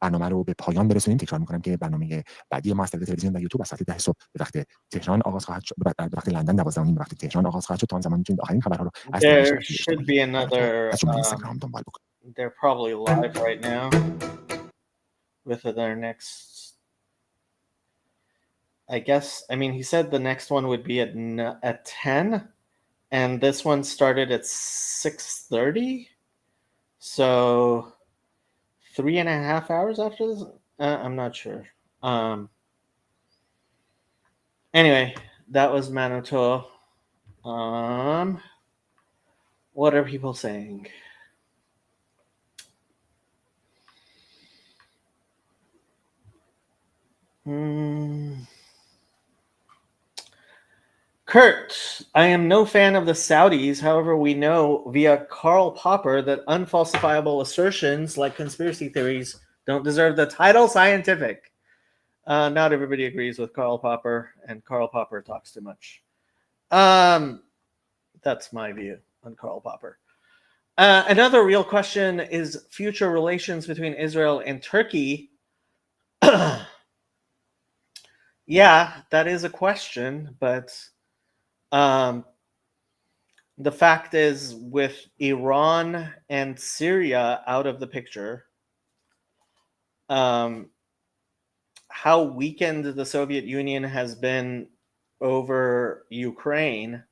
برنامه رو به پایان برسونیم. تکرار می‌کنم که برنامه بعدی ما از طریق تلویزیون و یوتیوب از ساعت 10 صبح به وقت تهران آغاز خواهد شد، به وقت لندن 12:30 به وقت تهران آغاز خواهد شد. تا آن زمان می‌تونید آخرین خبرها رو از there should be another اینستاگرام دنبال بکنید. they're probably live right now with their next I guess I mean he said the next one would be at 10 and this one started at 6:30, so 3.5 hours after this. I'm not sure. Anyway, that was Manitou. What are people saying? Kurt, I am no fan of the Saudis. However, we know via Karl Popper that unfalsifiable assertions like conspiracy theories don't deserve the title scientific. Not everybody agrees with Karl Popper, and Karl Popper talks too much. That's my view on Karl Popper. Another real question is future relations between Israel and Turkey. Yeah, that is a question, but the fact is, with Iran and Syria out of the picture, how weakened the Soviet Union has been over Ukraine,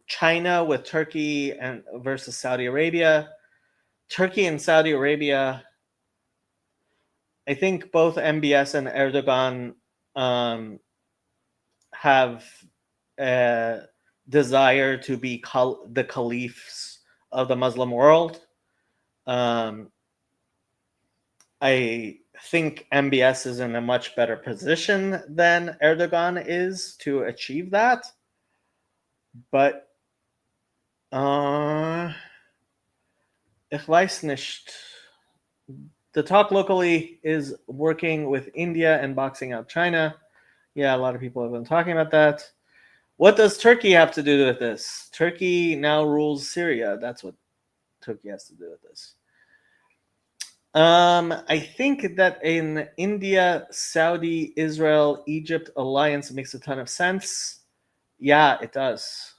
China with Turkey and versus Saudi Arabia. Turkey and Saudi Arabia, I think both MBS and Erdogan have a desire to be the caliphs of the Muslim world. I think MBS is in a much better position than Erdogan is to achieve that. But ich weiß nicht. The talk locally is working with India and boxing out China. Yeah, a lot of people have been talking about that. What does Turkey have to do with this? Turkey now rules Syria. That's what Turkey has to do with this. I think that in India, Saudi, Israel, Egypt alliance makes a ton of sense. Yeah, it does.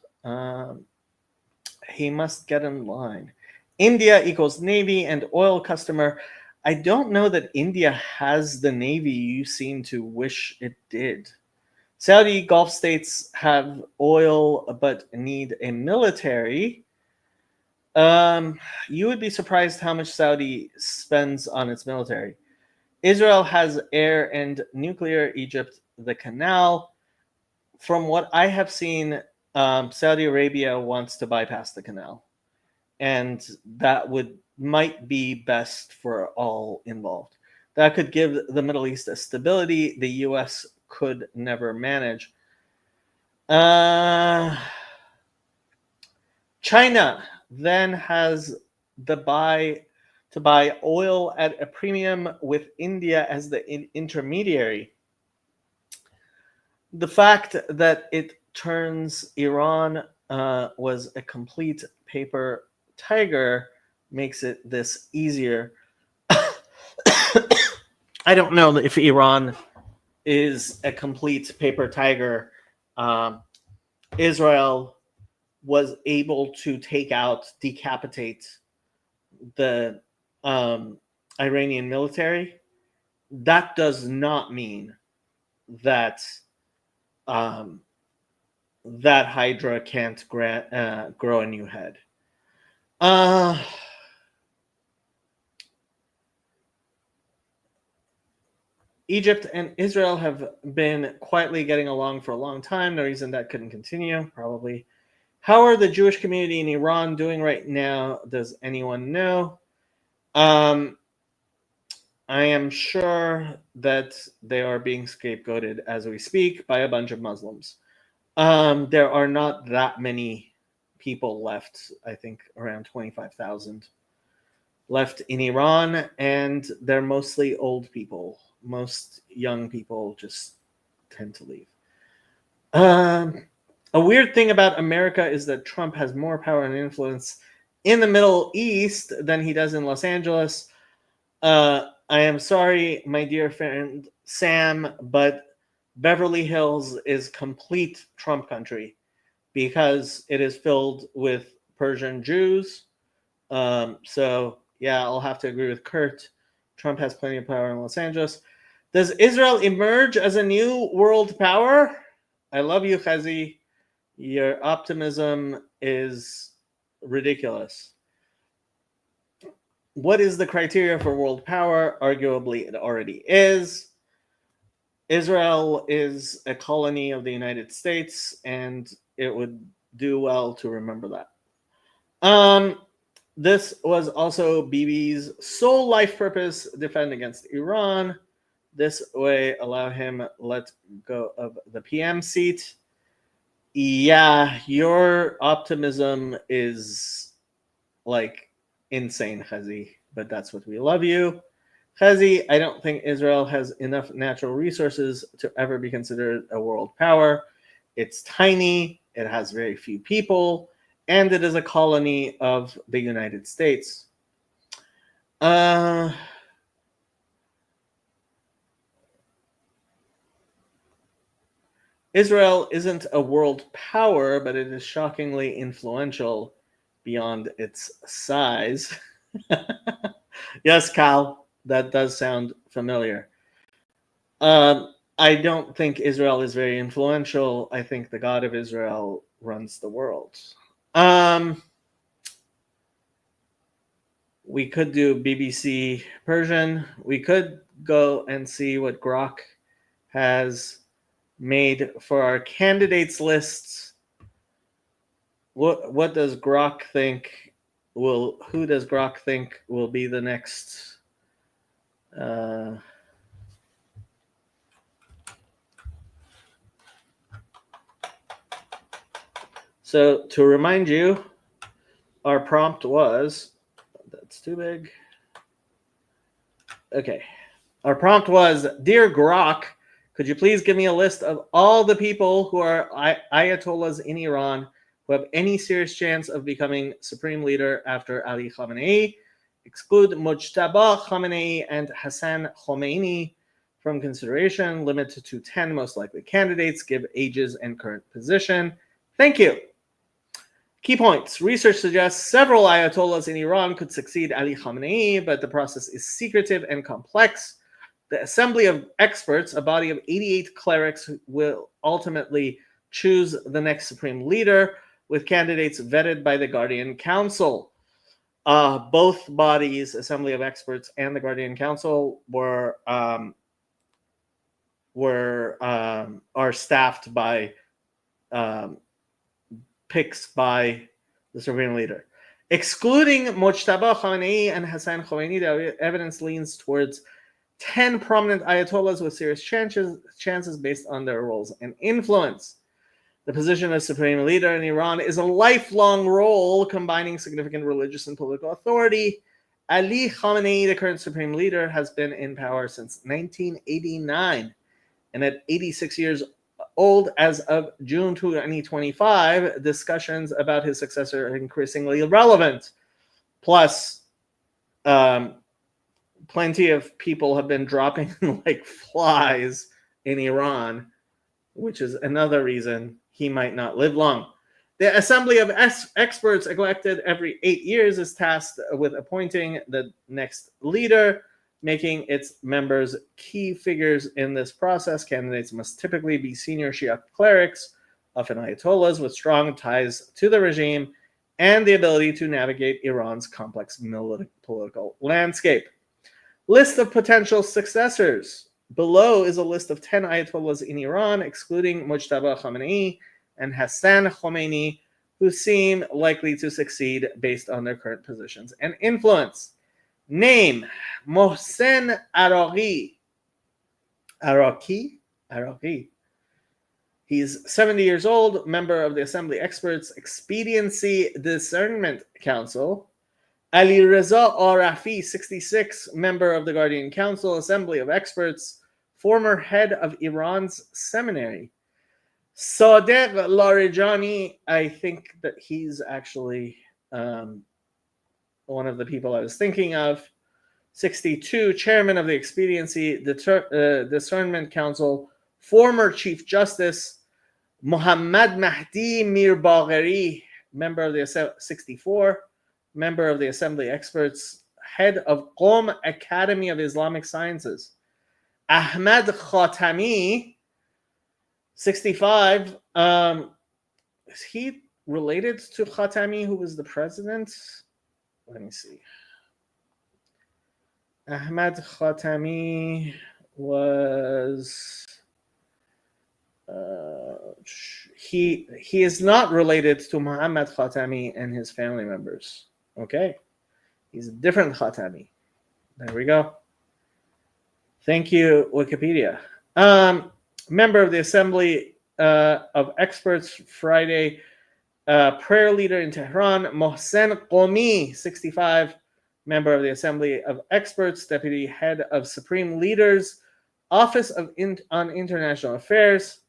He must get in line. India equals Navy and oil customer. I don't know that India has the Navy you seem to wish it did. Saudi Gulf states have oil but need a military. You would be surprised how much Saudi spends on its military. Israel has air and nuclear. Egypt, the canal. From what I have seen, Saudi Arabia wants to bypass the canal. And that might be best for all involved. That could give the Middle East a stability the U.S. could never manage. China then has to buy oil at a premium with India as the intermediary. The fact that it turns Iran was a complete paper tiger makes it this easier. I don't know if Iran is a complete paper tiger. Israel was able to decapitate the Iranian military. That does not mean that that Hydra can't grow a new head. Egypt and Israel have been quietly getting along for a long time. No reason that couldn't continue, probably. How are the Jewish community in Iran doing right now? Does anyone know? I am sure that they are being scapegoated as we speak by a bunch of Muslims. There are not that many people left, I think around 25,000 left in Iran, and they're mostly old people. Most young people just tend to leave. A weird thing about America is that Trump has more power and influence in the Middle East than he does in Los Angeles. I am sorry, my dear friend Sam, but Beverly Hills is complete Trump country because it is filled with Persian Jews. So, yeah, I'll have to agree with Kurt. Trump has plenty of power in Los Angeles. Does Israel emerge as a new world power? I love you, Chazi. Your optimism is ridiculous. What is the criteria for world power? Arguably, it already is. Israel is a colony of the United States, and it would do well to remember that. This was also Bibi's sole life purpose: defend against Iran. This way, allow him let go of the PM seat. Yeah, your optimism is like insane, Chazi, but that's what we love you. Chazi, I don't think Israel has enough natural resources to ever be considered a world power. It's tiny, it has very few people, and it is a colony of the United States. Israel isn't a world power, but it is shockingly influential beyond its size. Yes, Cal, that does sound familiar. I don't think Israel is very influential. I think the God of Israel runs the world. We could do BBC Persian. We could go and see what Grok has made for our candidates lists. What does Grok think who does Grok think will be the next so to remind you, our prompt was, that's too big. Okay. Our prompt was, Dear Grok, could you please give me a list of all the people who are Ayatollahs in Iran who have any serious chance of becoming supreme leader after Ali Khamenei? Exclude Mojtaba Khamenei and Hassan Khomeini from consideration. Limit to 10 most likely candidates. Give ages and current position. Thank you. Key points. Research suggests several Ayatollahs in Iran could succeed Ali Khamenei, but the process is secretive and complex. The Assembly of Experts, a body of 88 clerics, will ultimately choose the next supreme leader, with candidates vetted by the Guardian Council. Both bodies, Assembly of Experts and the Guardian Council, are staffed by picks by the supreme leader. Excluding Mojtaba Khamenei and Hassan Khomeini, the evidence leans towards 10 prominent Ayatollahs with serious chances based on their roles and influence. The position of supreme leader in Iran is a lifelong role combining significant religious and political authority. Ali Khamenei, the current supreme leader, has been in power since 1989, and at 86 years old as of June 2025, discussions about his successor are increasingly relevant. Plus, plenty of people have been dropping like flies in Iran, which is another reason he might not live long. The Assembly of Experts, elected every 8 years, is tasked with appointing the next leader, making its members key figures in this process. Candidates must typically be senior Shia clerics, often Ayatollahs, with strong ties to the regime and the ability to navigate Iran's complex political landscape. List of potential successors. Below is a list of 10 Ayatollahs in Iran, excluding Mujtaba Khamenei and Hassan Khomeini, who seem likely to succeed based on their current positions and influence. Name: Mohsen Araqi. Araqi. He's 70 years old, member of the Assembly Experts Expediency Discernment Council. Ali Reza Arafi, 66, member of the Guardian Council, Assembly of Experts, former head of Iran's seminary. Sadegh Larijani, I think that he's actually one of the people I was thinking of. 62, chairman of the Expediency Discernment Council, former Chief Justice. Mohammad Mahdi Mirbagheri, member of the 64, member of the Assembly Experts, head of Qom Academy of Islamic Sciences. Ahmad Khatami, 65. Is he related to Khatami, who was the president? Let me see. Ahmad Khatami was... he is not related to Muhammad Khatami and his family members. Okay, he's a different Khatami. There we go. Thank you, Wikipedia. Member of the Assembly of Experts, Friday prayer leader in Tehran. Mohsen Qomi, 65, member of the Assembly of Experts, deputy head of Supreme Leaders, Office on International Affairs.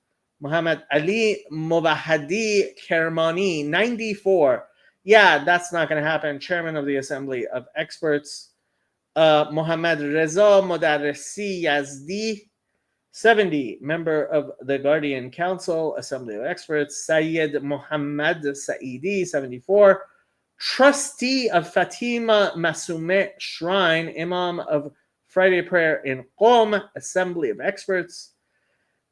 Muhammad Ali Mobahadi Kermani, 94. Yeah, that's not going to happen. Chairman of the Assembly of Experts. Mohammad Reza Modarresi Yazdi, 70. Member of the Guardian Council, Assembly of Experts. Sayyid Muhammad Saidi, 74. Trustee of Fatima Masumeh Shrine, Imam of Friday Prayer in Qom, Assembly of Experts.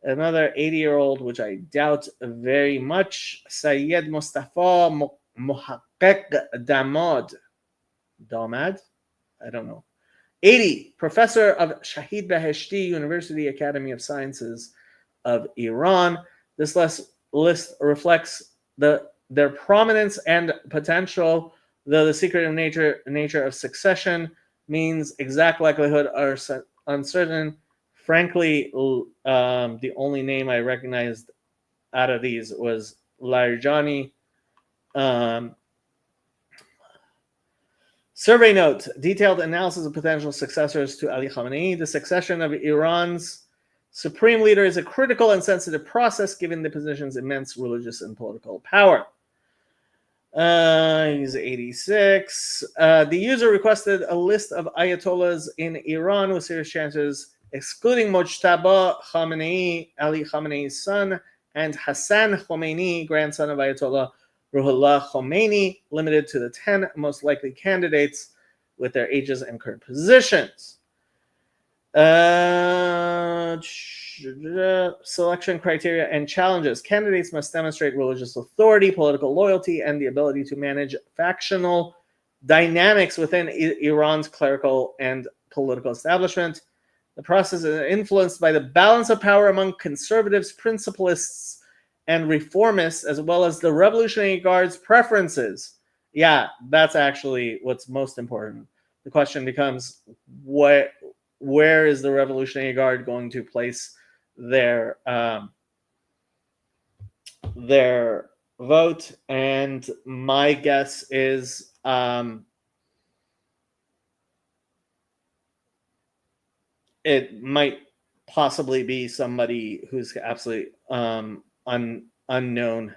Another 80-year-old, which I doubt very much, Sayyid Mustafa Muhaqqaq Damad. Damad? I don't know. 80, professor of Shahid Beheshti University Academy of Sciences of Iran. This list reflects their prominence and potential, though the secretive nature of succession means exact likelihood are uncertain. Frankly, the only name I recognized out of these was Larijani. Survey note: detailed analysis of potential successors to Ali Khamenei. The succession of Iran's supreme leader is a critical and sensitive process given the position's immense religious and political power. He's 86. The user requested a list of Ayatollahs in Iran with serious chances, excluding Mojtaba Khamenei, Ali Khamenei's son, and Hassan Khomeini, grandson of Ayatollah Ruhollah Khomeini, limited to the 10 most likely candidates with their ages and current positions. Selection criteria and challenges. Candidates must demonstrate religious authority, political loyalty, and the ability to manage factional dynamics within Iran's clerical and political establishment. The process is influenced by the balance of power among conservatives, principalists, and reformists, as well as the Revolutionary Guard's preferences. Yeah, that's actually what's most important. The question becomes, where is the Revolutionary Guard going to place their vote? And my guess is it might possibly be somebody who's absolutely unknown.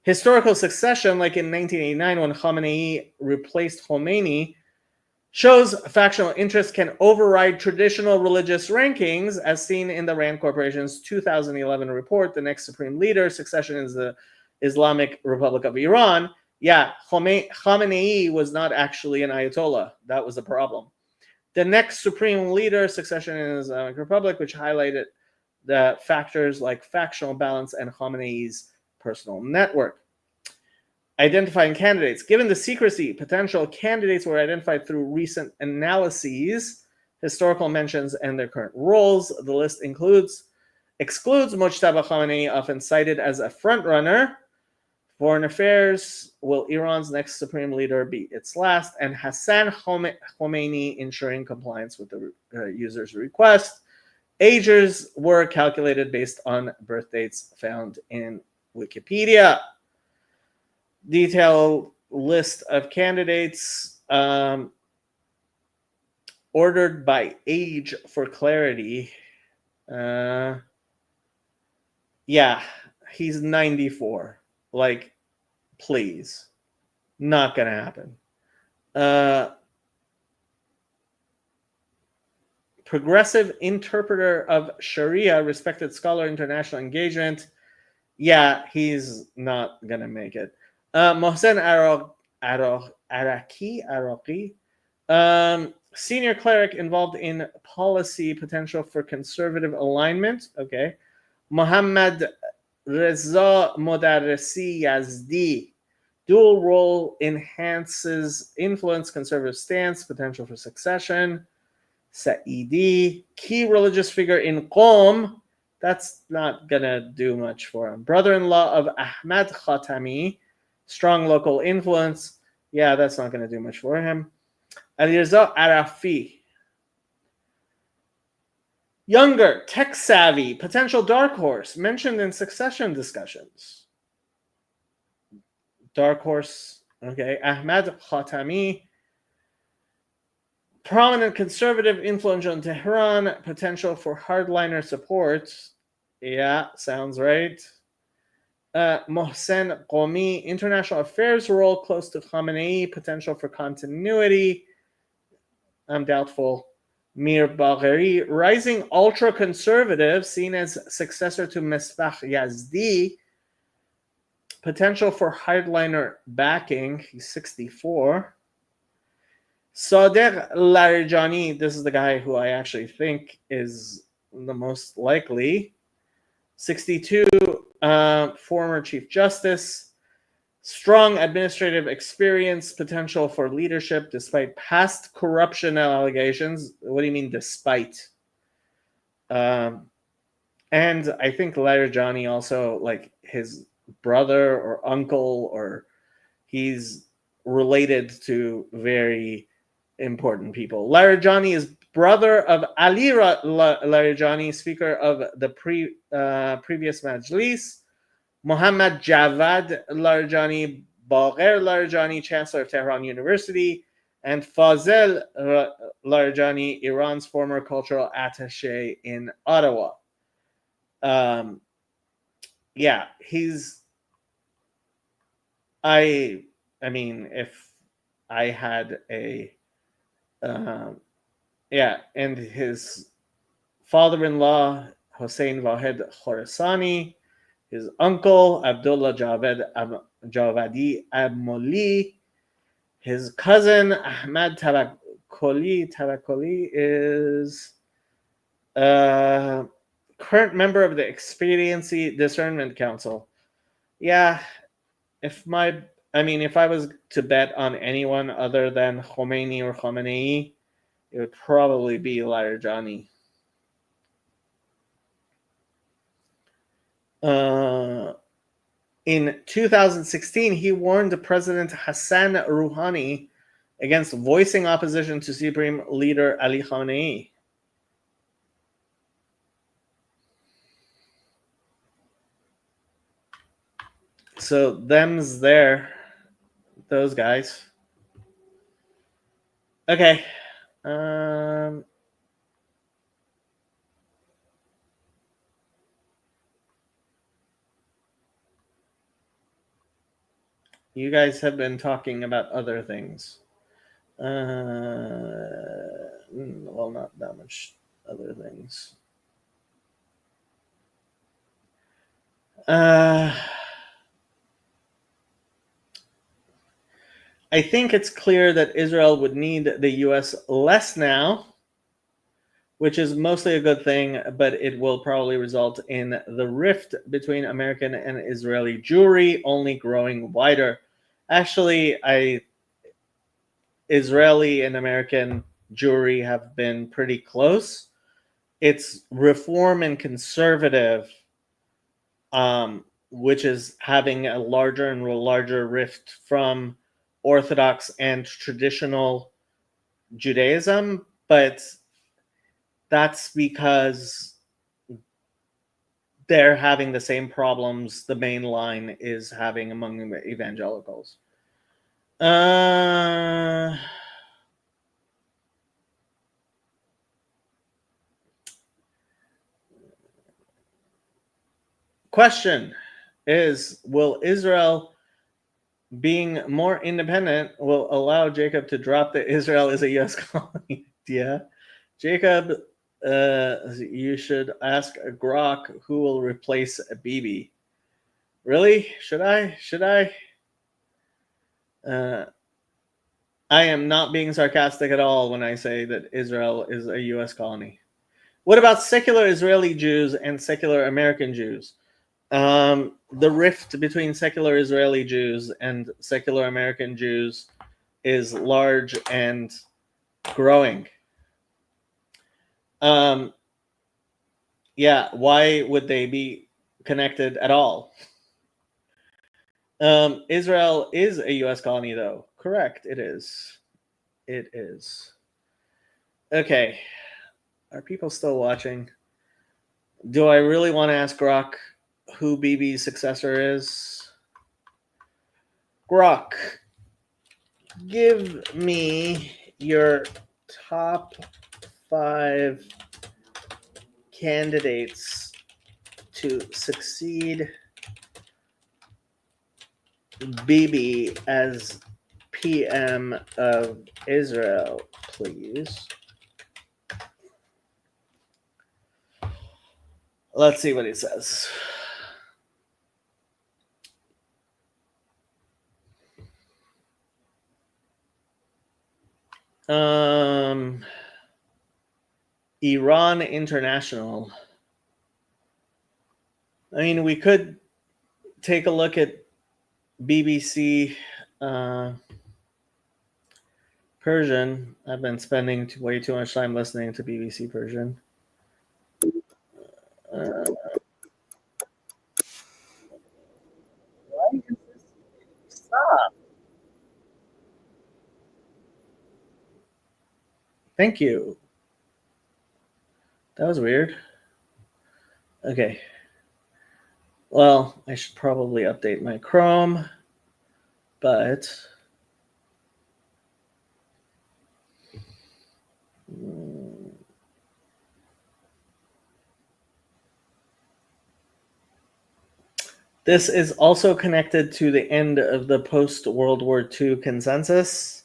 Historical succession, like in 1989 when Khamenei replaced Khomeini, shows factional interest can override traditional religious rankings, as seen in the Rand Corporation's 2011 report, The Next Supreme Leader, Succession in the Islamic Republic of Iran. Yeah, Khamenei was not actually an Ayatollah. That was the problem. The Next Supreme Leader, Succession in the Islamic Republic, which highlighted the factors like factional balance and Khamenei's personal network. Identifying candidates. Given the secrecy, potential candidates were identified through recent analyses. historical mentions, and their current roles. The list excludes Mojtaba Khamenei, often cited as a frontrunner. Foreign affairs, will Iran's next supreme leader be its last? And Hassan Khomeini, ensuring compliance with the user's request. Ages were calculated based on birth dates found in Wikipedia. Detailed list of candidates ordered by age for clarity. Yeah, he's 94. Like, please. Not going to happen. Progressive interpreter of Sharia, respected scholar, international engagement. Yeah, he's not going to make it. Mohsen Araqi, senior cleric involved in policy potential for conservative alignment. Okay. Mohammad Reza Modarresi Yazdi, dual role enhances influence, conservative stance, potential for succession. Saidi, key religious figure in Qom, that's not gonna do much for him. Brother-in-law of Ahmad Khatami, strong local influence. Yeah, that's not gonna do much for him. Alireza Arafi, younger, tech-savvy, potential dark horse, mentioned in succession discussions. Dark horse, okay. Ahmad Khatami, prominent conservative, influential in Tehran, potential for hardliner support. Yeah, sounds right. Mohsen Qomi, international affairs role close to Khamenei, potential for continuity. I'm doubtful. Mir Bagheri, rising ultra-conservative, seen as successor to Misbah Yazdi, potential for hardliner backing. He's 64. Sadegh Larijani, this is the guy who I actually think is the most likely. 62, former Chief Justice. Strong administrative experience, potential for leadership despite past corruption allegations. What do you mean, despite? And I think Larijani also, like his brother or uncle, or he's related to very important people. Larijani is brother of Ali Larijani, Speaker of the previous Majlis. Muhammad Javad Larijani, Bagher Larijani, Chancellor of Tehran University, and Fazel Larijani, Iran's former cultural attaché in Ottawa. Yeah, he's. I mean, if I had a. Yeah, and his father-in-law, Hossein Wahed Khorasani, his uncle, Abdullah Javadi Abmoli, his cousin, Ahmad Tabakkoli is current member of the Expediency Discernment Council. Yeah, if I was to bet on anyone other than Khomeini or Khamenei, it would probably be Larijani. In 2016, he warned President Hassan Rouhani against voicing opposition to Supreme Leader Ali Khamenei. So them's there, those guys. Okay. You guys have been talking about other things. Well, not that much other things. I think it's clear that Israel would need the U.S. less now, which is mostly a good thing, but it will probably result in the rift between American and Israeli Jewry only growing wider. Actually, Israeli and American Jewry have been pretty close. It's reform and conservative, which is having a larger and larger rift from Orthodox and traditional Judaism, but that's because they're having the same problems the main line is having among the evangelicals. Question is, will Israel being more independent will allow Jacob to drop that Israel is a U.S. colony? Yeah. Jacob, you should ask Grok who will replace Bibi. Really? Should I? I am not being sarcastic at all when I say that Israel is a U.S. colony. What about secular Israeli Jews and secular American Jews? The rift between secular Israeli Jews and secular American Jews is large and growing. Yeah, why would they be connected at all? Israel is a U.S. colony, though. Correct, it is. It is. Okay. Are people still watching? Do I really want to ask Grok who Bibi's successor is? Grok, give me your top 5 candidates to succeed Bibi as PM of Israel, please. Let's see what he says. Iran International. I mean, we could take a look at BBC Persian. I've been spending way too much time listening to BBC Persian. Why is this? Stop. Thank you. That was weird. Okay. Well, I should probably update my Chrome, but this is also connected to the end of the post-World War II consensus.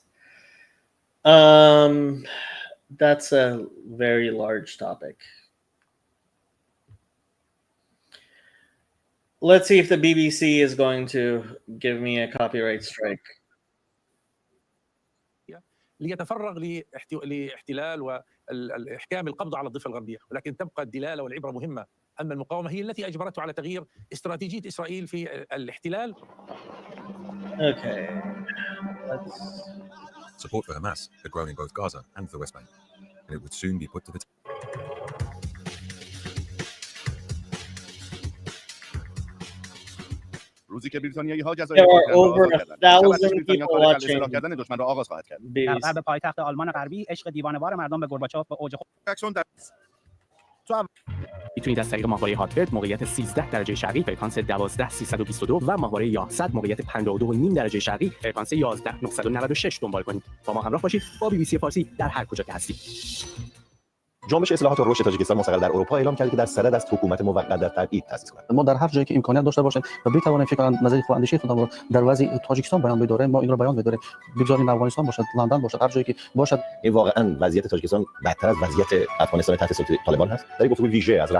That's a very large topic. Let's see if the BBC is going to give me a copyright strike. ليتفرغ لاحتلال واحكام القبض على الضفه الغربيه، ولكن تبقى الدلاله والعبره مهمه ان المقاومه هي التي اجبرته على تغيير استراتيجيه اسرائيل في الاحتلال. Okay. Support for Hamas had grown in both Gaza and the West Bank, and it would soon be put to the test. روزی که بریتانیایی‌ها There are over 1,000 people watching. دشمن را آغاز خواهد کرد. در غرب پایتخت آلمان غربی عشق دیوانه‌وار مردم به گورباچوف به اوج میتونید از طریق ماهواره هاتبرد موقعیت 13 درجه شرقی فرکانس 12322 و ماهواره یاهصد موقعیت 52.5 درجه شرقی فرکانس 11996 دنبال کنید. با ما همراه باشید با BBC فارسی در هر کجا که هستید. جنبش اصلاحات و رشد تاجیکستان مستقل در اروپا اعلام کرد که در صدد است حکومت موقت در تبعید تأسیس کند. ما در هر جایی که امکانیت داشته باشیم و بتوانیم فکر کنم نظری خود اندیشه خودم رو در وضع تاجیکستان بیان بداریم، ما این رو بیان بداریم. بگذاریم افغانستان باشد، لندن باشد، هر جایی که باشد. این واقعا وضعیت تاجیکستان بدتر از وضعیت افغانستان تحت سلطه طالبان هست. در گفتگو ویژه از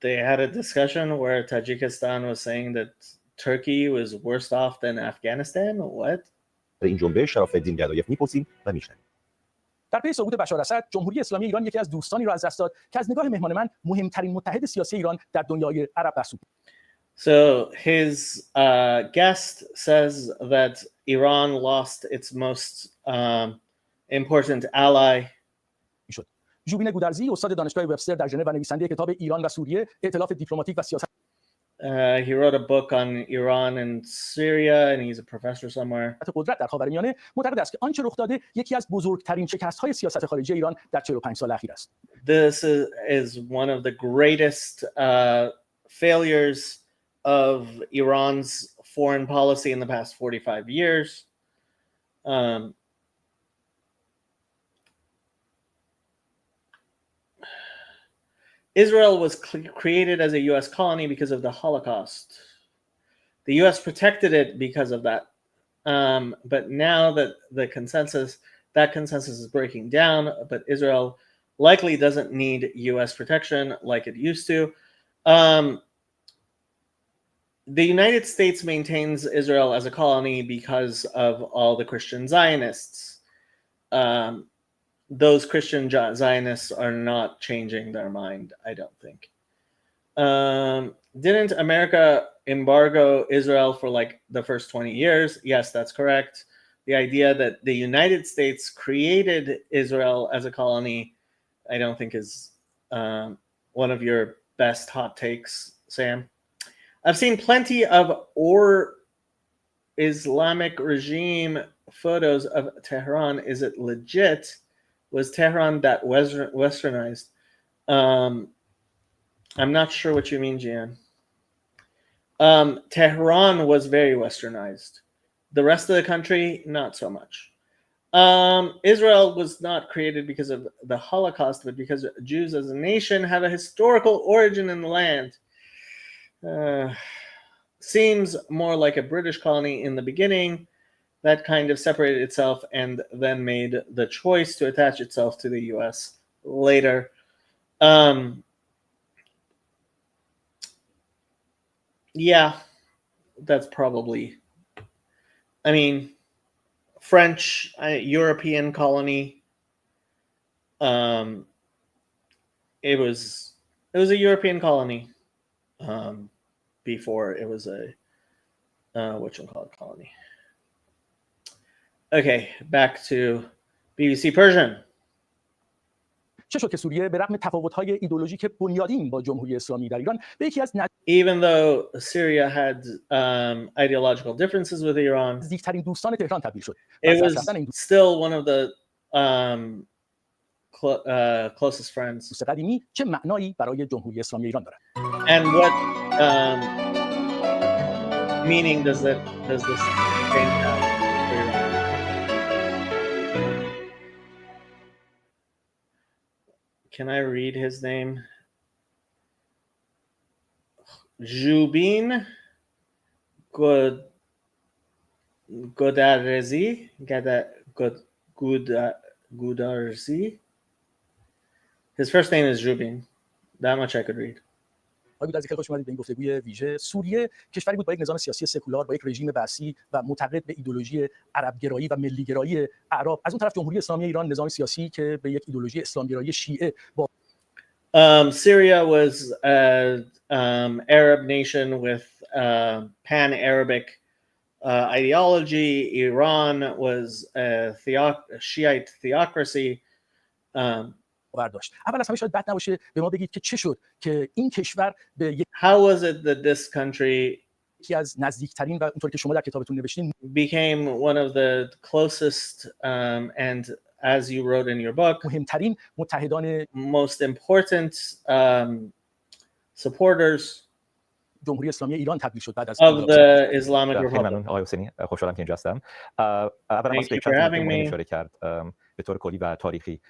They had a discussion where Tajikistan was saying that Turkey was worse off than Afghanistan. What? این جنبش شراف‌الدین گدایف می‌پرسیم و می‌شنویم. در پی سقوط بشار اسد، جمهوری اسلامی ایران یکی از دوستانی را از دست داد که از نگاه مهمان من مهمترین متحد سیاسی ایران در دنیای عرب محسوب. So his guest says that Iran lost its most important ally. میشد. ژوبین گودرزی استاد دانشگاه وبستر در ژنو و نویسنده کتاب ایران و سوریه ائتلاف دیپلماتیک و سیاست He wrote a book on Iran and Syria, and he's a professor somewhere. قدرت در خاورمیانه معتقد است که آنچه رخ داده یکی از بزرگترین شکست‌های سیاست خارجی ایران در 45 سال اخیر است. This is one of the greatest failures of Iran's foreign policy in the past 45 years. Israel was created as a U.S. colony because of the Holocaust. The U.S. protected it because of that. But now that that consensus is breaking down, but Israel likely doesn't need U.S. protection like it used to. The United States maintains Israel as a colony because of all the Christian Zionists. Those Christian Zionists are not changing their mind, I don't think. Didn't America embargo Israel for like the first 20 years? Yes, that's correct. The idea that the United States created Israel as a colony, I don't think is one of your best hot takes, Sam. I've seen plenty of Islamic regime photos of Tehran. Is it legit? Was Tehran that westernized? I'm not sure what you mean, Jian. Tehran was very westernized. The rest of the country, not so much. Israel was not created because of the Holocaust, but because Jews as a nation have a historical origin in the land. Seems more like a British colony in the beginning that kind of separated itself and then made the choice to attach itself to the U.S. later. Yeah, that's probably, I mean, French, European colony. It was a European colony before it was a colony. Okay, back to BBC Persian. چه شد که سوریه به رغم تفاوت‌های ایدئولوژیک بنیادین با جمهوری اسلامی در ایران به یکی از Even though Syria had ideological differences with Iran, نزدیکترین دوستان تهران تبدیل شد. it was still one of the closest friends. دوست قدیمی چه معنایی برای جمهوری اسلامی ایران دارد؟ And what meaning does this change have for Iran? Can I read his name? Zhubin Godarzi. His first name is Zhubin. That much I could read. آقای گودرزی خیلی خوش اومدید به این گفتگوی ویژه. سوریه کشوری بود با یک نظام سیاسی سکولار، با یک رژیم بعثی و معتقد به ایدئولوژی عربگرایی و ملیگرایی اعراب. از اون طرف جمهوری اسلامی ایران نظام سیاسی که به یک ایدئولوژی اسلامگرایی شیعه با Syria was an Arab nation with pan-Arabic ideology. Iran was a Shiite theocracy. برداشت. اول از همه شاید بد نباشه به ما بگید که چه شد که این کشور به How was it that this country یکی از نزدیکترین و اونطوری که شما در کتابتون نوشتین became one of the closest and as you wrote in your book مهمترین متحدان most important supporters جمهوری اسلامی ایران تبدیل شد بعد از of the Islamic Republic. ممنون آقای حسینی، خوشحالم که اینجا هستم. اولا واسه یک چند نکته اشاره کرد به طور کلی و تاریخی.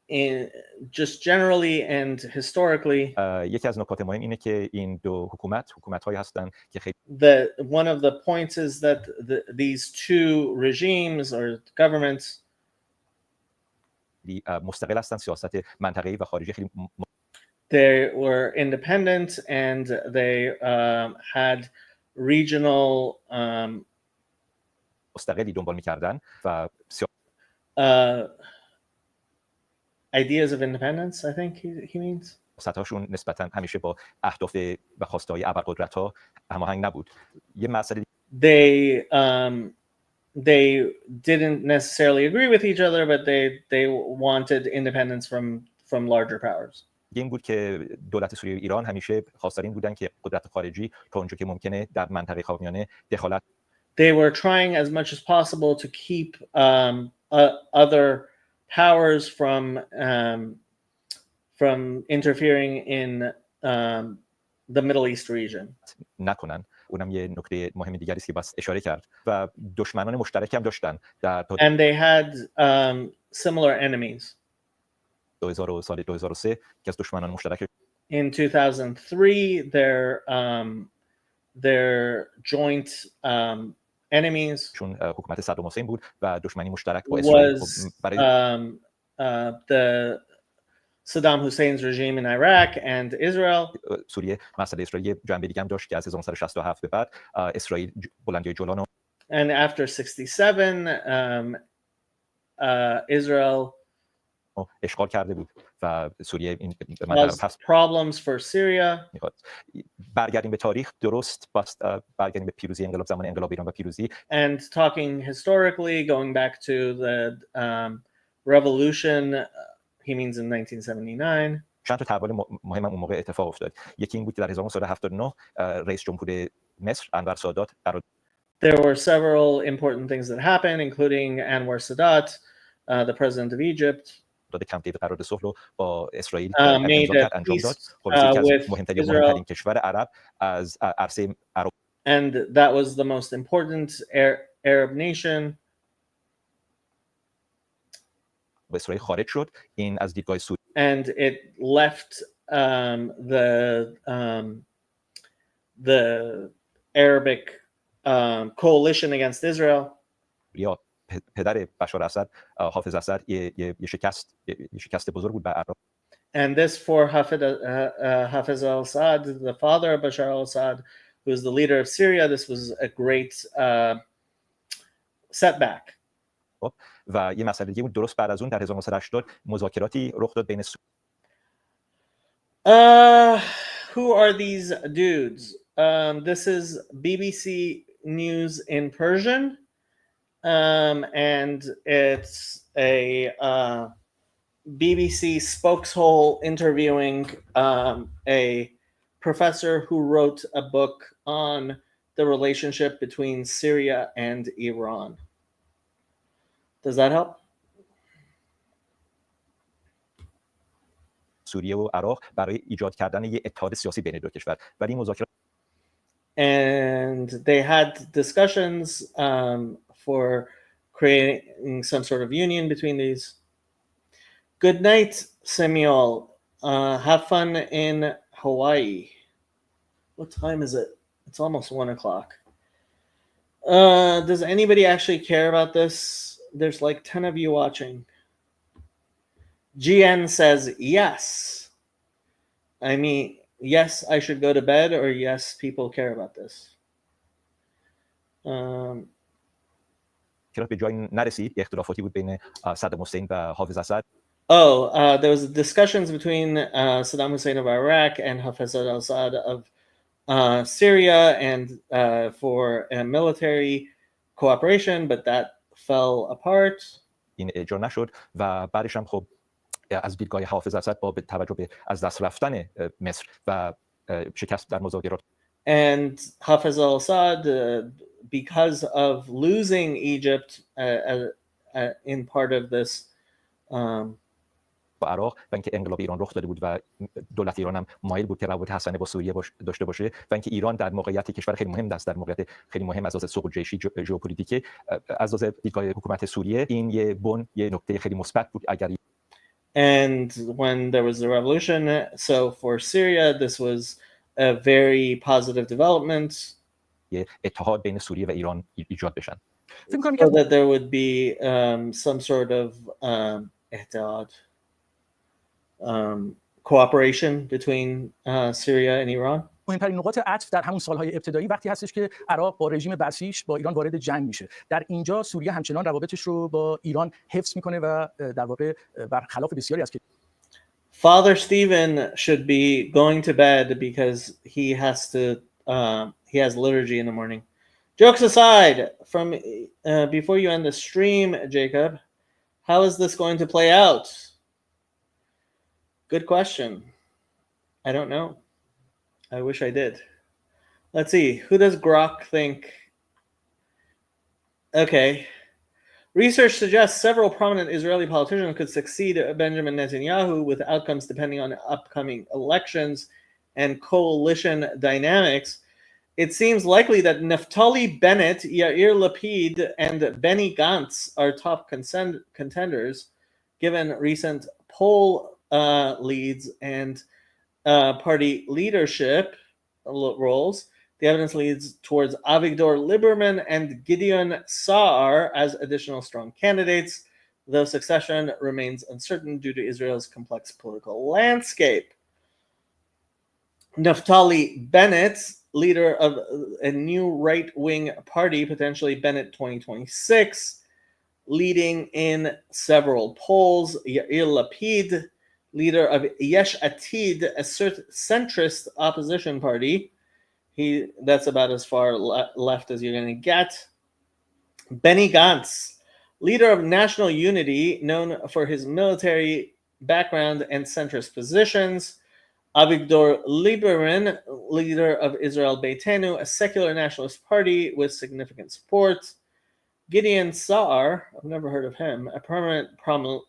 In just generally and historically, یکی از نکات مهم اینه که این دو حکومت‌هایی هستن که خیلی one of the points is that these two regimes or governments مستقل هستن، سیاست منطقه‌ای و خارجی خیلی they were independent and they had regional مستقلی دنبال می‌کردن و ideas of independence, I think he means. سطحشون نسبتاً همیشه با اهداف و خواسته‌های ابرقدرت‌ها هماهنگ نبود. یه مسئله they they didn't necessarily agree with each other, but they wanted independence from larger powers. این بود که دولت سوریه و ایران همیشه خواستار این بودن که قدرت خارجی تا اونجا که ممکنه در منطقه خاورمیانه دخالت. They were trying as much as possible to keep other powers from interfering in the Middle East region. نکنن. اونم یه نکته مهم دیگری است که بس اشاره کرد و دشمنان مشترکی هم داشتن در And they had similar enemies. 2003 که از دشمنان مشترک. In 2003 their joint enemies چون حکومت صدام حسین بود و دشمنی مشترک با اسرائیل برای the Saddam Hussein's regime in Iraq and Israel. سوریه مسئله اسرائیل جنبه دیگه هم داشت که از 1967 به بعد اسرائیل بلندی جولان. And after 67 Israel اشغال کرده بود و سوریه این problems for Syria. برگردیم به تاریخ درست برگردیم به پیروزی انقلاب زمان انقلاب ایران و پیروزی. And talking historically going back to the revolution he means in 1979. چند تا تحول مهم اون موقع اتفاق افتاد. یکی این بود که در 1979 رئیس جمهور مصر انور سادات There were several important things that happened including Anwar Sadat the president of Egypt کمپ دیوید قرارداد صلح رو با اسرائیل made a peace with مهمترین کشور عرب از عرصه عرب. And that was the most important Arab nation. اسرائیل خارج شد. این از دیدگاه سوریه. And it left the Arabic coalition against Israel. یا پدر بشار اسد حافظ اسد یه شکست بزرگ بود به عرب. And this for Hafiz al-Assad, the father of Bashar al-Assad, who is the leader of Syria, this was a great setback. و یه مسئله دیگه بود درست بعد از اون در 1980 مذاکراتی رخ داد بین Who are these dudes? This is BBC News in Persian. And it's a BBC spokeshole interviewing a professor who wrote a book on the relationship between Syria and Iran. Does that help? سوریه و عراق برای ایجاد کردن یک اتحاد سیاسی بین دو کشور ولی مذاکرات And they had discussions for creating some sort of union between these. Good night, Samuel. Have fun in Hawaii. What time is it? It's almost 1 o'clock. Does anybody actually care about this? There's like 10 of you watching. GN says yes. I mean, yes, I should go to bed, or yes, people care about this. به جای نرسید اختلافاتی بود بین صدام حسین و حافظ اسد. There was discussions between Saddam Hussein of Iraq and Hafiz al-Assad of Syria and for military cooperation, but that fell apart. این اجرا نشد و بعدش هم خب از دیدگاه حافظ اسد با توجه به از دست رفتن مصر و شکست در مذاکرات. And Hafiz al-Assad, because of losing Egypt in part of this با عراق و اینکه انقلاب ایران رخ داده بود و دولت ایران هم مایل بود که روابط حسنه با سوریه داشته باشه و اینکه ایران در موقعیت کشور خیلی مهم است، در موقعیت خیلی مهم از لحاظ سوق جیشی ژئوپلیتیک، از لحاظ دیدگاه حکومت سوریه این یه نکته خیلی مثبت بود. اگر And when there was a revolution, so for Syria this was a very positive development. یه اتحاد بین سوریه و ایران ایجاد بشن. So that there would be some sort of اتحاد cooperation between Syria and Iran. مهمترین نقاط عطف در همون سالهای ابتدایی وقتی هستش که عراق با رژیم بسیج با ایران وارد جنگ میشه. در اینجا سوریه همچنان روابطش رو با ایران حفظ میکنه و در واقع برخلاف بسیاری از Father Stephen should be going to bed because he has liturgy in the morning. Jokes aside, from before you end the stream, Jacob, how is this going to play out? Good question. I don't know. I wish I did. Let's see. Who does Grok think? Okay. Research suggests several prominent Israeli politicians could succeed Benjamin Netanyahu, with outcomes depending on upcoming elections and coalition dynamics. It seems likely that Naftali Bennett, Yair Lapid, and Benny Gantz are top contenders, given recent poll leads and party leadership roles. The evidence leads towards Avigdor Lieberman and Gideon Saar as additional strong candidates, though succession remains uncertain due to Israel's complex political landscape. Naftali Bennett, leader of a new right-wing party, potentially Bennett 2026, leading in several polls. Yair Lapid, leader of Yesh Atid, a centrist opposition party. That's about as far left as you're going to get. Benny Gantz, leader of National Unity, known for his military background and centrist positions. Avigdor Lieberman, leader of Israel Beitenu, a secular nationalist party with significant support. Gideon Saar, I've never heard of him, a prominent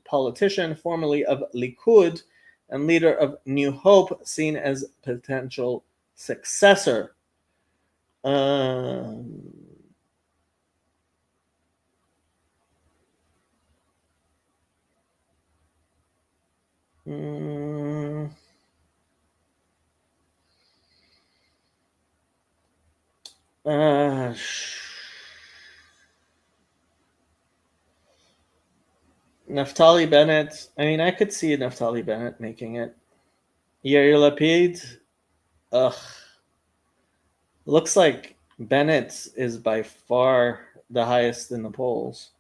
politician, formerly of Likud, and leader of New Hope, seen as potential successor. Naftali Bennett. I mean, I could see Naftali Bennett making it. Yair Lapid. Ugh. Looks like Bennett is by far the highest in the polls.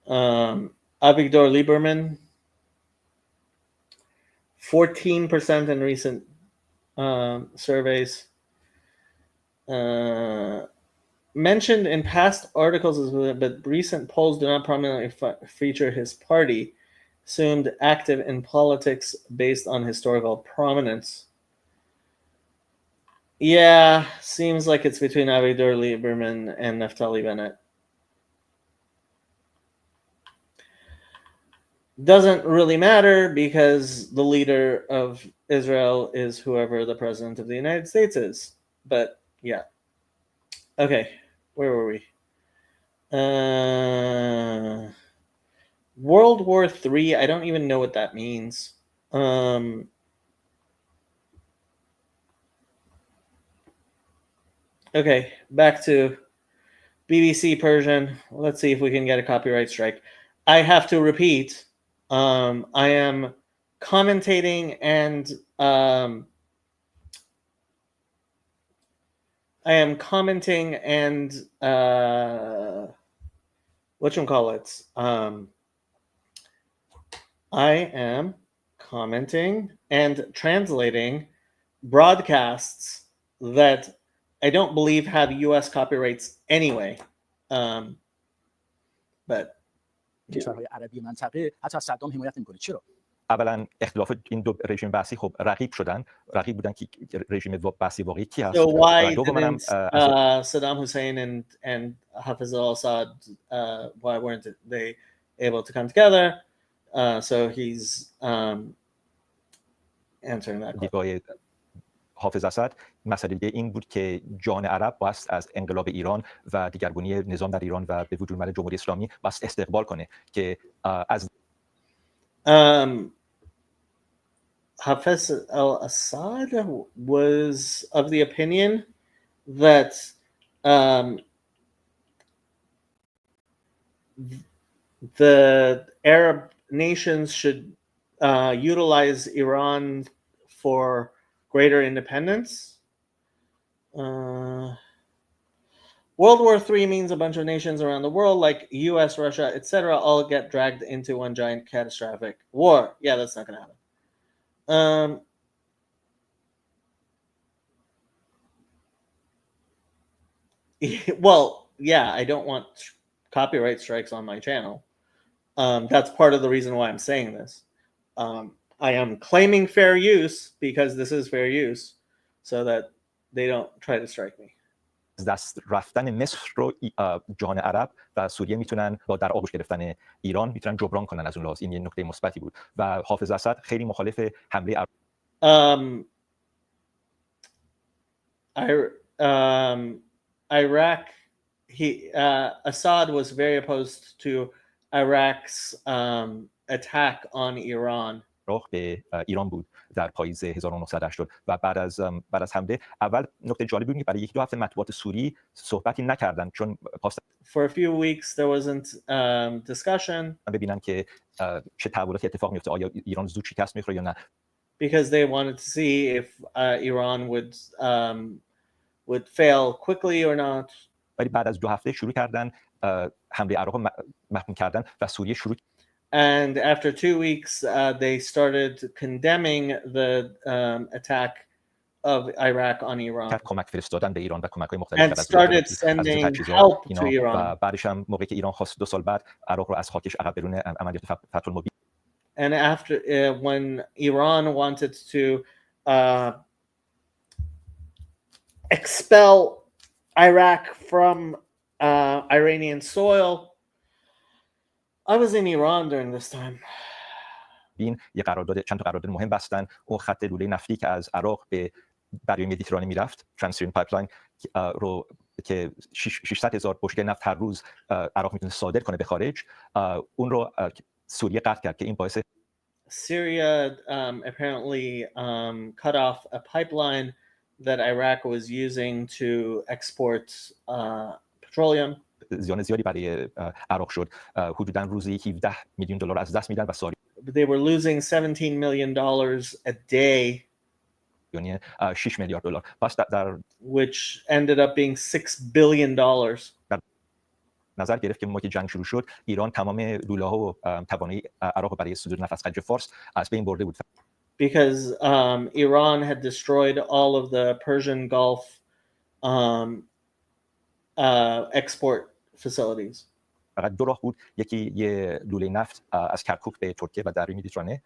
Avigdor Lieberman. 14% in recent surveys. Mentioned in past articles, but recent polls do not prominently feature his party, assumed active in politics based on historical prominence. Yeah, seems like it's between Avigdor Lieberman and Naftali Bennett. Doesn't really matter because the leader of Israel is whoever the president of the United States is. But yeah. Okay, where were we? World War III, I don't even know what that means. Okay, back to BBC Persian. Let's see if we can get a copyright strike. I have to repeat, I am commentating and whatchamacallit? I am commenting and translating broadcasts that I don't believe have US copyrights anyway. But کشورهای عربی منطقه حتی از صدام حمایت نمی‌کنه. چرا؟ اولا اختلاف این دو رژیم بحثی خب رقیب بودن که رژیم بحثی واقعی کی هست. So why didn't Saddam Hussein and Hafez al-Assad why weren't they able to come together? So he's answering that question. حافظ اسد مسئله این بود که جان عرب باست از انقلاب ایران و دیگرگونی نظام در ایران و به وجود اومدن جمهوری اسلامی باست استقبال کنه که از Hafez al-Assad was of the opinion that the Arab nations should utilize Iran for greater independence. World War III means a bunch of nations around the world, like US, Russia, etc., all get dragged into one giant catastrophic war. Yeah, that's not going to happen. Well, yeah, I don't want copyright strikes on my channel. That's part of the reason why I'm saying this. I am claiming fair use because this is fair use, so that they don't try to strike me. از دست رفتن مصر رو جهان عرب و سوریه میتونن با در آغوش گرفتن ایران میتونن جبران کنن از اون لحاظ. این یه نکته مثبتی بود و حافظ اسد خیلی مخالف حمله Iraq, Assad was very opposed to Iraq's attack on Iran. به ایران بود در پاییز 1980 و بعد از حمله اول نکته جالبی بود که برای 1-2 هفته مطبوعات سوری صحبتی نکردن چون For a few weeks there wasn't discussion ببینن که چه تحولاتی اتفاق میفته، آیا ایران زود شکست میخوره یا نه. Because they wanted to see if Iran would fail quickly or not. ولی بعد از 2 هفته شروع کردن حمله عراق رو محکوم کردن و سوریه شروع. And after 2 weeks, they started condemning the attack of Iraq on Iran. کمک فرستادن به ایران و کمک‌های مختلف And started sending help to Iran. و بعدش هم موقعی که ایران خواست 2 سال بعد عراق رو از خاکش عقب برونه عملیات فتح المبین. And after when Iran wanted to expel Iraq from Iranian soil, I was in Iran during this time. این یه قرارداد چند تا قرارداد مهم بستن. اون خط لوله نفتی که از عراق به دریای مدیترانه میرفت، ترانسیرین پایپلاین رو که 600,000 بشکه نفت هر روز عراق میتونه صادر کنه به خارج، اون رو سوریه قطع کرد که این باعث Syria apparently cut off a pipeline that Iraq was using to export petroleum. زیان زیادی برای عراق شد. حدوداً روزی 17 میلیون دلار از دست میدن و ساری They were losing $17 million a day, یعنی 6 میلیارد دلار. پس در which ended up being $6 billion. نظر گرفت که موقعی که جنگ شروع شد ایران تمام لوله‌ها و توانایی عراق برای صدور نفت از خلیج فارس از بین برده بود. Because Iran had destroyed all of the Persian Gulf export facilities. فقط 2 راه بود، یکی یه لوله نفت از کرکوک به ترکیه و دریای مدیترانه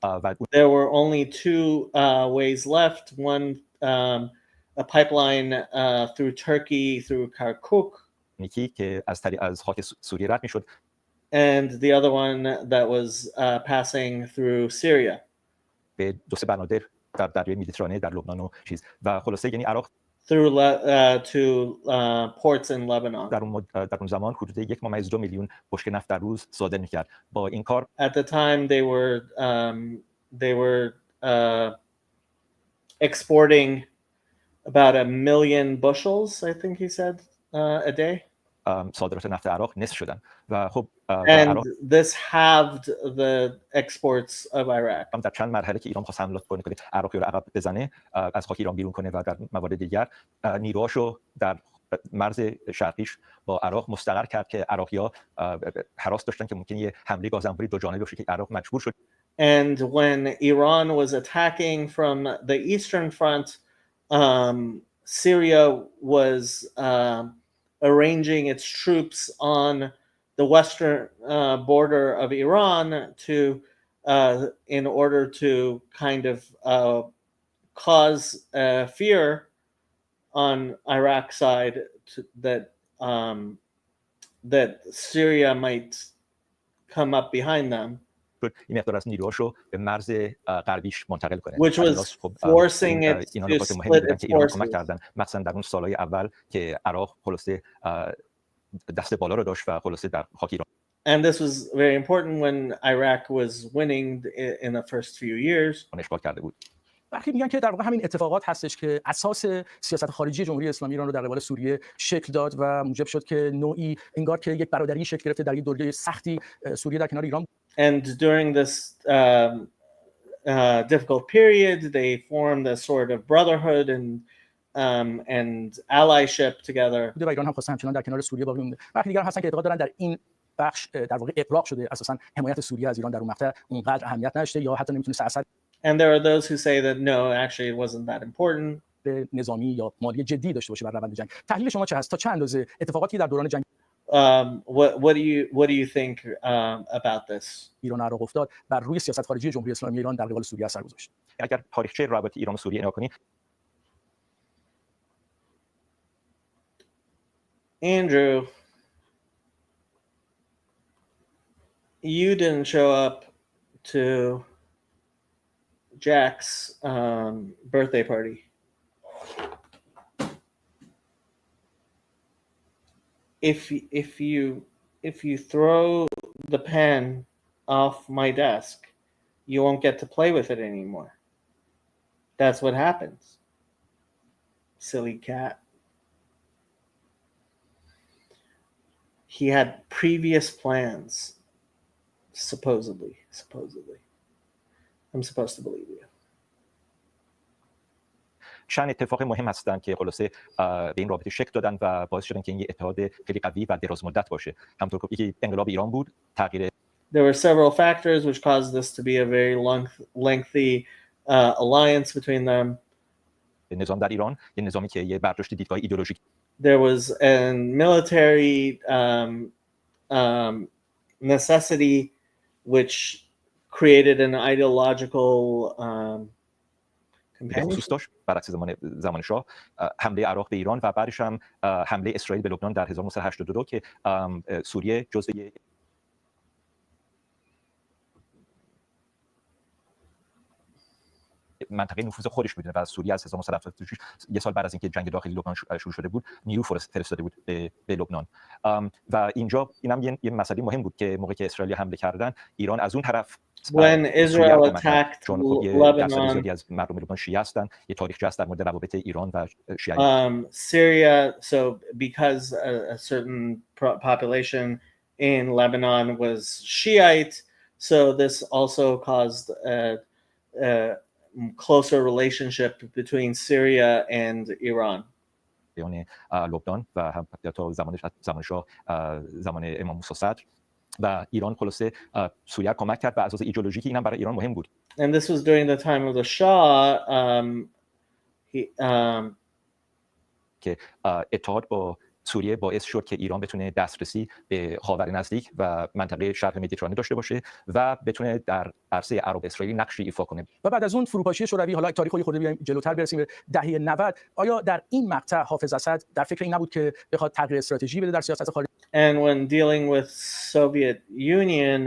و There were only 2 ways left. One a pipeline through Turkey through Kirkuk. یکی که از خاک سوریه رد میشد. And the other one that was passing through Syria. به 2-3 بنادر در دریای مدیترانه در لبنان و چیز و خلاصه یعنی عراق through to ports in Lebanon. در اون زمان حدود 1.2 میلیون بشکه نفت در روز صادر می‌کرد. با این کار At the time they were exporting about 1 million bushels, I think he said, a day. صادرات نفت عراق نصف شدن و خب And this halved the exports of Iraq. در چند مرحله که ایران خواست حملات کنه عراق رو عقب بزنه، از خاک ایران بیرون کنه و در موارد دیگر نیروهاشو در مرز شرقیش با عراق مستقر کرد که عراقی‌ها هراس داشتن که ممکنه یه حمله گازانباری دو جانبه بشه که عراق مجبور شد. And when Iran was attacking from the eastern front, Syria was arranging its troops on the western border of Iran to in order to kind of cause fear on Iraq side that Syria might come up behind them. این مقدار از نیروهاشو به مرز غربیش منتقل کنه. Which was forcing it to split its forces. مثلا در اون سالهای اول که عراق خلاصه دست بالا رو داشت و خلاصه در خاک ایران. And this was very important when Iraq was winning in the first few years. اشغال کرده بود. وقتی میگن که در واقع همین اتفاقات هستش که اساس سیاست خارجی جمهوری اسلامی ایران رو در قبال سوریه شکل داد و موجب شد که نوعی انگار که یک برادری شکل گرفته در یک دوره سختی سوریه در کنار ایران. And during this difficult period, they formed a sort of brotherhood and allyship together. و ایران هم خواسته همچنان در کنار سوریه باقی بمونه. وقتی دیگر هستن که اعتقاد دارن در این بخش در واقع اغراق شده، اساسا حمایت سوریه از ایران در اون مقطع اونقدر اهمیت نداشته یا حتی نمیتونه اثر. And there are those who say that no, actually it wasn't that important. نظامی یا مالی جدی داشته باشه بر روند جنگ. تحلیل شما چه هست؟ تا چه اندازه اتفاقاتی در دوران جنگ what do you think about this? ایران عراق افتاد بر روی سیاست خارجی جمهوری اسلامی ایران در قبال سوریه اثر گذاشت؟ اگر تاریخچه روابط ایران و سوریه نگاه کنی Andrew, you didn't show up to Jack's birthday party. If you throw the pen off my desk, you won't get to play with it anymore. That's what happens. Silly cat. He had previous plans, supposedly. I'm supposed to believe you. چند اتفاق مهم هستن که خلاصه به این رابطه شکل دادن و باعث شدن که این اتحاد خیلی قوی و دراز مدت باشه. همونطور که یکی انقلاب ایران بود، تغییر There were several factors which caused this to be a very lengthy alliance between them. نظام در ایران یه نظامی که یه برداشت دیدگاه ایدئولوژیک. There was a military necessity which created an ideological خصوص داشت برعکس زمان شاه. حمله عراق به ایران و بعدش هم حمله اسرائیل به لبنان در 1982 که سوریه جزو منطقه نفوذ خودش میدونه و از سوریه از 1976 یه سال بعد از اینکه جنگ داخلی لبنان شروع شده بود نیرو فرستاده بود به لبنان. و اینجا اینم یه مسئله مهم بود که موقعی که اسرائیل حمله کردن ایران از اون طرف when Israel attacked Lebanon از مردم لبنان شیعه هستن یه تاریخچه هست در مورد روابط ایران و شیعه. Syria, so because a certain population in Lebanon was Shiite, so this also caused a closer relationship between Syria and Iran. یعنی لبنان و هم تا زمان شاه زمان امام موسی صدر و ایران خلاصه سوریه کمک کرد و اساس ایدئولوژیکی اینم برای ایران مهم بود. And this was during the time of the Shah. که اتحاد با سوریه باعث شد که ایران بتونه دسترسی به خاور نزدیک و منطقه شرق مدیترانه داشته باشه و بتونه در عرصه عرب اسرائیلی نقشی ایفا کنه. و بعد از اون فروپاشی شوروی، حالا تاریخ رو خورده بیایم جلوتر برسیم به دهه 90، آیا در این مقطع حافظ اسد در فکر این نبود که بخواد تغییر استراتژی بده در سیاست خارجی؟ And when dealing with Soviet Union,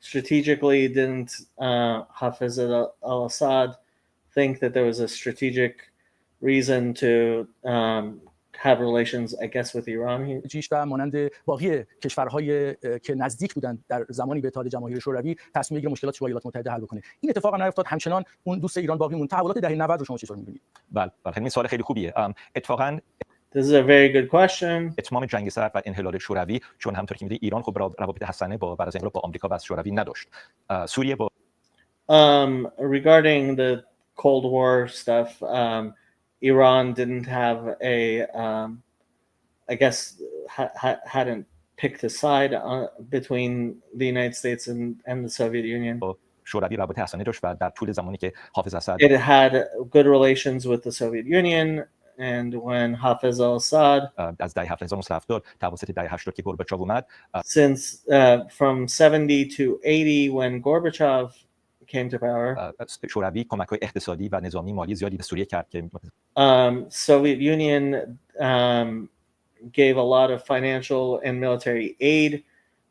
strategically didn't Hafez al-Assad think that there was a strategic reason to have relations, I guess, with Iran. جیش و مانند باقی کشورهای که نزدیک بودند در زمانی به اتحاد جماهیر شوروی تصمیم بگیره مشکلات با ایالات متحده حل بکنه. این اتفاق هم نیفتاد، همچنان اون دوست ایران باقی موند. تحولات دهه 90 رو شما چطور می‌بینید؟ بله، این سوال خیلی خوبیه. اتفاقاً This is a very good question. اتمام جنگ سرد و انحلال شوروی، چون همونطور که می‌دونید ایران خب روابط حسنه با بعد از انقلاب با آمریکا و شوروی نداشت. سوریه با regarding the Cold War stuff, Iran didn't have a, I guess, hadn't picked a side between the United States and the Soviet Union. شوروی رابطه حسنه داشت و در طول زمانی که حافظ اسد It had good relations with the Soviet Union, and when Hafez al-Assad از دهه 1970 توسط دهه 80 که گورباچوف اومد since from 70 to 80 when Gorbachev came to power, شوروی کمک‌های اقتصادی و نظامی مالی زیادی به سوریه کرد که Soviet Union gave a lot of financial and military aid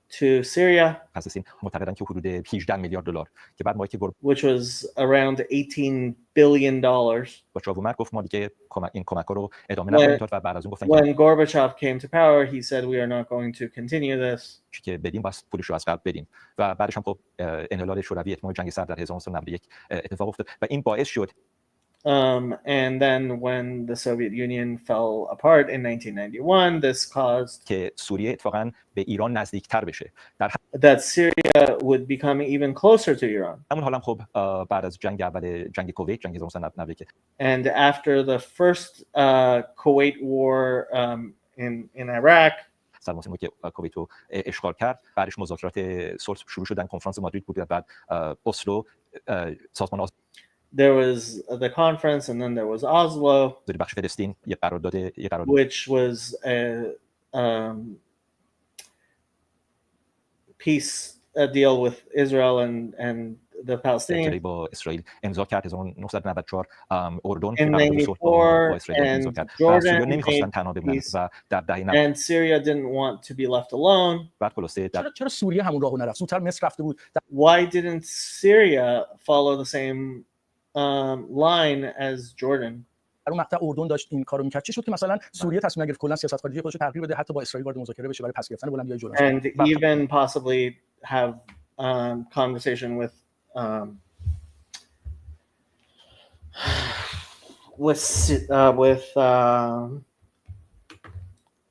to Syria, پس از این معتقدن که حدود 18 میلیارد دلار که بعد موقعی که which was around $18 billion. گورباچوف اومد گفت ما دیگه این کمک‌ها رو ادامه نخواهیم داد و بعد از اون گفتن When Gorbachev came to power, he said we are not going to continue this. که بدیم بس پولش رو از قبل بدیم و بعدش هم خب انحلال شوروی اتمام جنگ سرد در 1991 اتفاق افتاد و این باعث شد And then when the Soviet Union fell apart in 1991, this caused که سوریه اتفاقاً به ایران نزدیکتر بشه. that Syria would become even closer to Iran. همون حالا خب بعد از جنگ اول جنگ کویت جنگ 1990 And after the first Kuwait war in Iraq, صدام حسین که کویت رو اشغال کرد، بعدش مذاکرات صلح شروع شدن، کنفرانس مادرید بود، بعد اسلو، سازمان there was the conference, and then there was Oslo, بخش فلسطین یه قرارداد which was a peace deal with Israel and the Palestinians. با اسرائیل امضا کرد 1994 اردن In قرارداد صلح با 94 اسرائیل امضا and کرد و سوریا Jordan نمیخواستن made تنها بمونن peace, و در دهه 90 and Syria didn't want to be left alone. بعد خلاصه در چرا سوریه همون راهو نرفت؟ زودتر مصر رفته بود. Why didn't Syria follow the same line as Jordan? در اون مقطع اردن داشت این کارو میکرد. چی شد که مثلا سوریه تصمیم نگرفت کلا سیاست خارجی خودش رو تغییر بده، حتی با اسرائیل وارد مذاکره بشه برای پس گرفتن بلندیای جولان؟ And even possibly have conversation with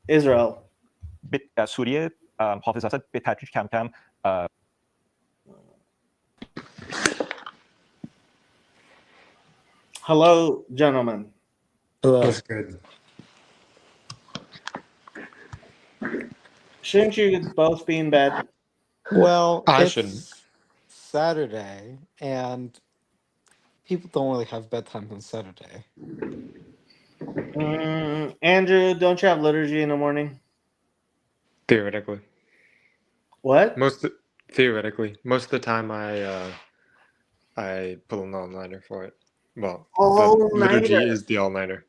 Israel. سوریه حافظ اسد به تدریج کم کم Hello, gentlemen. That's good. Shouldn't you both be in bed? Well, I it's shouldn't. Saturday, and people don't really have bedtime on Saturday. Andrew, don't you have liturgy in the morning? Theoretically. What? Theoretically. Most of the time I pull an all-nighter for it. Well, the liturgy is the all-nighter.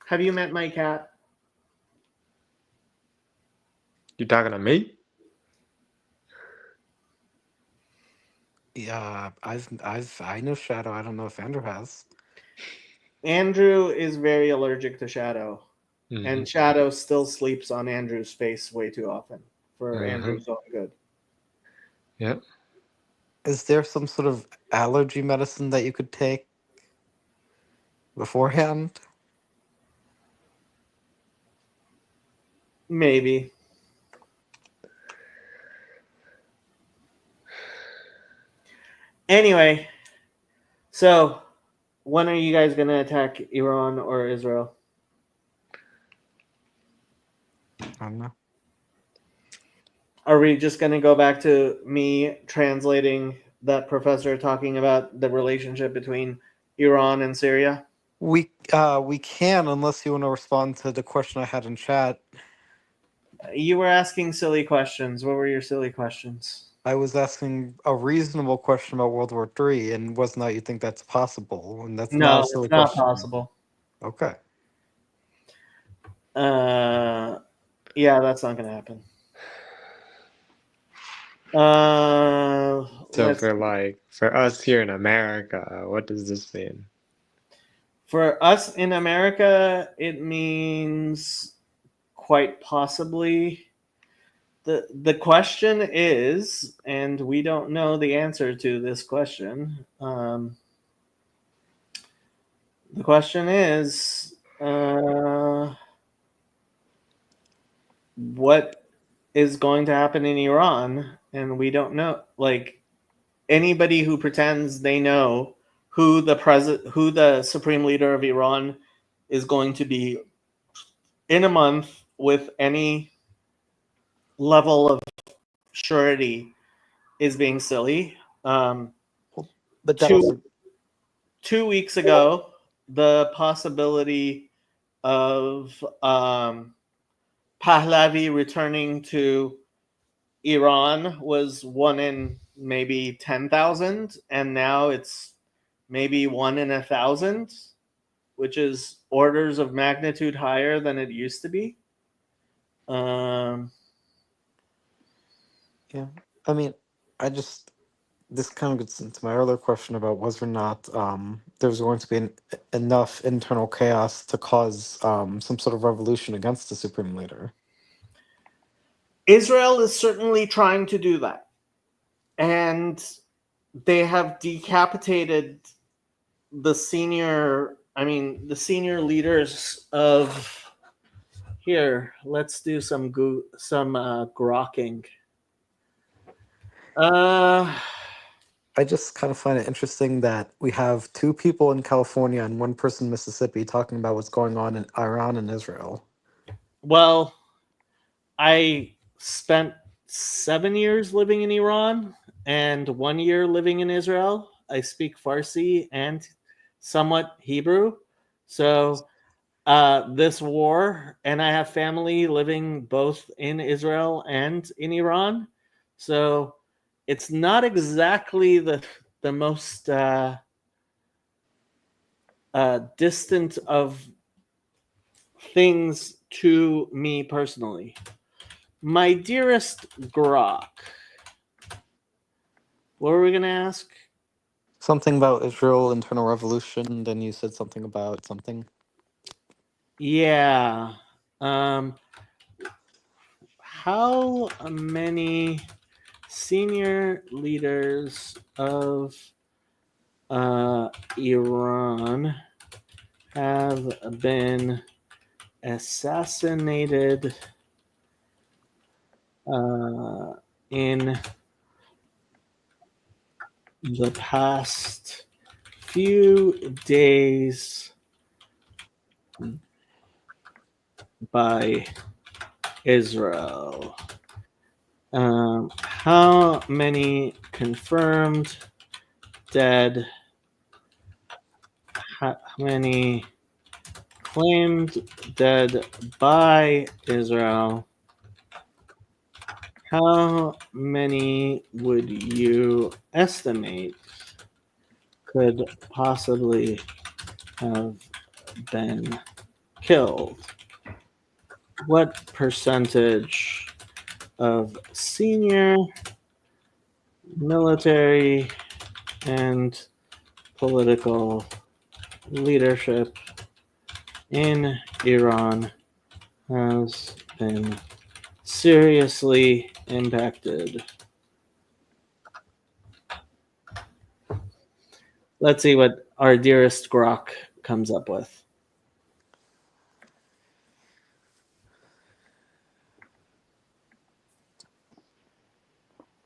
Have you met my cat? You talking to me? Yeah, I know Shadow. I don't know if Andrew has. Andrew is very allergic to Shadow. Mhm. And Shadow still sleeps on Andrew's face way too often for Andrew's own good. Yep. Is there some sort of allergy medicine that you could take beforehand? Maybe. Anyway, so when are you guys going to attack Iran or Israel? I don't know. Are we just going to go back to me translating that professor talking about the relationship between Iran and Syria? We can, unless you want to respond to the question I had in chat. You were asking silly questions. What were your silly questions? I was asking a reasonable question about World War III, and whether or not you think that's possible, and that's No, not a silly it's not question. possible. Okay. Yeah, that's not going to happen. So for us here in America, what does this mean? For us in America, it means quite possibly the question is, and we don't know the answer to this question. The question is, what is going to happen in Iran? And we don't know. Like, anybody who pretends they know who the supreme leader of Iran is going to be in a month with any level of surety is being silly. But that also... 2 weeks ago, the possibility of Pahlavi returning to Iran was 1 in maybe 10,000, and now it's maybe 1 in 1,000, which is orders of magnitude higher than it used to be. Yeah, I mean, this kind of gets into my earlier question about whether or not there's going to be enough internal chaos to cause some sort of revolution against the supreme leader. Israel is certainly trying to do that. And they have decapitated the senior leaders of... Here, let's do some grokking. I just kind of find it interesting that we have 2 people in California and 1 person in Mississippi talking about what's going on in Iran and Israel. Well, I spent 7 years living in Iran, and 1 year living in Israel. I speak Farsi and somewhat Hebrew. So this war, and I have family living both in Israel and in Iran. So it's not exactly the most distant of things to me personally. My dearest Grok, what were we going to ask? Something about Israel, internal revolution, then you said something about something. Yeah. How many senior leaders of Iran have been assassinated in the past few days by Israel? How many confirmed dead? How many claimed dead by Israel? How many would you estimate could possibly have been killed? What percentage of senior military and political leadership in Iran has been seriously impacted? Let's see what our dearest Grok comes up with.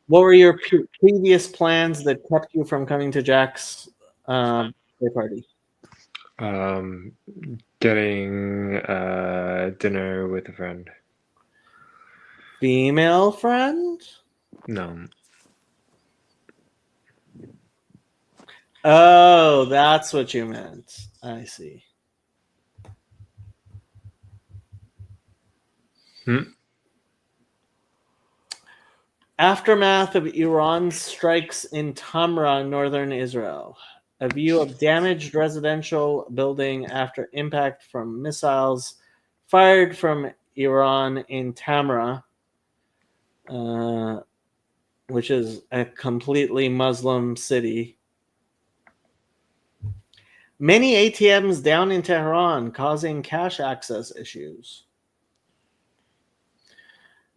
What were your previous plans that kept you from coming to Jack's birthday party? Getting dinner with a friend. Female friend? No. Oh, that's what you meant. I see. Aftermath of Iran's strikes in Tamra, northern Israel. A view of damaged residential building after impact from missiles fired from Iran in Tamra, which is a completely Muslim city. Many ATMs down in Tehran, causing cash access issues.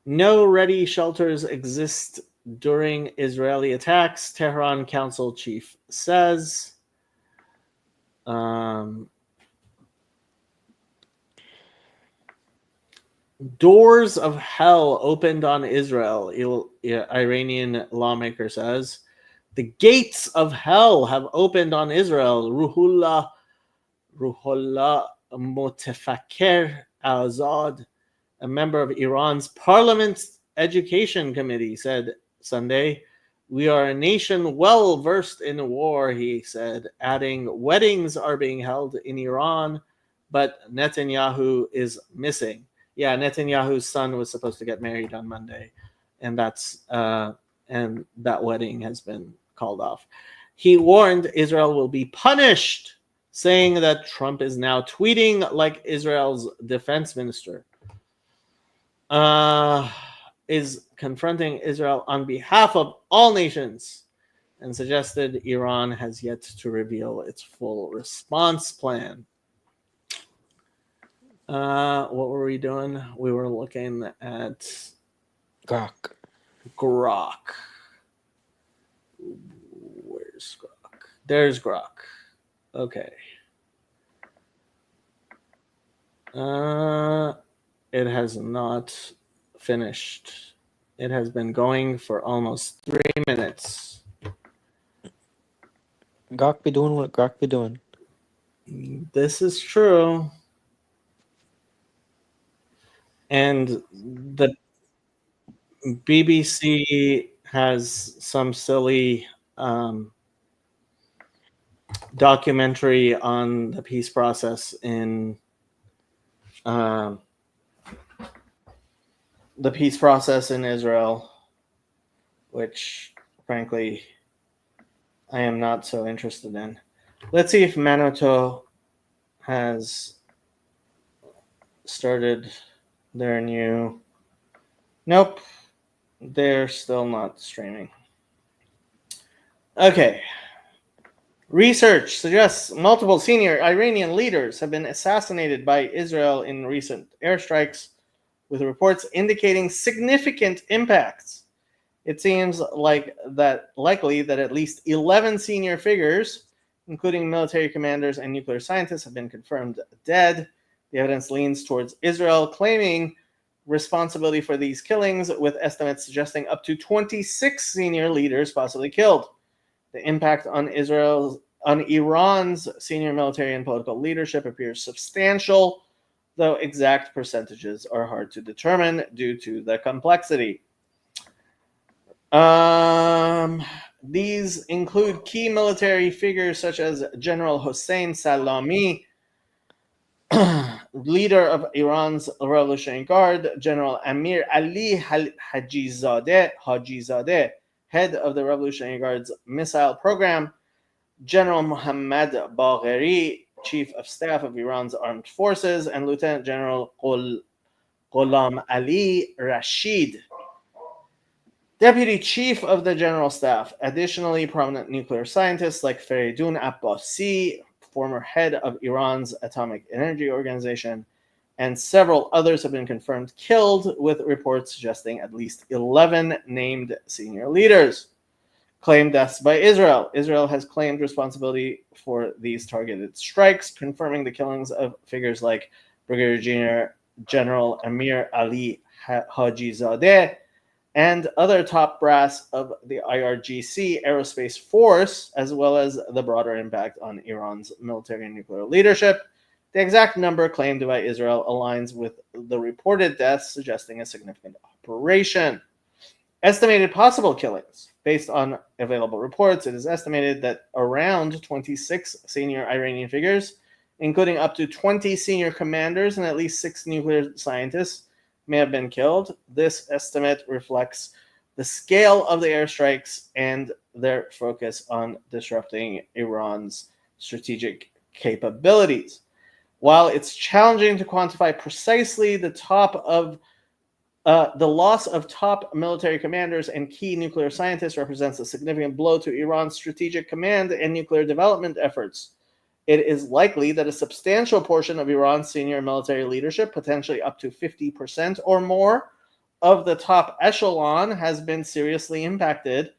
No ready shelters exist during Israeli attacks, Tehran Council chief says. Doors of hell opened on Israel, Iranian lawmaker says. The gates of hell have opened on Israel. Ruhollah Motefaker Azad, a member of Iran's Parliament's Education Committee, said Sunday, "We are a nation well versed in war," he said, adding, "Weddings are being held in Iran, but Netanyahu is missing." Yeah, Netanyahu's son was supposed to get married on Monday, and that wedding has been called off. He warned Israel will be punished, saying that Trump is now tweeting like Israel's defense minister. Is confronting Israel on behalf of all nations, and suggested Iran has yet to reveal its full response plan. What were we doing? We were looking at Grok. Where's Grok? There's Grok. Okay. It has not finished. It has been going for almost 3 minutes. Grok be doing what Grok be doing. This is true. And the BBC has some silly documentary on the peace process in Israel, which frankly I am not so interested in. Let's see if Manoto has started their new. Nope, they're still not streaming. Okay. Research suggests multiple senior Iranian leaders have been assassinated by Israel in recent airstrikes, with reports indicating significant impacts. It seems likely that at least 11 senior figures, including military commanders and nuclear scientists, have been confirmed dead. The evidence leans towards Israel claiming responsibility for these killings, with estimates suggesting up to 26 senior leaders possibly killed. The impact on Iran's senior military and political leadership appears substantial, though exact percentages are hard to determine due to the complexity. These include key military figures such as General Hossein Salami, leader of Iran's Revolutionary Guard, General Amir Ali Hajizadeh, head of the Revolutionary Guard's missile program, General Mohammad Bagheri, Chief of Staff of Iran's Armed Forces, and Lieutenant General Gholam Ali Rashid, Deputy Chief of the General Staff. Additionally, prominent nuclear scientists like Feridun Abbasi, former head of Iran's Atomic Energy Organization, and several others have been confirmed killed, with reports suggesting at least 11 named senior leaders. Claimed deaths by Israel. Israel has claimed responsibility for these targeted strikes, confirming the killings of figures like Brigadier General Amir Ali Hajizadeh and other top brass of the IRGC aerospace force, as well as the broader impact on Iran's military and nuclear leadership. The exact number claimed by Israel aligns with the reported deaths, suggesting a significant operation. Estimated possible killings. Based on available reports, it is estimated that around 26 senior Iranian figures, including up to 20 senior commanders and at least 6 nuclear scientists, may have been killed. This estimate reflects the scale of the airstrikes and their focus on disrupting Iran's strategic capabilities. While it's challenging to quantify precisely the loss of top military commanders and key nuclear scientists represents a significant blow to Iran's strategic command and nuclear development efforts. It is likely that a substantial portion of Iran's senior military leadership, potentially up to 50% or more of the top echelon, has been seriously impacted,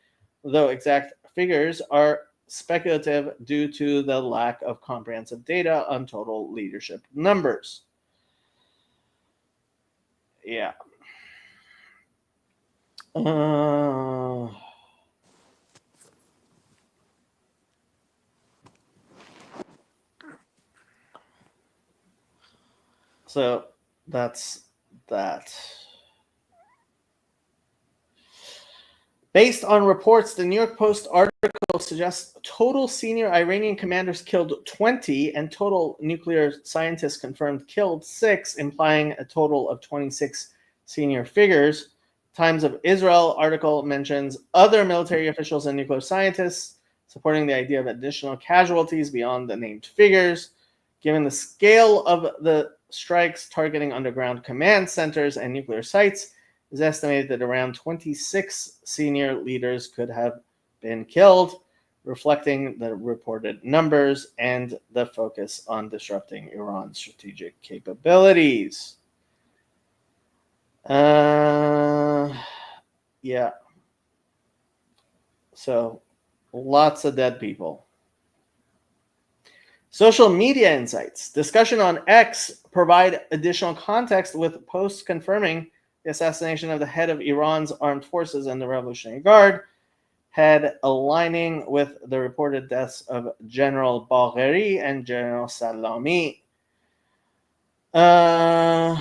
though exact figures are speculative due to the lack of comprehensive data on total leadership numbers. Yeah. So that's that. Based on reports, the New York Post article suggests total senior Iranian commanders killed 20 and total nuclear scientists confirmed killed 6, implying a total of 26 senior figures. Times of Israel article mentions other military officials and nuclear scientists, supporting the idea of additional casualties beyond the named figures. Given the scale of the strikes targeting underground command centers and nuclear sites, it is estimated that around 26 senior leaders could have been killed, reflecting the reported numbers and the focus on disrupting Iran's strategic capabilities. Yeah. So, lots of dead people. Social media insights. Discussion on X provide additional context, with posts confirming the assassination of the head of Iran's armed forces and the Revolutionary Guard, head aligning with the reported deaths of General Bagheri and General Salami. Yeah.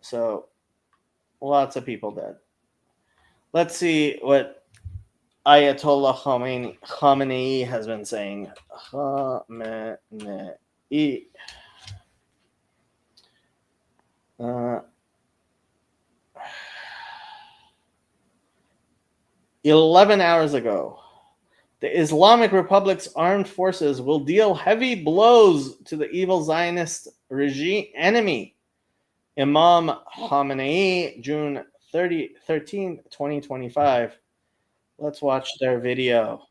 So, lots of people dead. let's see what Ayatollah Khamenei has been saying. Khamenei. 11 hours ago, the Islamic Republic's armed forces will deal heavy blows to the evil Zionist regime enemy. Imam Khamenei, June 13, 2025. Let's watch their video.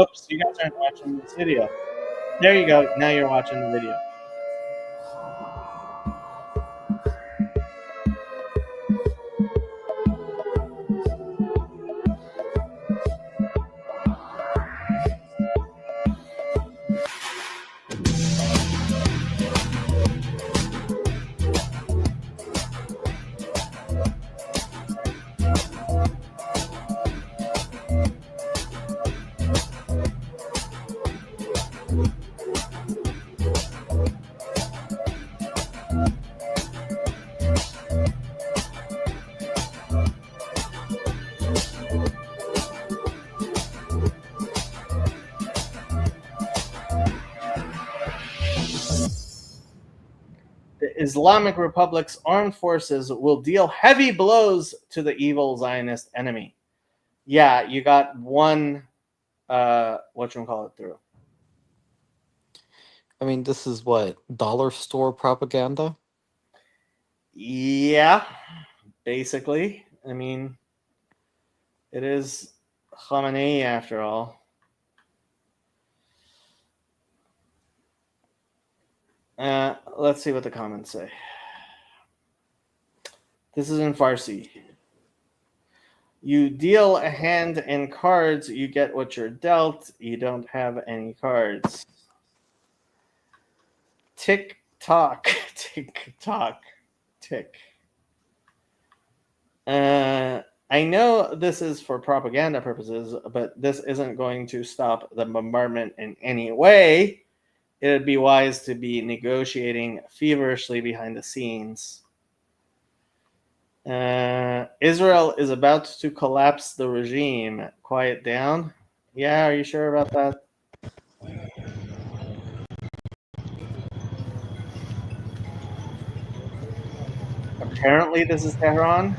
Oops, you guys aren't watching this video. There you go. Now you're watching the video. Islamic Republic's armed forces will deal heavy blows to the evil Zionist enemy. Yeah, you got one, through. I mean, this is what, dollar store propaganda? Yeah, basically. I mean, it is Khamenei after all. Let's see what the comments say. This is in Farsi. You deal a hand in cards, you get what you're dealt. You don't have any cards. Tick tock, tick tock, tick. I know this is for propaganda purposes, but this isn't going to stop the bombardment in any way. It would be wise to be negotiating feverishly behind the scenes. Israel is about to collapse the regime. Quiet down. Yeah, are you sure about that? Apparently, this is Tehran.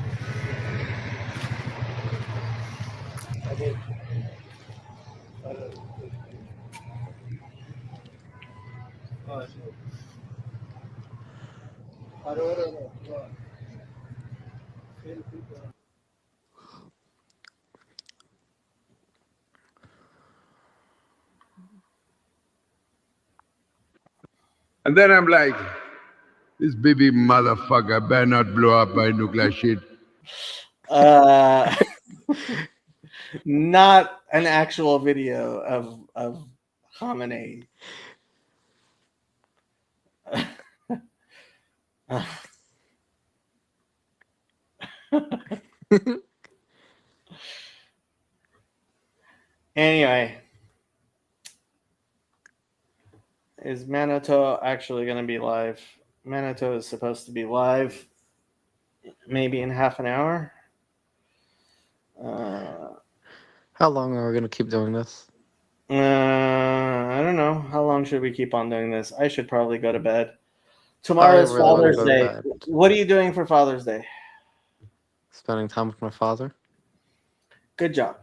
And then I'm like, this baby motherfucker better not blow up by nuclear shit. Not an actual video of Khamenei. Anyway, is Manitou actually going to be live? Manitou is supposed to be live maybe in half an hour. How long are we going to keep doing this? I don't know. How long should we keep on doing this? I should probably go to bed. Tomorrow is Father's Day. What are you doing for Father's Day? Spending time with my father. Good job.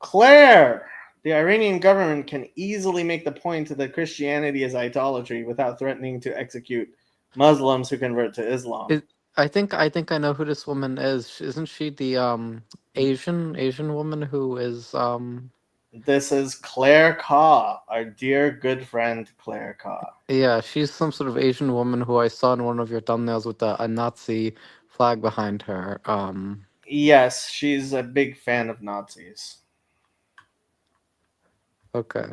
Claire, the Iranian government can easily make the point that Christianity is idolatry without threatening to execute Muslims who convert to Islam. I think I know who this woman is. Isn't she the Asian woman who is This is Claire Kaw, our dear good friend Claire Kaw. Yeah, she's some sort of Asian woman who I saw in one of your thumbnails with a Nazi flag behind her. Yes, she's a big fan of Nazis. Okay.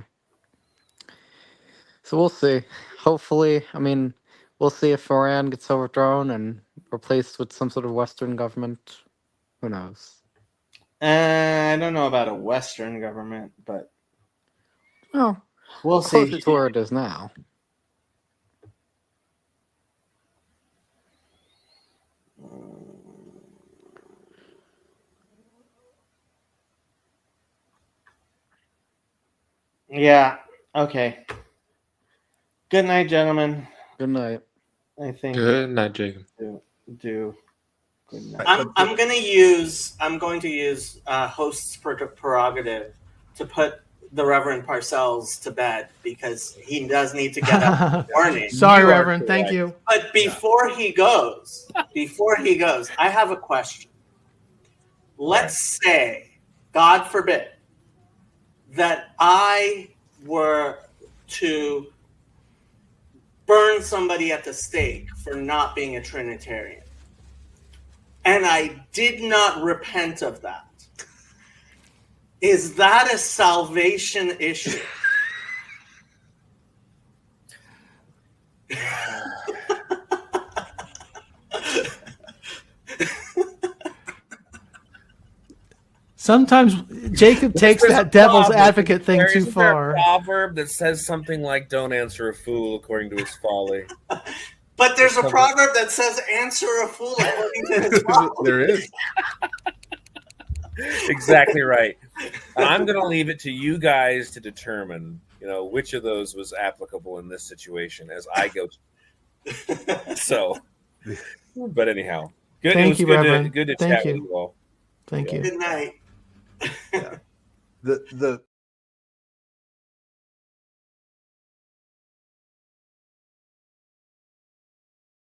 So we'll see. Hopefully, I mean, we'll see if Iran gets overthrown and replaced with some sort of Western government. Who knows? I don't know about a Western government, but Well, We'll closer see. to where it is now. Yeah. Okay. Good night, gentlemen. Good night. I think. Good night, Jacob. Do. Good night. I'm going to use host's prerogative to put the Reverend Parcells to bed because he does need to get up in the morning. Sorry, Reverend. Thank you. But before he goes, I have a question. Let's say, God forbid, that I were to burn somebody at the stake for not being a Trinitarian. And I did not repent of that. Is that a salvation issue? Sometimes Jacob takes There's a that devil's proverb. advocate thing too Isn't there far. a proverb that says something like "Don't answer a fool according to his folly." But there's a proverb that says answer a fool according to his folly. There is. Exactly right. And I'm going to leave it to you guys to determine, which of those was applicable in this situation as I go. So, but anyhow, good. Thank you, Reverend. Good to Thank chat you. with you all. Thank you. Good night. The